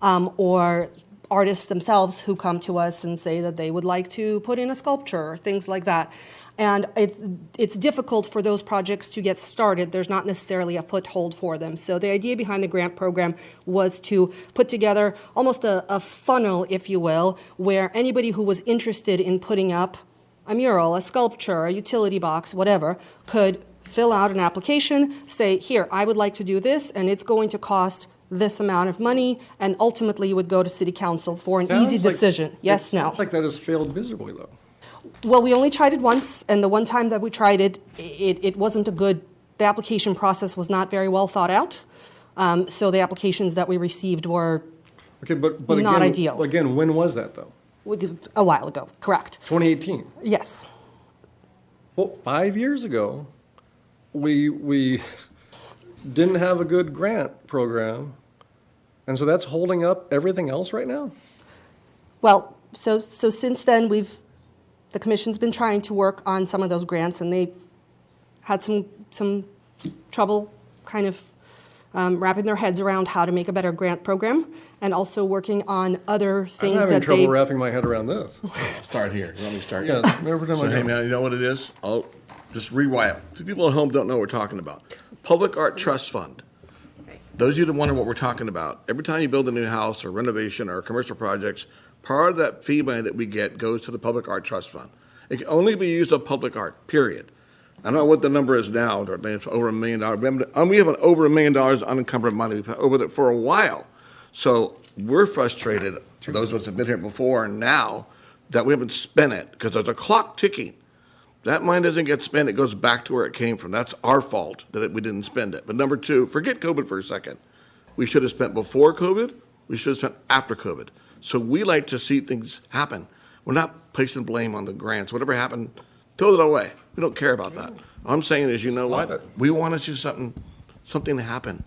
Or artists themselves who come to us and say that they would like to put in a sculpture or things like that. And it's difficult for those projects to get started. There's not necessarily a foothold for them. So the idea behind the grant program was to put together almost a funnel, if you will, where anybody who was interested in putting up a mural, a sculpture, a utility box, whatever, could fill out an application, say, here, I would like to do this, and it's going to cost this amount of money, and ultimately you would go to city council for an easy decision. Yes, no. Like that has failed miserably, though. Well, we only tried it once, and the one time that we tried it, it wasn't a good, the application process was not very well thought out. So the applications that we received were Okay, but not again, ideal. Again, when was that, though? A while ago, correct. 2018? Yes. Well, 5 years ago, we didn't have a good grant program, and so that's holding up everything else right now? Well, so since then, the commission's been trying to work on some of those grants, and they had some trouble kind of wrapping their heads around how to make a better grant program, and also working on other things I'm having that trouble they... wrapping my head around this. Start here. You want me to start? Yes, never pretend So, like hey, that. man, you know what it is? I'll just rewind it. The people at home don't know what we're talking about. Public Art Trust Fund. Those of you that wonder what we're talking about, every time you build a new house or renovation or commercial projects, part of that fee money that we get goes to the Public Art Trust Fund. It can only be used on public art, period. I don't know what the number is now. It's over $1 million. We have over $1 million unencumbered money. We've had over it for a while. So we're frustrated, those of us that have been here before and now, that we haven't spent it because there's a clock ticking. That money doesn't get spent. It goes back to where it came from. That's our fault that we didn't spend it. But number two, forget COVID for a second. We should have spent before COVID. We should have spent after COVID. So we like to see things happen. We're not placing blame on the grants. Whatever happened, throw it away. We don't care about that. All I'm saying is, you know what? We want to see something to happen.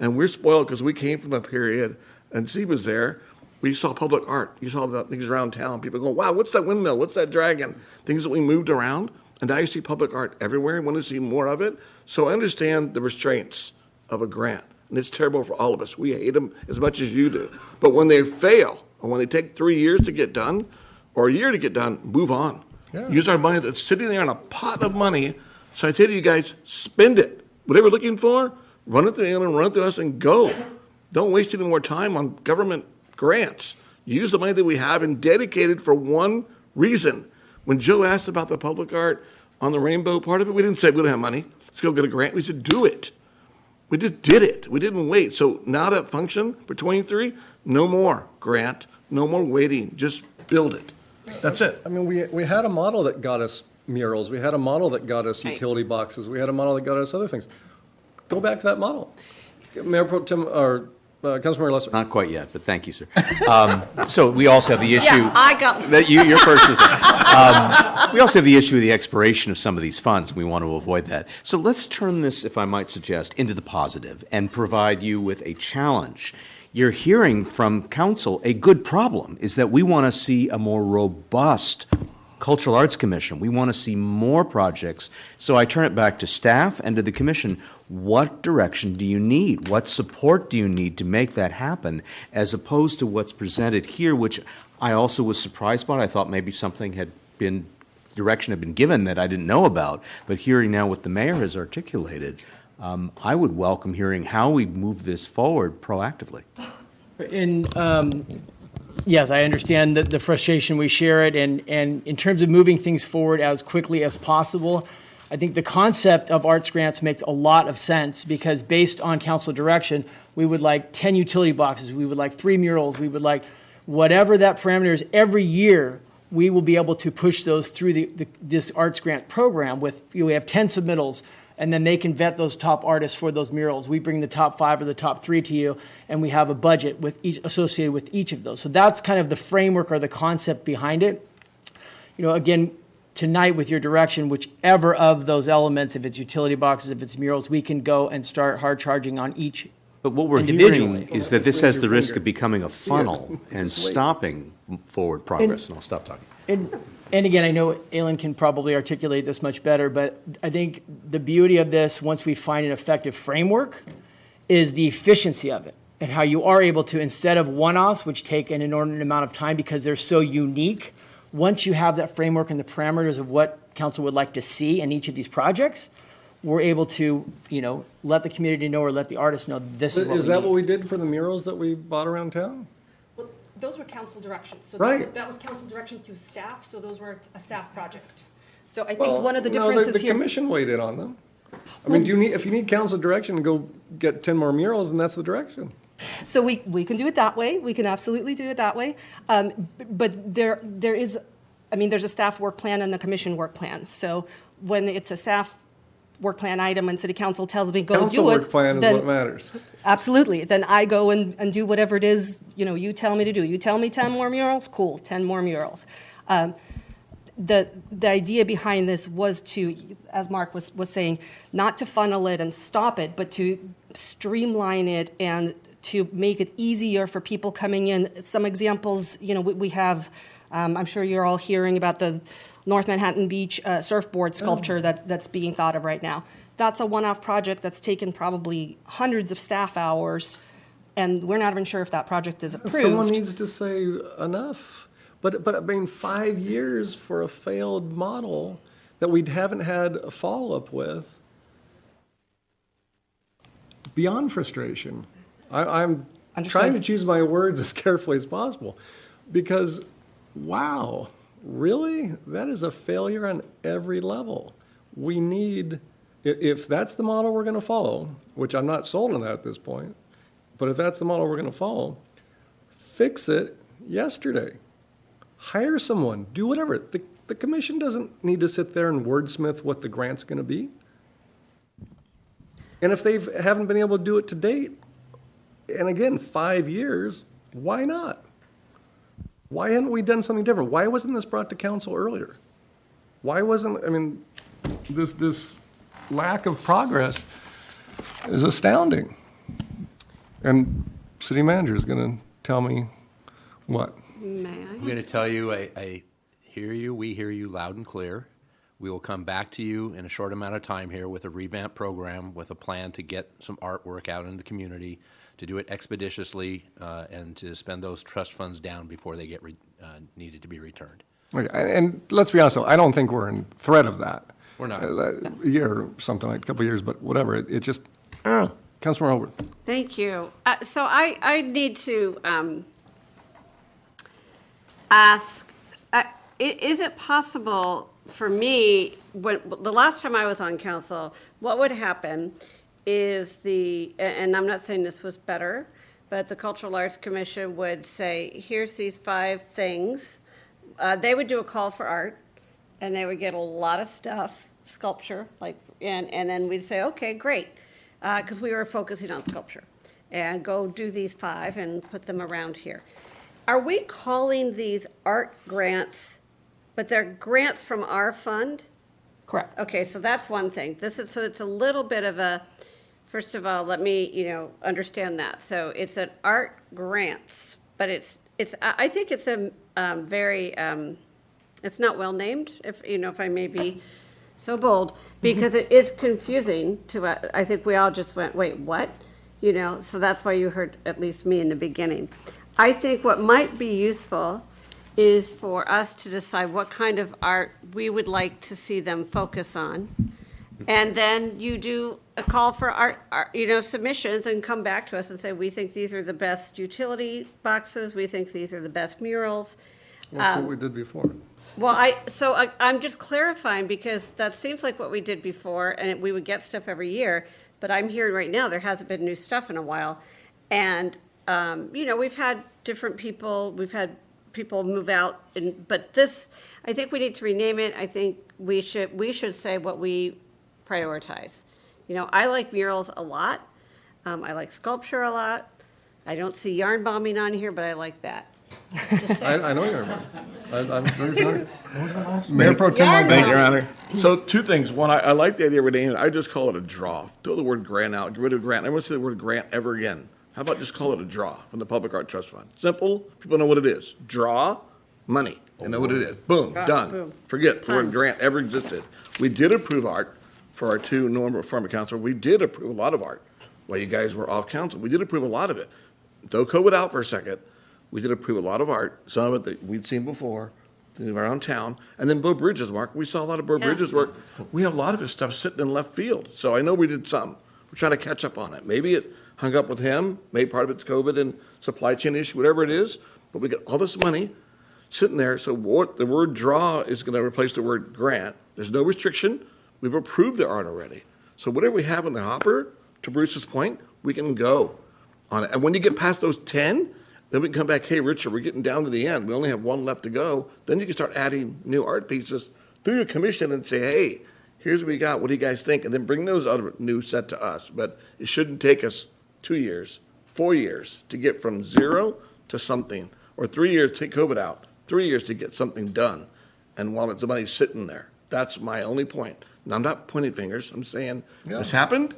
And we're spoiled because we came from a period, and Steve was there, we saw public art. You saw the things around town. People go, wow, what's that windmill? What's that dragon? Things that we moved around. And now you see public art everywhere. We want to see more of it. So I understand the restraints of a grant. And it's terrible for all of us. We hate them as much as you do. But when they fail, or when they take 3 years to get done, or a year to get done, move on. Yeah. Use our money that's sitting there in a pot of money. So I tell you guys, spend it. Whatever you're looking for, run it through Alan, run it through us, and go. Don't waste any more time on government grants. Use the money that we have and dedicate it for one reason. When Joe asked about the public art on the rainbow part of it, we didn't say we don't have money. Let's go get a grant. We said do it. We just did it. We didn't wait. So now that function for 23, no more grant, no more waiting. Just build it. That's it. I mean, we had a model that got us murals. We had a model that got us utility boxes. We had a model that got us other things. Go back to that model. Mayor Pro Tem, or Councilmember Lesser. Not quite yet, but thank you, sir. So we also have the issue. Yeah, I got. That you're first. We also have the issue of the expiration of some of these funds, and we want to avoid that. So let's turn this, if I might suggest, into the positive and provide you with a challenge. You're hearing from council a good problem is that we want to see a more robust Cultural Arts Commission. We want to see more projects. So I turn it back to staff and to the commission. What direction do you need? What support do you need to make that happen, as opposed to what's presented here, which I also was surprised by. I thought maybe something had been, direction had been given that I didn't know about. But hearing now what the mayor has articulated, I would welcome hearing how we move this forward proactively. Yes, I understand the frustration. We share it. And in terms of moving things forward as quickly as possible, I think the concept of arts grants makes a lot of sense, because based on council direction, we would like 10 utility boxes, we would like 3 murals, we would like whatever that parameter is. Every year, we will be able to push those through this arts grant program with, we have 10 submittals, and then they can vet those top artists for those murals. We bring the top 5 or the top 3 to you, and we have a budget with each associated with each of those. So that's kind of the framework or the concept behind it. You know, again, tonight with your direction, whichever of those elements, if it's utility boxes, if it's murals, we can go and start hard charging on each. But what we're hearing is that this has the risk of becoming a funnel and stopping forward progress. And I'll stop talking. And again, I know Alan can probably articulate this much better, but I think the beauty of this, once we find an effective framework, is the efficiency of it, and how you are able to, instead of one-offs, which take an inordinate amount of time because they're so unique, once you have that framework and the parameters of what council would like to see in each of these projects, we're able to, you know, let the community know or let the artists know this is what Is that what we did for the murals that we bought around town? Well, those were council directions. So Right. that was council direction to staff, so those were a staff project. So I think one of the differences the here. commission weighed in on them. I mean, if you need council direction to go get 10 more murals, then that's the direction. So we can do it that way. We can absolutely do it that way. But there is I mean, there's a staff work plan and the commission work plan. So when it's a staff work plan item and city council tells me go Council do it. work plan is then- what matters. Absolutely. Then I go and do whatever it is, you tell me to do. You tell me 10 more murals, cool, 10 more murals. The idea behind this was to, as Mark was saying, not to funnel it and stop it, but to streamline it and to make it easier for people coming in. Some examples, we have, I'm sure you're all hearing about the North Manhattan Beach surfboard sculpture that's being thought of right now. That's a one-off project that's taken probably hundreds of staff hours, and we're not even sure if that project is approved. Someone needs to say enough. But I mean, 5 years for a failed model that we haven't had a follow-up with, beyond frustration. I'm trying to choose my words as carefully as possible because, wow, really? That is a failure on every level. We need, if that's the model we're going to follow, which I'm not sold on that at this point, but if that's the model we're going to follow, fix it yesterday. Hire someone, do whatever. The commission doesn't need to sit there and wordsmith what the grant's going to be. And if they haven't been able to do it to date, and again, 5 years, why not? Why hadn't we done something different? Why wasn't this brought to council earlier? Why wasn't, I mean, this lack of progress is astounding. And city manager is going to tell me what? May I? I'm going to tell you, I hear you, we hear you loud and clear. We will come back to you in a short amount of time here with a revamped program, with a plan to get some artwork out in the community, to do it expeditiously, and to spend those trust funds down before they get needed to be returned. Okay, and let's be honest, though, I don't think we're in threat of that. We're not. A year or something, like a couple of years, but whatever. It just, Councilor Holbrook. Thank you. So I need to ask, is it possible for me, when the last time I was on council, what would happen is and I'm not saying this was better, but the Cultural Arts Commission would say, here's these 5 things. They would do a call for art, and they would get a lot of stuff, sculpture, and then we'd say, okay, great, because we were focusing on sculpture, and go do these 5 and put them around here. Are we calling these art grants, but they're grants from our fund? Correct. Okay, so that's one thing. So it's a little bit of a, first of all, let me, understand that. So it's an art grants, but I think it's a very, it's not well named, if I may be so bold, because it is confusing to, I think we all just went, wait, what? So that's why you heard at least me in the beginning. I think what might be useful is for us to decide what kind of art we would like to see them focus on. And then you do a call for art, submissions, and come back to us and say, we think these are the best utility boxes, we think these are the best murals. That's what we did before. Well, I'm just clarifying, because that seems like what we did before, and we would get stuff every year, but I'm hearing right now there hasn't been new stuff in a while. And, we've had different people, we've had people move out, but this, I think we need to rename it. I think we should say what we prioritize. I like murals a lot. I like sculpture a lot. I don't see yarn bombing on here, but I like that. I know you're right. I'm very familiar. What was the last? Mayor Pro Tem. Thank you, Your Honor. So 2 things. One, I like the idea of renaming it. I just call it a draw. Throw the word grant out. Get rid of grant. I won't say the word grant ever again. How about just call it a draw from the Public Art Trust Fund? Simple. People know what it is. Draw, money. They know what it is. Boom, done. Boom. Forget the word grant ever existed. We did approve art for our 2 normal former council. We did approve a lot of art while you guys were off council. We did approve a lot of it. Throw COVID out for a second. We did approve a lot of art, some of it that we'd seen before, around town. And then Bo Bridges, Mark, we saw a lot of Bo Bridges work. We have a lot of his stuff sitting in left field. So I know we did some. We're trying to catch up on it. Maybe it hung up with him. Maybe part of it's COVID and supply chain issue, whatever it is. But we got all this money sitting there. So what the word draw is going to replace the word grant. There's no restriction. We've approved the art already. So whatever we have in the hopper, to Bruce's point, we can go on it. And when you get past those 10, Then we can come back, hey, Richard, we're getting down to the end. We only have one left to go. Then you can start adding new art pieces through your commission and say, hey, here's what we got. What do you guys think? And then bring those other new set to us. But it shouldn't take us 2 years, 4 years to get from zero to something, or 3 years to take COVID out, 3 years to get something done. And while the money's sitting there, that's my only point. Now, I'm not pointing fingers. I'm saying this happened.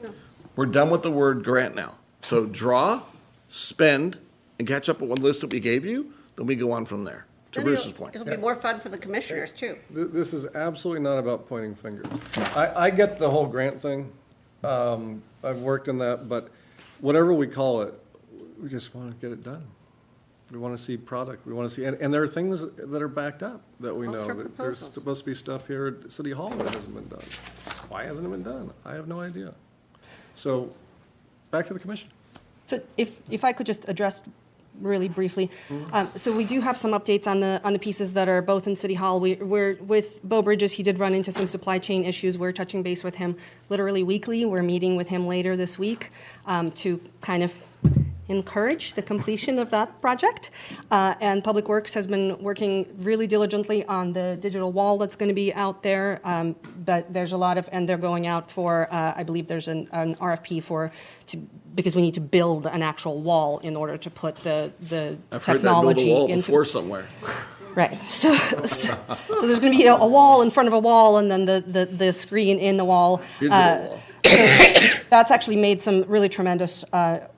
We're done with the word grant now. So draw, spend, and catch up with one list that we gave you. Then we go on from there. To Then Bruce's point. It'll be more fun for the commissioners, too. This is absolutely not about pointing fingers. I get the whole grant thing. I've worked in that, but whatever we call it, we just want to get it done. We want to see product. We want to see, and there are things that are backed up that we know. That there's supposed to be stuff here at City Hall that hasn't been done. Why hasn't it been done? I have no idea. So, back to the commission. So if I could just address really briefly. So we do have some updates on the pieces that are both in City Hall. We're with Bo Bridges. He did run into some supply chain issues. We're touching base with him literally weekly. We're meeting with him later this week to kind of encourage the completion of that project. And Public Works has been working really diligently on the digital wall that's going to be out there. But there's a lot of, and they're going out for, I believe there's an RFP because we need to build an actual wall in order to put the I've technology heard that build a wall into. before somewhere. Right. So there's going to be a wall in front of a wall, and then the screen in the wall. That's actually made some really tremendous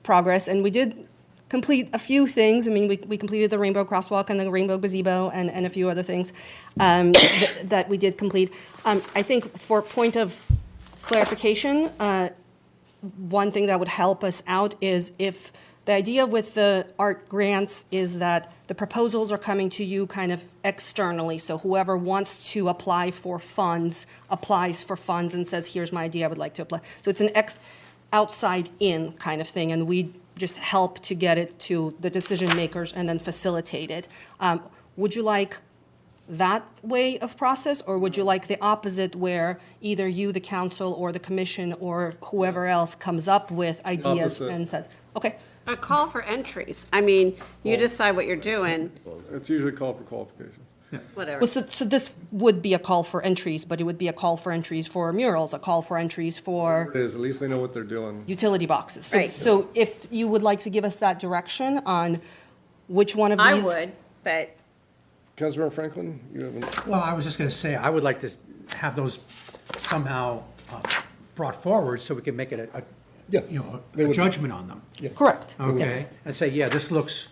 progress, and we did complete a few things. I mean, we completed the rainbow crosswalk and the rainbow gazebo and a few other things that we did complete. I think for point of clarification, one thing that would help us out is if the idea with the art grants is that the proposals are coming to you kind of externally. So whoever wants to apply for funds applies for funds and says, here's my idea, I would like to apply. So it's an outside in kind of thing, and we just help to get it to the decision makers and then facilitate it. Would you like that way of process, or would you like the opposite, where either you, the council, or the commission, or whoever else comes up with ideas and says, okay. A call for entries. I mean, you decide what you're doing. It's usually a call for qualifications. Whatever. Well, so this would be a call for entries, but it would be a call for entries for murals, a call for entries for It is, at least they know what they're doing. utility boxes. Right. So if you would like to give us that direction on which one of these. I would, but. Councilmember Franklin, you haven't. Well, I was just going to say, I would like to have those somehow brought forward so we can make it a judgment on them. Correct. Okay, Yes. and say, yeah, this looks,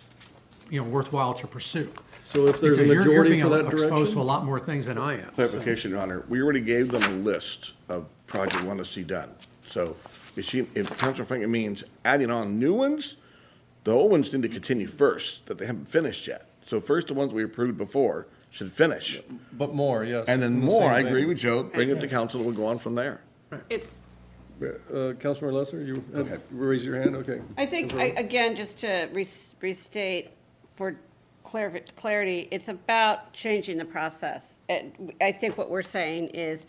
worthwhile to pursue. So if there's a Because majority for you're that being exposed direction? to a lot more things than I am. Clarification, Your Honor. We already gave them a list of projects we want to see done. So if Councilor Franklin means adding on new ones, the old ones need to continue first, that they haven't finished yet. So first, the ones we approved before should finish. But more, yes. And then in the more, same I vein. agree with Joe, bring it to council, we'll go on from there. It's, Councilmember Lesser, you raise your hand, okay. I think, again, just to restate for clarity, it's about changing the process. I think what we're saying is,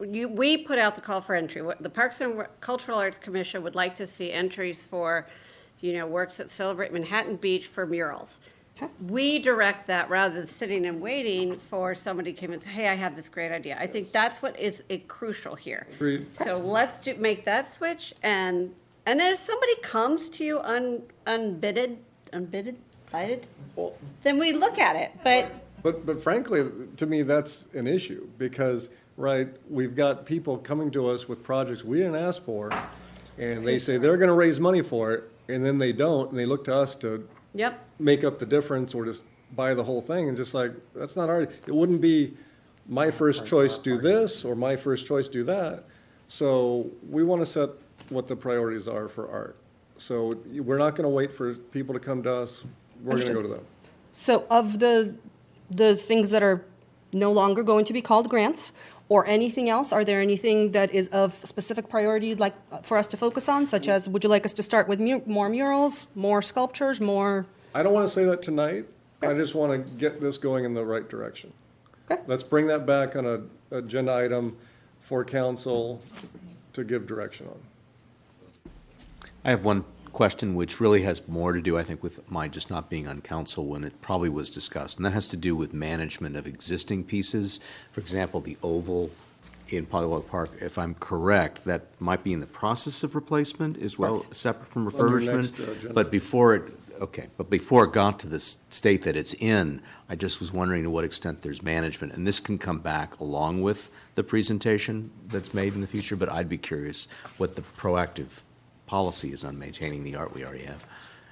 we put out the call for entry. The Parks and Cultural Arts Commission would like to see entries for, works that celebrate Manhattan Beach for murals. We direct that rather than sitting and waiting for somebody to come and say, hey, I have this great idea. I think that's what is crucial here. Agreed. So let's make that switch, and then if somebody comes to you invited, then we look at it, But frankly, to me, that's an issue, because, right, we've got people coming to us with projects we didn't ask for, and they say they're gonna raise money for it, and then they don't, and they look to us to make up the difference or just buy the whole thing, and just like, that's not our, it wouldn't be my first choice do this, or my first choice do that. So we want to set what the priorities are for art. So we're not going to wait for people to come to us, we're going to go to them. So of the things that are no longer going to be called grants, or anything else, are there anything that is of specific priority you'd like for us to focus on, such as, would you like us to start with more murals, more sculptures, more? I don't want to say that tonight. I just want to get this going in the right direction. Okay. Let's bring that back on an agenda item for council to give direction on. I have one question which really has more to do, I think, with my just not being on council when it probably was discussed, and that has to do with management of existing pieces. For example, the oval in Pollywog Park, if I'm correct, that might be in the process of replacement as well, separate from On your refurbishment. next agenda. But before it got to the state that it's in, I just was wondering to what extent there's management. And this can come back along with the presentation that's made in the future, but I'd be curious what the proactive policy is on maintaining the art we already have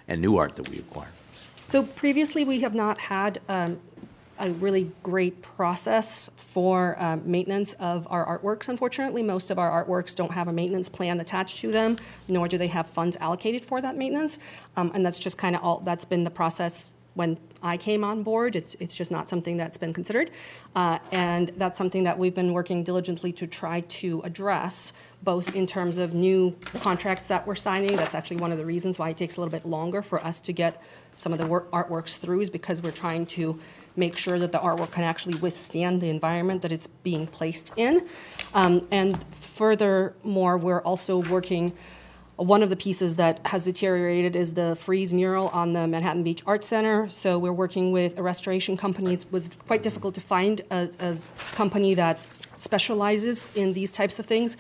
and new art that we acquire. So previously, we have not had a really great process for maintenance of our artworks. Unfortunately, most of our artworks don't have a maintenance plan attached to them, nor do they have funds allocated for that maintenance. And that's just kind of that's been the process when I came on board. It's just not something that's been considered. And that's something that we've been working diligently to try to address, both in terms of new contracts that we're signing. That's actually one of the reasons why it takes a little bit longer for us to get some of the artworks through, is because we're trying to make sure that the artwork can actually withstand the environment that it's being placed in. And furthermore, we're also working, one of the pieces that has deteriorated is the frieze mural on the Manhattan Beach Art Center. So we're working with a restoration company. It was quite difficult to find a company that specializes in these types of things.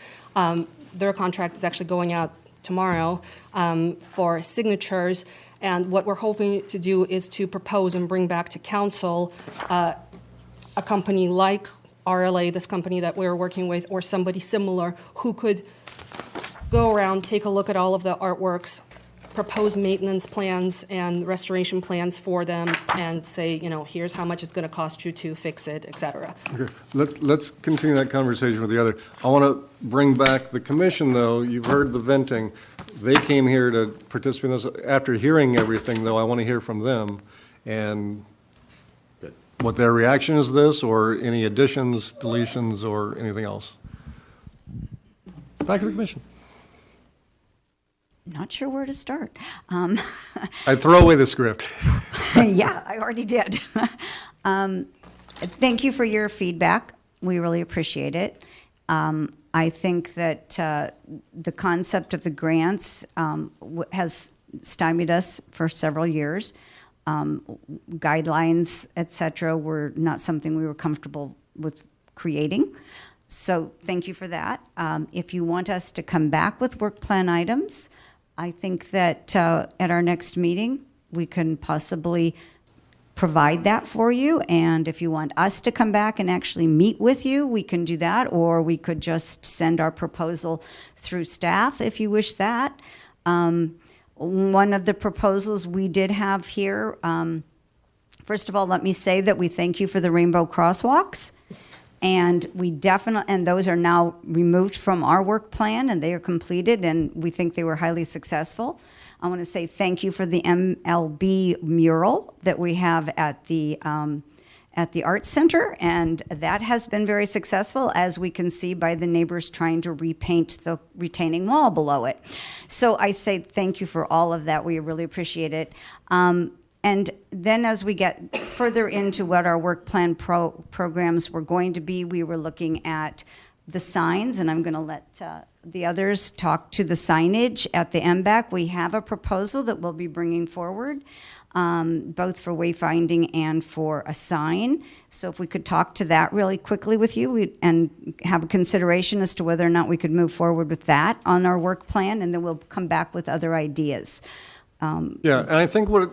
Their contract is actually going out tomorrow for signatures. And what we're hoping to do is to propose and bring back to council a company like RLA, this company that we're working with, or somebody similar who could go around, take a look at all of the artworks, propose maintenance plans and restoration plans for them, and say, here's how much it's going to cost you to fix it, et cetera. Okay, let's continue that conversation with the other. I want to bring back the commission, though. You've heard the venting. They came here to participate in this. After hearing everything, though, I want to hear from them and what their reaction is to this, or any additions, deletions, or anything else. Back to the commission. Not sure where to start. I throw away the script. Yeah, I already did. Thank you for your feedback. We really appreciate it. I think that the concept of the grants has stymied us for several years. Guidelines, et cetera, were not something we were comfortable with creating. So thank you for that. If you want us to come back with work plan items, I think that at our next meeting, we can possibly provide that for you. And if you want us to come back and actually meet with you, we can do that. Or we could just send our proposal through staff if you wish that. One of the proposals we did have here, first of all, let me say that we thank you for the rainbow crosswalks. And and those are now removed from our work plan, and they are completed, and we think they were highly successful. I want to say thank you for the MLB mural that we have at the Art Center, and that has been very successful, as we can see by the neighbors trying to repaint the retaining wall below it. So I say thank you for all of that. We really appreciate it. And then as we get further into what our work plan programs were going to be, we were looking at the signs, and I'm going to let the others talk to the signage at the MBAC. We have a proposal that we'll be bringing forward, both for wayfinding and for a sign. So if we could talk to that really quickly with you and have a consideration as to whether or not we could move forward with that on our work plan, and then we'll come back with other ideas. Yeah, and I think what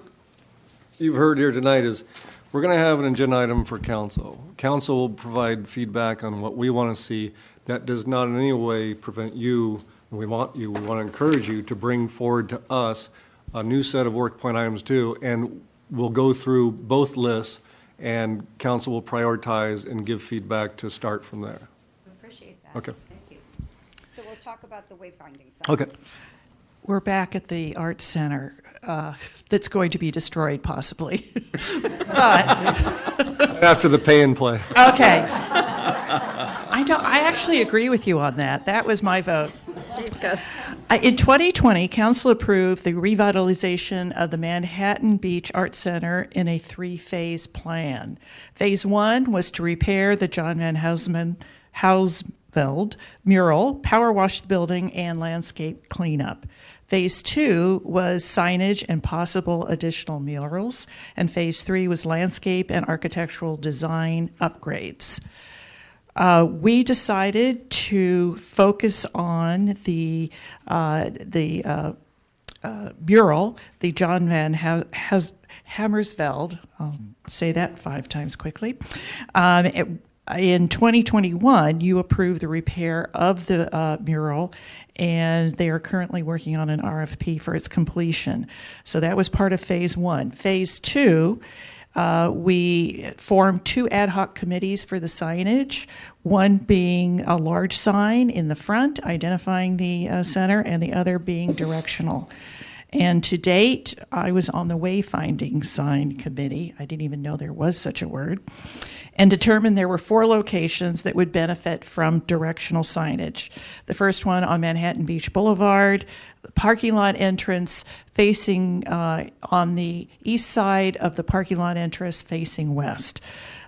you've heard here tonight is we're going to have an agenda item for council. Council will provide feedback on what we want to see. That does not in any way prevent you. We want to encourage you to bring forward to us a new set of work plan items too, and we'll go through both lists, and council will prioritize and give feedback to start from there. Appreciate that. Okay. Thank you. So we'll talk about the wayfinding side. Okay. We're back at the Art Center that's going to be destroyed, possibly. After the pay and play. Okay. I actually agree with you on that. That was my vote. Good. In 2020, Council approved the revitalization of the Manhattan Beach Art Center in a 3-phase plan. Phase 1 was to repair the John Van mural, power wash the building, and landscape cleanup. Phase 2 was signage and possible additional murals, and Phase 3 was landscape and architectural design upgrades. We decided to focus on the mural, the John Van Hammersveld. I'll say that 5 times quickly. In 2021, you approved the repair of the mural, and they are currently working on an RFP for its completion. So that was part of Phase 1. Phase 2, we formed 2 ad hoc committees for the signage, one being a large sign in the front identifying the center, and the other being directional. And to date, I was on the wayfinding sign committee. I didn't even know there was such a word. And determined there were 4 locations that would benefit from directional signage. The first one on Manhattan Beach Boulevard, the parking lot entrance facing on the east side of the parking lot entrance facing west.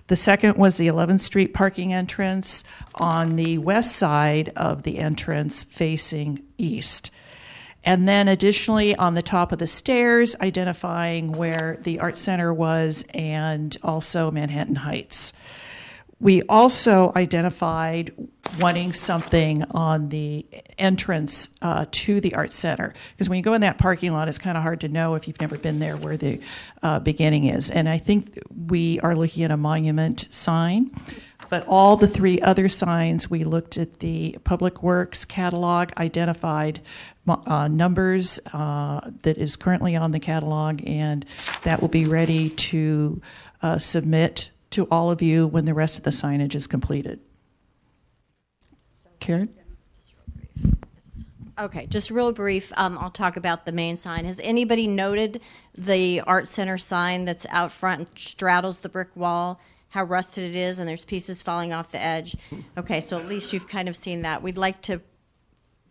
The second was the 11th Street parking entrance on the west side of the entrance facing east. And then additionally on the top of the stairs, identifying where the Art Center was and also Manhattan Heights. We also identified wanting something on the entrance to the Art Center. Because when you go in that parking lot, it's kind of hard to know if you've never been there where the beginning is. And I think we are looking at a monument sign. But all the 3 other signs, we looked at the Public Works catalog, identified numbers that is currently on the catalog, and that will be ready to submit to all of you when the rest of the signage is completed. Karen? Okay, just real brief, I'll talk about the main sign. Has anybody noted the Art Center sign that's out front and straddles the brick wall? How rusted it is, and there's pieces falling off the edge. Okay, so at least you've kind of seen that. We'd like to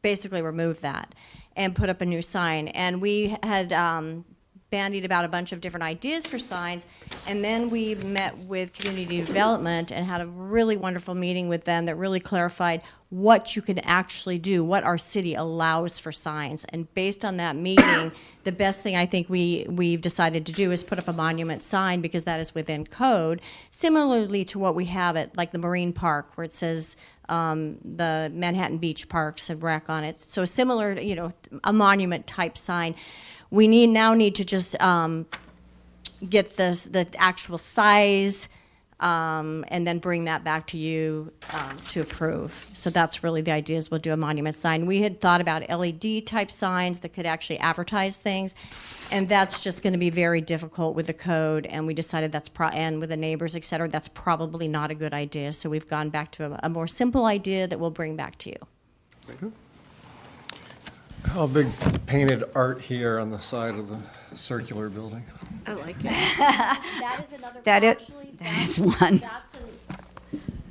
basically remove that and put up a new sign. And we had bandied about a bunch of different ideas for signs, and then we met with community development and had a really wonderful meeting with them that really clarified what you can actually do, what our city allows for signs. And based on that meeting, the best thing I think we've decided to do is put up a monument sign, because that is within code, similarly to what we have at like the Marine Park, where it says the Manhattan Beach Parks and Rec on it. So similar, a monument type sign. We now need to just get the actual size and then bring that back to you to approve. So that's really the idea, is we'll do a monument sign. We had thought about LED type signs that could actually advertise things, and that's just going to be very difficult with the code, and we decided and with the neighbors, et cetera, that's probably not a good idea. So we've gone back to a more simple idea that we'll bring back to you. Thank you. How big painted art here on the side of the circular building? I like it. That is one.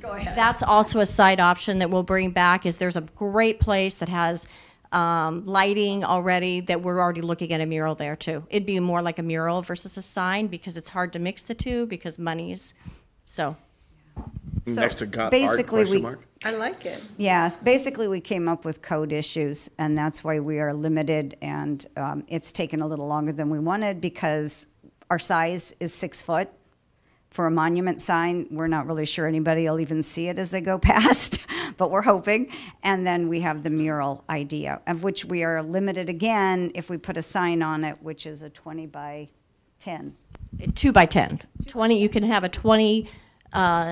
Go ahead. That's also a side option that we'll bring back. There's a great place that has lighting already, that we're already looking at a mural there too. It'd be more like a mural versus a sign, because it's hard to mix the two because money's so. Next to got basically art, question mark? I like it. Yes, basically we came up with code issues, and that's why we are limited, and it's taken a little longer than we wanted because our size is 6 foot. For a monument sign, we're not really sure anybody will even see it as they go past, but we're hoping. And then we have the mural idea, of which we are limited again if we put a sign on it, which is a 20 by 10. 2 by 10. 20. You can have a 20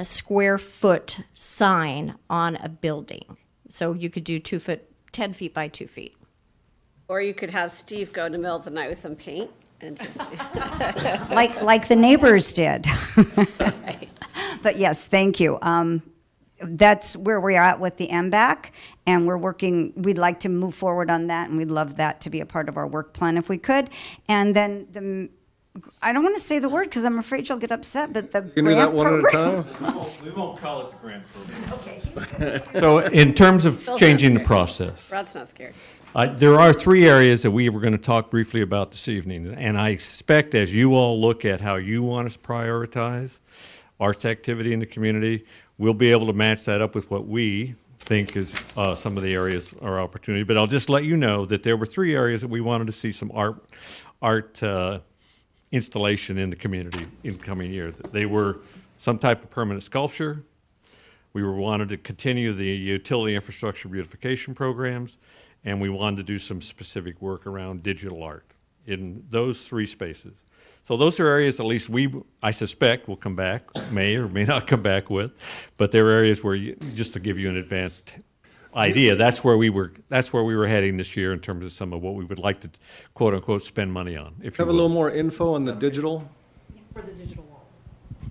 square foot sign on a building. So you could do 10 feet by 2 feet. Or you could have Steve go to the middle of the night with some paint and just like the neighbors did. But yes, thank you. That's where we are at with the MBAC, and we'd like to move forward on that, and we'd love that to be a part of our work plan if we could. And then I don't want to say the word because I'm afraid you'll get upset, but the You do that one at a time? We won't call it the grant program. Okay. So in terms of changing the process, Rod's not scared. there are 3 areas that we were going to talk briefly about this evening. And I expect as you all look at how you want us to prioritize arts activity in the community, we'll be able to match that up with what we, think is some of the areas are opportunity. But I'll just let you know that there were 3 areas that we wanted to see some art installation in the community in the coming year. They were some type of permanent sculpture. We wanted to continue the utility infrastructure beautification programs, and we wanted to do some specific work around digital art in those 3 spaces. So those are areas at least I suspect, will come back, may or may not come back with, but there are areas where, just to give you an advanced idea, that's where we were heading this year in terms of some of what we would like to, quote unquote, spend money on. If you Have a little more info on the digital? For the digital wall.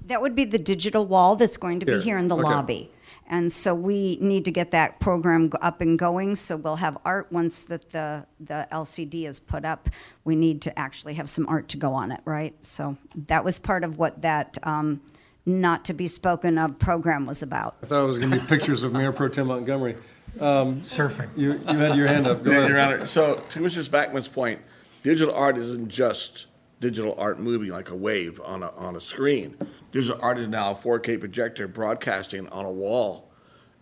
That would be the digital wall that's going to be here in the Okay. lobby. And so we need to get that program up and going, so we'll have art once that the LCD is put up. We need to actually have some art to go on it, right? So that was part of what that not to be spoken of program was about. I thought it was going to be pictures of Mayor Pro Tem Montgomery. Surfing. You had your hand up. Go Yeah, ahead. Your Honor. So to Mr. Spackman's point, digital art isn't just digital art moving like a wave on a screen. Digital art is now a 4K projector broadcasting on a wall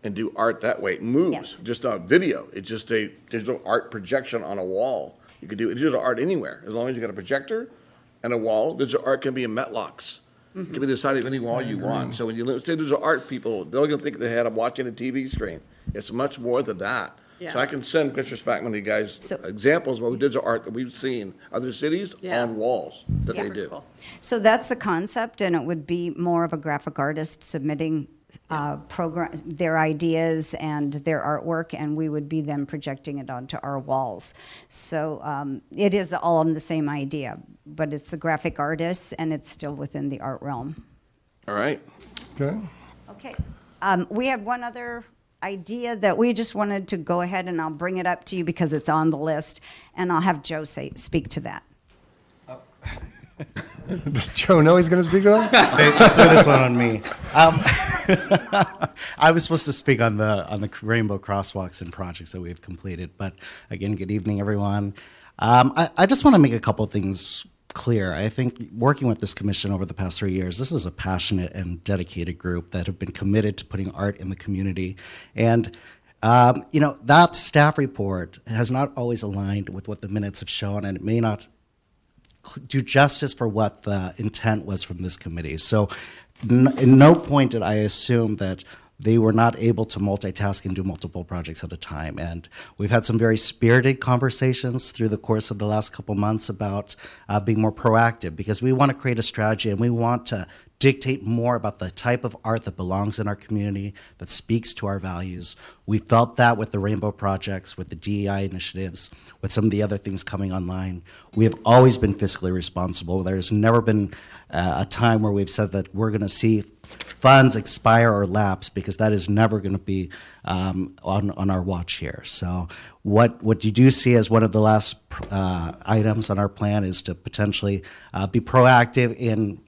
and do art that way. It moves, Yes. just not video. It's just a digital art projection on a wall. You can do digital art anywhere. As long as you got a projector and a wall, digital art can be in Metlocks. It can be the side of any wall you want. So when you say digital art, people, they're going to think they had them watching a TV screen. It's much more than that. Yeah. So I can send Mr. Spackman to you guys examples of digital art that we've seen other cities Yeah. on walls that Yeah. they do. So that's the concept, and it would be more of a graphic artist submitting their ideas and their artwork, and we would be then projecting it onto our walls. So it is all on the same idea, but it's the graphic artists, and it's still within the art realm. All right. Okay. Okay. We had one other idea that we just wanted to go ahead, and I'll bring it up to you because it's on the list, and I'll have Joe speak to that. Does Joe know he's going to speak to that? They threw this one on me. I was supposed to speak on the rainbow crosswalks and projects that we've completed. But again, good evening, everyone. I just want to make a couple of things clear. I think working with this commission over the past 3 years, this is a passionate and dedicated group that have been committed to putting art in the community. And that staff report has not always aligned with what the minutes have shown, and it may not do justice for what the intent was from this committee. So in no point did I assume that they were not able to multitask and do multiple projects at a time. And we've had some very spirited conversations through the course of the last couple months about being more proactive, because we want to create a strategy and we want to dictate more about the type of art that belongs in our community, that speaks to our values. We felt that with the rainbow projects, with the DEI initiatives, with some of the other things coming online. We have always been fiscally responsible. There's never been a time where we've said that we're going to see funds expire or lapse, because that is never going to be on our watch here. So what you do see as one of the last items on our plan is to potentially be proactive in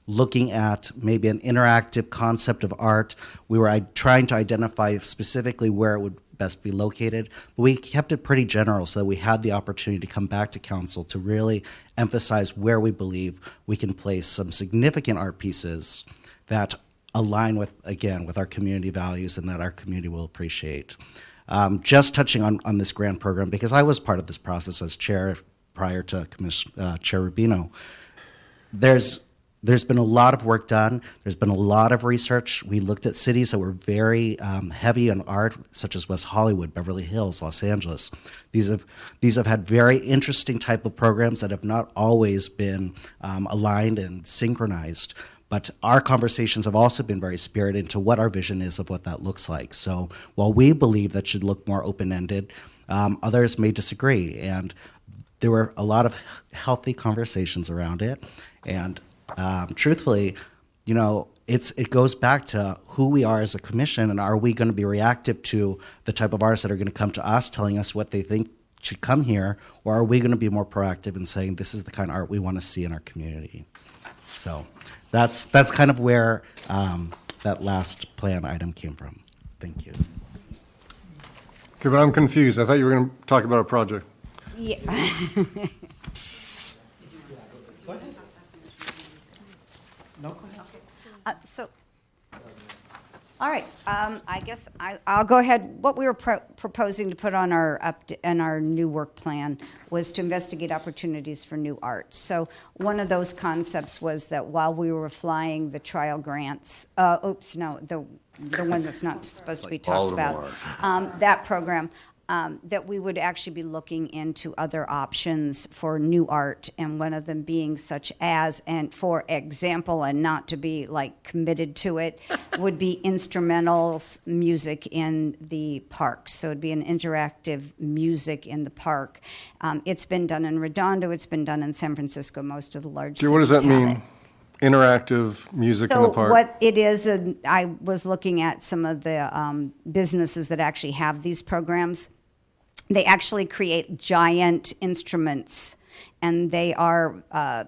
looking at maybe an interactive concept of art. We were trying to identify specifically where it would best be located, but we kept it pretty general so that we had the opportunity to come back to council to really emphasize where we believe we can place some significant art pieces that align with our community values and that our community will appreciate. Just touching on this grant program, because I was part of this process as chair prior to Chair Rubino. There's been a lot of work done. There's been a lot of research. We looked at cities that were very heavy on art, such as West Hollywood, Beverly Hills, Los Angeles. These have had very interesting type of programs that have not always been aligned and synchronized. But our conversations have also been very spirited into what our vision is of what that looks like. So while we believe that should look more open-ended, others may disagree. And there were a lot of healthy conversations around it. And truthfully, it goes back to who we are as a commission, and are we going to be reactive to the type of artists that are going to come to us telling us what they think should come here, or are we going to be more proactive in saying this is the kind of art we want to see in our community? So that's kind of where that last plan item came from. Thank you. Okay, but I'm confused. I thought you were going to talk about a project. Yeah. So All right, I guess I'll go ahead. What we were proposing to put on our new work plan was to investigate opportunities for new art. So one of those concepts was that while we were flying the trial grants, the one that's not supposed to be talked about, that program, that we would actually be looking into other options for new art, and one of them being such as, and for example, and not to be like committed to it, would be instrumental music in the parks. So it'd be an interactive music in the park. It's been done in Redondo, it's been done in San Francisco, most of the large cities What does that have it. mean? Interactive music in the park? So what it is, I was looking at some of the businesses that actually have these programs. They actually create giant instruments, and they are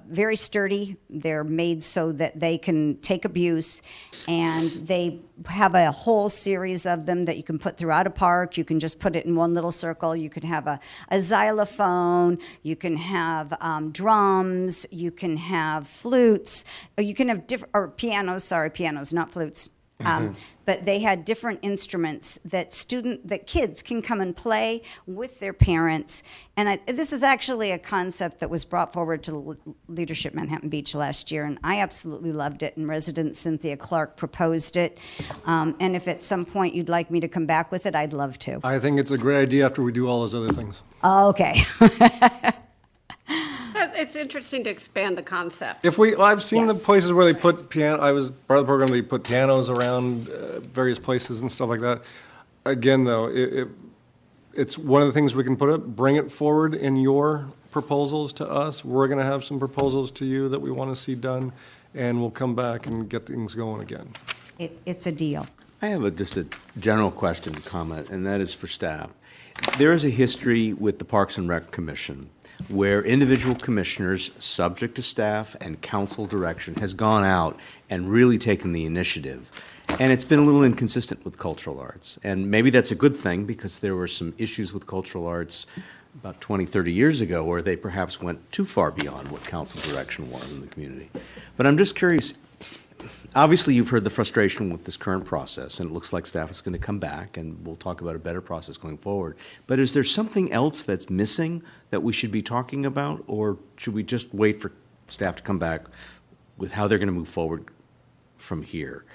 very sturdy. They're made so that they can take abuse, and they have a whole series of them that you can put throughout a park. You can just put it in one little circle. You could have a xylophone. You can have drums. You can have flutes. Or you can have pianos. Sorry, pianos, not flutes. But they had different instruments that kids can come and play with their parents. And this is actually a concept that was brought forward to Leadership Manhattan Beach last year, and I absolutely loved it, and resident Cynthia Clark proposed it. And if at some point you'd like me to come back with it, I'd love to. I think it's a great idea after we do all those other things. Okay. It's interesting to expand the concept. I've seen the places where they put piano. I was part of the program. They put pianos around various places and stuff like that. Again, though, it's one of the things we can put up. Bring it forward in your proposals to us. We're going to have some proposals to you that we want to see done, and we'll come back and get things going again. It's a deal. I have just a general question, comment, and that is for staff. There is a history with the Parks and Rec Commission where individual commissioners, subject to staff and council direction, has gone out and really taken the initiative. And it's been a little inconsistent with cultural arts. And maybe that's a good thing, because there were some issues with cultural arts about 20, 30 years ago where they perhaps went too far beyond what council direction was in the community. But I'm just curious, obviously you've heard the frustration with this current process, and it looks like staff is going to come back, and we'll talk about a better process going forward. But is there something else that's missing that we should be talking about, or should we just wait for staff to come back with how they're going to move forward from here?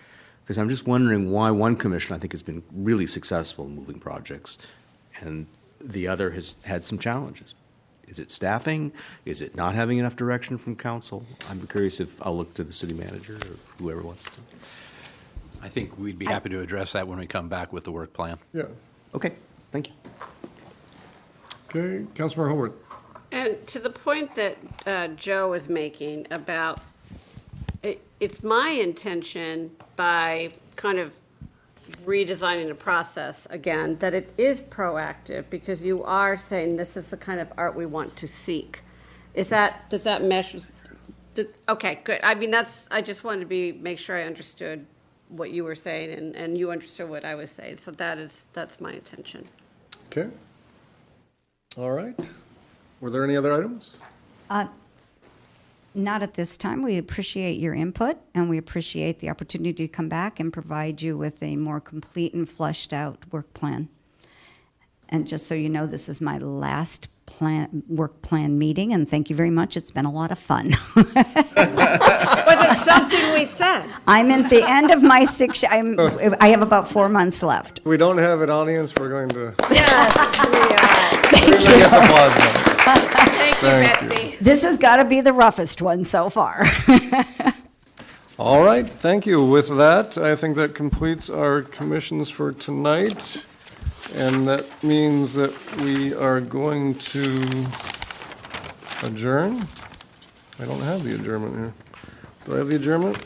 Because I'm just wondering why one commission, I think, has been really successful in moving projects, and the other has had some challenges. Is it staffing? Is it not having enough direction from council? I'm curious if I'll look to the city manager or whoever wants to. I think we'd be happy to address that when we come back with the work plan. Yeah. Okay, thank you. Okay, Councilmember Haworth. And to the point that Joe was making about, it's my intention by kind of redesigning the process again, that it is proactive, because you are saying this is the kind of art we want to seek. Does that mesh? Okay, good. I mean, I just wanted to make sure I understood what you were saying, and you understood what I was saying. So that's my intention. Okay. All right. Were there any other items? Not at this time. We appreciate your input, and we appreciate the opportunity to come back and provide you with a more complete and fleshed out work plan. And just so you know, this is my last work plan meeting, and thank you very much. It's been a lot of fun. Was it something we said? I'm at the end of my I have about 4 months left. We don't have an audience. We're going to. Yes, we are. Thank you. Thank you, Betsy. This has got to be the roughest one so far. All right, thank you. With that, I think that completes our commissions for tonight. And that means that we are going to adjourn. I don't have the adjournment here. Do I have the adjournment?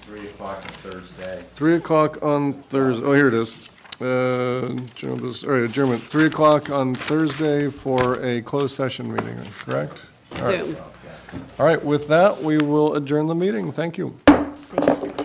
3 o'clock on Thursday. 3 o'clock on Thursday. Oh, here it is. Adjournment. 3 o'clock on Thursday for a closed session meeting, correct? All right. Zoom. All right, with that, we will adjourn the meeting. Thank you. Thank you.